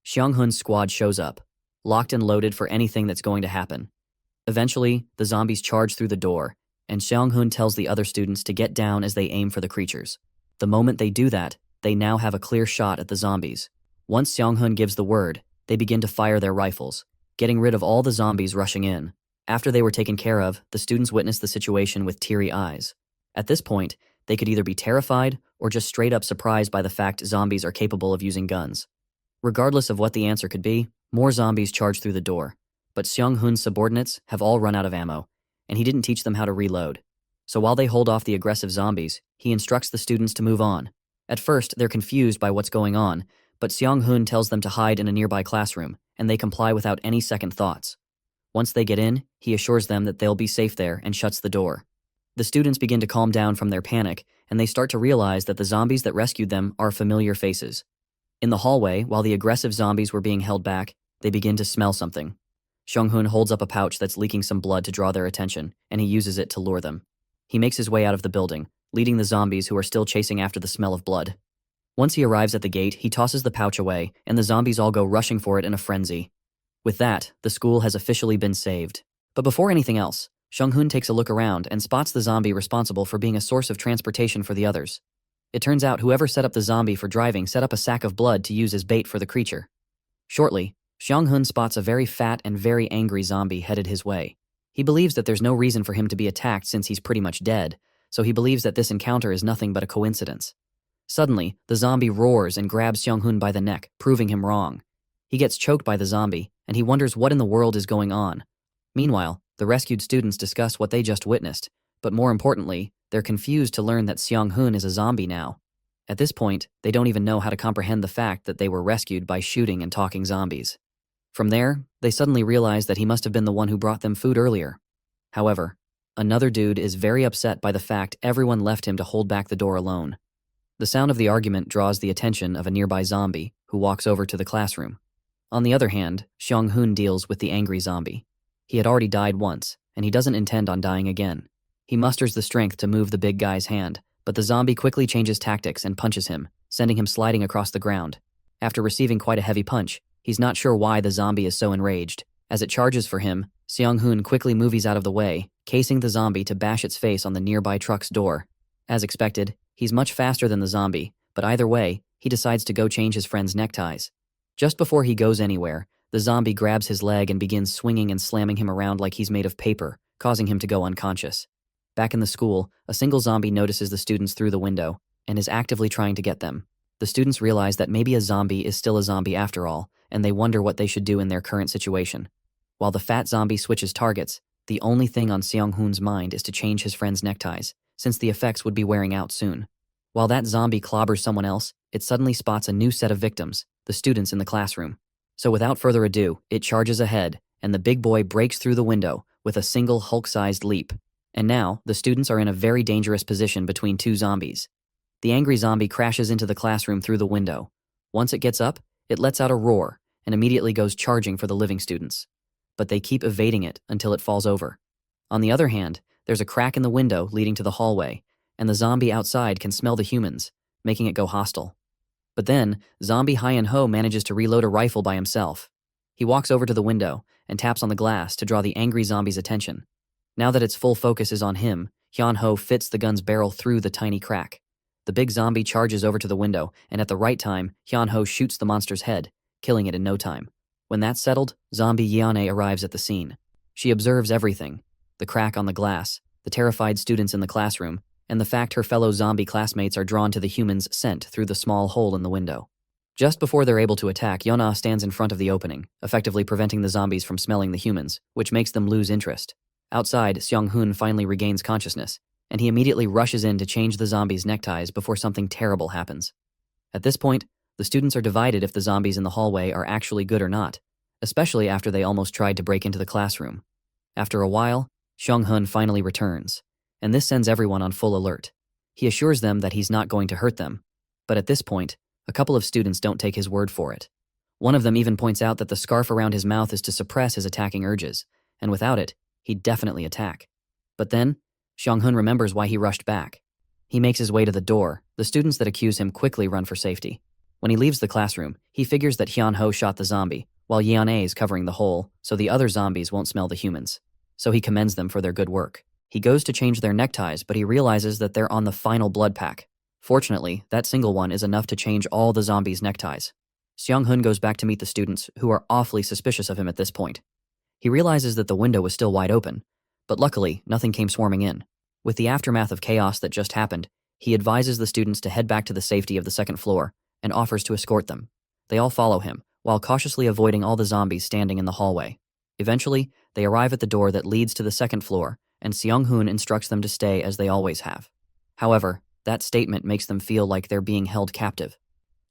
Seung-hoon's squad shows up, locked and loaded for anything that's going to happen. Eventually, the zombies charge through the door, and Seung-hoon tells the other students to get down as they aim for the creatures. The moment they do that, they now have a clear shot at the zombies. Once Seung-hoon gives the word, they begin to fire their rifles, getting rid of all the zombies rushing in. After they were taken care of, the students witnessed the situation with teary eyes. At this point, they could either be terrified or just straight up surprised by the fact zombies are capable of using guns. Regardless of what the answer could be, more zombies charge through the door. But Seung-hoon's subordinates have all run out of ammo, and he didn't teach them how to reload. So while they hold off the aggressive zombies, he instructs the students to move on. At first, they're confused by what's going on, but Seung-hoon tells them to hide in a nearby classroom, and they comply without any second thoughts. Once they get in, he assures them that they'll be safe there and shuts the door. The students begin to calm down from their panic and they start to realize that the zombies that rescued them are familiar faces. In the hallway, while the aggressive zombies were being held back, they begin to smell something. Seong-hun holds up a pouch that's leaking some blood to draw their attention, and he uses it to lure them. He makes his way out of the building, leading the zombies who are still chasing after the smell of blood. Once he arrives at the gate, he tosses the pouch away, and the zombies all go rushing for it in a frenzy. With that, the school has officially been saved. But before anything else, Seong-hun takes a look around and spots the zombie responsible for being a source of transportation for the others. It turns out whoever set up the zombie for driving set up a sack of blood to use as bait for the creature. Shortly, Seong-hun spots a very fat and very angry zombie headed his way. He believes that there's no reason for him to be attacked since he's pretty much dead, so he believes that this encounter is nothing but a coincidence. Suddenly, the zombie roars and grabs Seong-hun by the neck, proving him wrong. He gets choked by the zombie, and he wonders what in the world is going on. Meanwhile, the rescued students discuss what they just witnessed, but more importantly, they're confused to learn that Seong-hun is a zombie now. At this point, they don't even know how to comprehend the fact that they were rescued by shooting and talking zombies. From there, they suddenly realize that he must have been the one who brought them food earlier. However, another dude is very upset by the fact everyone left him to hold back the door alone. The sound of the argument draws the attention of a nearby zombie, who walks over to the classroom. On the other hand, Seong-hun deals with the angry zombie. He had already died once, and he doesn't intend on dying again. He musters the strength to move the big guy's hand, but the zombie quickly changes tactics and punches him, sending him sliding across the ground. After receiving quite a heavy punch, he's not sure why the zombie is so enraged. As it charges for him, Seong-hun quickly moves out of the way, casing the zombie to bash its face on the nearby truck's door. As expected, he's much faster than the zombie, but either way, he decides to go change his friend's neckties. Just before he goes anywhere, the zombie grabs his leg and begins swinging and slamming him around like he's made of paper, causing him to go unconscious. Back in the school, a single zombie notices the students through the window and is actively trying to get them. The students realize that maybe a zombie is still a zombie after all, and they wonder what they should do in their current situation. While the fat zombie switches targets, the only thing on Seong-hun's mind is to change his friend's neckties, since the effects would be wearing out soon. While that zombie clobbers someone else, it suddenly spots a new set of victims, the students in the classroom. So without further ado, it charges ahead, and the big boy breaks through the window with a single Hulk-sized leap. And now, the students are in a very dangerous position between two zombies. The angry zombie crashes into the classroom through the window. Once it gets up, it lets out a roar and immediately goes charging for the living students. But they keep evading it until it falls over. On the other hand, there's a crack in the window leading to the hallway, and the zombie outside can smell the humans, making it go hostile. But then, zombie Hyun-ho manages to reload a rifle by himself. He walks over to the window and taps on the glass to draw the angry zombie's attention. Now that its full focus is on him, Hyun-ho fits the gun's barrel through the tiny crack. The big zombie charges over to the window, and at the right time, Hyun-ho shoots the monster's head, killing it in no time. When that's settled, zombie Yeon-ae arrives at the scene. She observes everything: the crack on the glass, the terrified students in the classroom, and the fact her fellow zombie classmates are drawn to the human's scent through the small hole in the window. Just before they're able to attack, Yeon-ae stands in front of the opening, effectively preventing the zombies from smelling the humans, which makes them lose interest. Outside, Seong-hun finally regains consciousness, and he immediately rushes in to change the zombies' neckties before something terrible happens. At this point, the students are divided if the zombies in the hallway are actually good or not, especially after they almost tried to break into the classroom. After a while, Seong-hun finally returns, and this sends everyone on full alert. He assures them that he's not going to hurt them, but at this point, a couple of students don't take his word for it. One of them even points out that the scarf around his mouth is to suppress his attacking urges, and without it, he'd definitely attack. But then, Seong-hun remembers why he rushed back. He makes his way to the door. The students that accuse him quickly run for safety. When he leaves the classroom, he figures that Hyun-ho shot the zombie, while Yeon-ae is covering the hole, so the other zombies won't smell the humans. So he commends them for their good work. He goes to change their neckties, but he realizes that they're on the final blood pack. Fortunately, that single one is enough to change all the zombies' neckties. Seong-hun goes back to meet the students, who are awfully suspicious of him at this point. He realizes that the window was still wide open, but luckily, nothing came swarming in. With the aftermath of chaos that just happened, he advises the students to head back to the safety of the second floor and offers to escort them. They all follow him, while cautiously avoiding all the zombies standing in the hallway. Eventually, they arrive at the door that leads to the second floor, and Seong-hun instructs them to stay as they always have. However, that statement makes them feel like they're being held captive.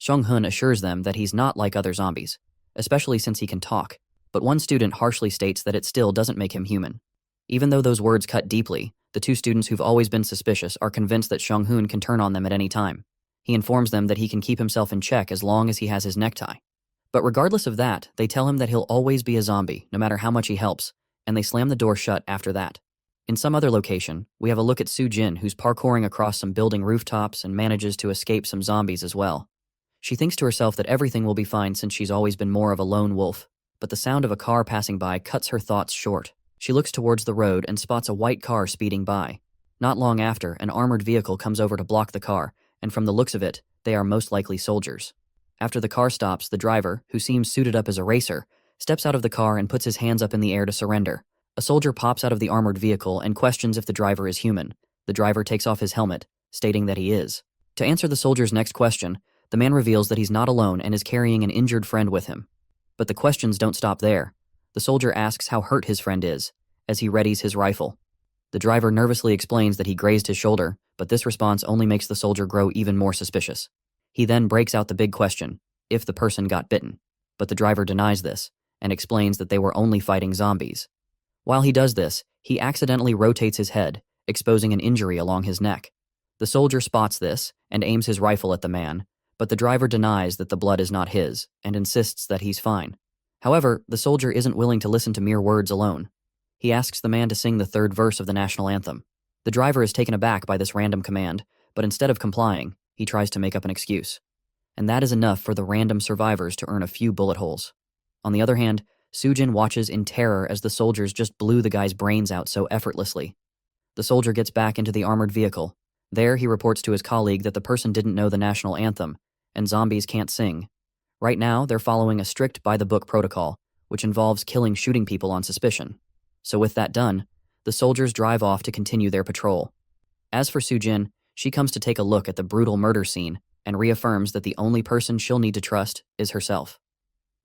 Seong-hun assures them that he's not like other zombies, especially since he can talk, but one student harshly states that it still doesn't make him human. Even though those words cut deeply, the two students who've always been suspicious are convinced that Xiong-hoon can turn on them at any time. He informs them that he can keep himself in check as long as he has his necktie. But regardless of that, they tell him that he'll always be a zombie, no matter how much he helps, and they slam the door shut after that. In some other location, we have a look at Soo-jin, who's parkouring across some building rooftops and manages to escape some zombies as well. She thinks to herself that everything will be fine since she's always been more of a lone wolf, but the sound of a car passing by cuts her thoughts short. She looks towards the road and spots a white car speeding by. Not long after, an armored vehicle comes over to block the car, and from the looks of it, they are most likely soldiers. After the car stops, the driver, who seems suited up as a racer, steps out of the car and puts his hands up in the air to surrender. A soldier pops out of the armored vehicle and questions if the driver is human. The driver takes off his helmet, stating that he is. To answer the soldier's next question, the man reveals that he's not alone and is carrying an injured friend with him. But the questions don't stop there. The soldier asks how hurt his friend is, as he readies his rifle. The driver nervously explains that he grazed his shoulder, but this response only makes the soldier grow even more suspicious. He then breaks out the big question, if the person got bitten. But the driver denies this, and explains that they were only fighting zombies. While he does this, he accidentally rotates his head, exposing an injury along his neck. The soldier spots this, and aims his rifle at the man, but the driver denies that the blood is not his, and insists that he's fine. However, the soldier isn't willing to listen to mere words alone. He asks the man to sing the third verse of the national anthem. The driver is taken aback by this random command, but instead of complying, he tries to make up an excuse. And that is enough for the random survivors to earn a few bullet holes. On the other hand, Soo-jin watches in terror as the soldiers just blew the guy's brains out so effortlessly. The soldier gets back into the armored vehicle. There, he reports to his colleague that the person didn't know the national anthem, and zombies can't sing. Right now, they're following a strict by-the-book protocol, which involves killing shooting people on suspicion. So with that done, the soldiers drive off to continue their patrol. As for Soo-jin, she comes to take a look at the brutal murder scene and reaffirms that the only person she'll need to trust is herself.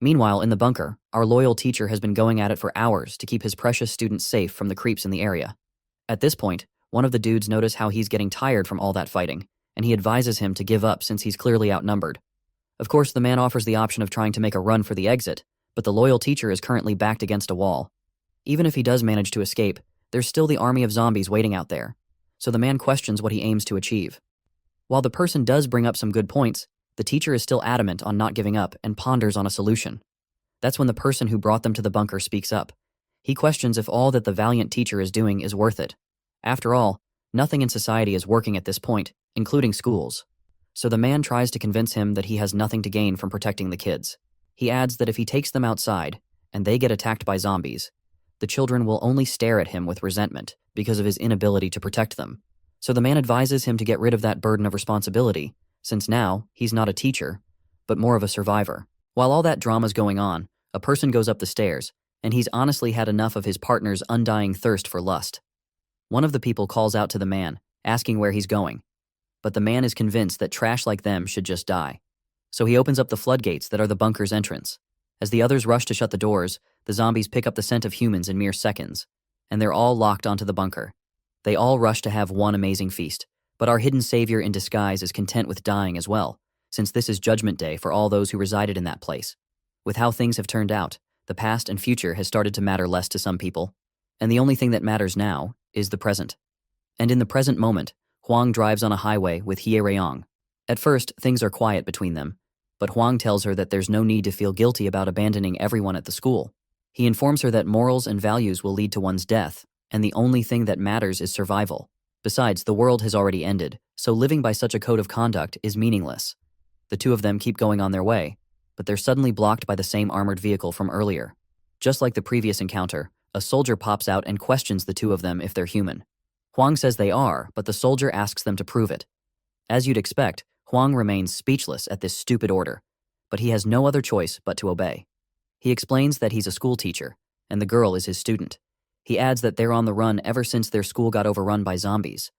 Meanwhile, in the bunker, our loyal teacher has been going at it for hours to keep his precious students safe from the creeps in the area. At this point, one of the dudes notices how he's getting tired from all that fighting, and he advises him to give up since he's clearly outnumbered. Of course, the man offers the option of trying to make a run for the exit, but the loyal teacher is currently backed against a wall. Even if he does manage to escape, there's still the army of zombies waiting out there, so the man questions what he aims to achieve. While the person does bring up some good points, the teacher is still adamant on not giving up and ponders on a solution. That's when the person who brought them to the bunker speaks up. He questions if all that the valiant teacher is doing is worth it. After all, nothing in society is working at this point, including schools. So the man tries to convince him that he has nothing to gain from protecting the kids. He adds that if he takes them outside, and they get attacked by zombies, the children will only stare at him with resentment because of his inability to protect them. So the man advises him to get rid of that burden of responsibility, since now he's not a teacher, but more of a survivor. While all that drama's going on, a person goes up the stairs, and he's honestly had enough of his partner's undying thirst for lust. One of the people calls out to the man, asking where he's going. But the man is convinced that trash like them should just die. So he opens up the floodgates that are the bunker's entrance. As the others rush to shut the doors, the zombies pick up the scent of humans in mere seconds, and they're all locked onto the bunker. They all rush to have one amazing feast, but our hidden savior in disguise is content with dying as well, since this is Judgment Day for all those who resided in that place. With how things have turned out, the past and future has started to matter less to some people, and the only thing that matters now is the present. And in the present moment, Hwang drives on a highway with Hye-ryong. At first, things are quiet between them, but Hwang tells her that there's no need to feel guilty about abandoning everyone at the school. He informs her that morals and values will lead to one's death, and the only thing that matters is survival. Besides, the world has already ended, so living by such a code of conduct is meaningless. The two of them keep going on their way, but they're suddenly blocked by the same armored vehicle from earlier. Just like the previous encounter, a soldier pops out and questions the two of them if they're human. Hwang says they are, but the soldier asks them to prove it. As you'd expect, Hwang remains speechless at this stupid order, but he has no other choice but to obey. He explains that he's a school teacher, and the girl is his student. He adds that they're on the run ever since their school got overrun by zombies.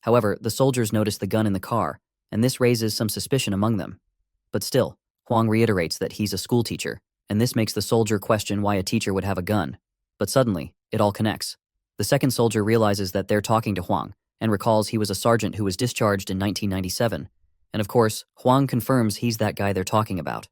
However, the soldiers notice the gun in the car, and this raises some suspicion among them. But still, Hwang reiterates that he's a school teacher, and this makes the soldier question why a teacher would have a gun. But suddenly, it all connects. The second soldier realizes that they're talking to Hwang, and recalls he was a sergeant who was discharged in 1997. And of course, Hwang confirms he's that guy they're talking about.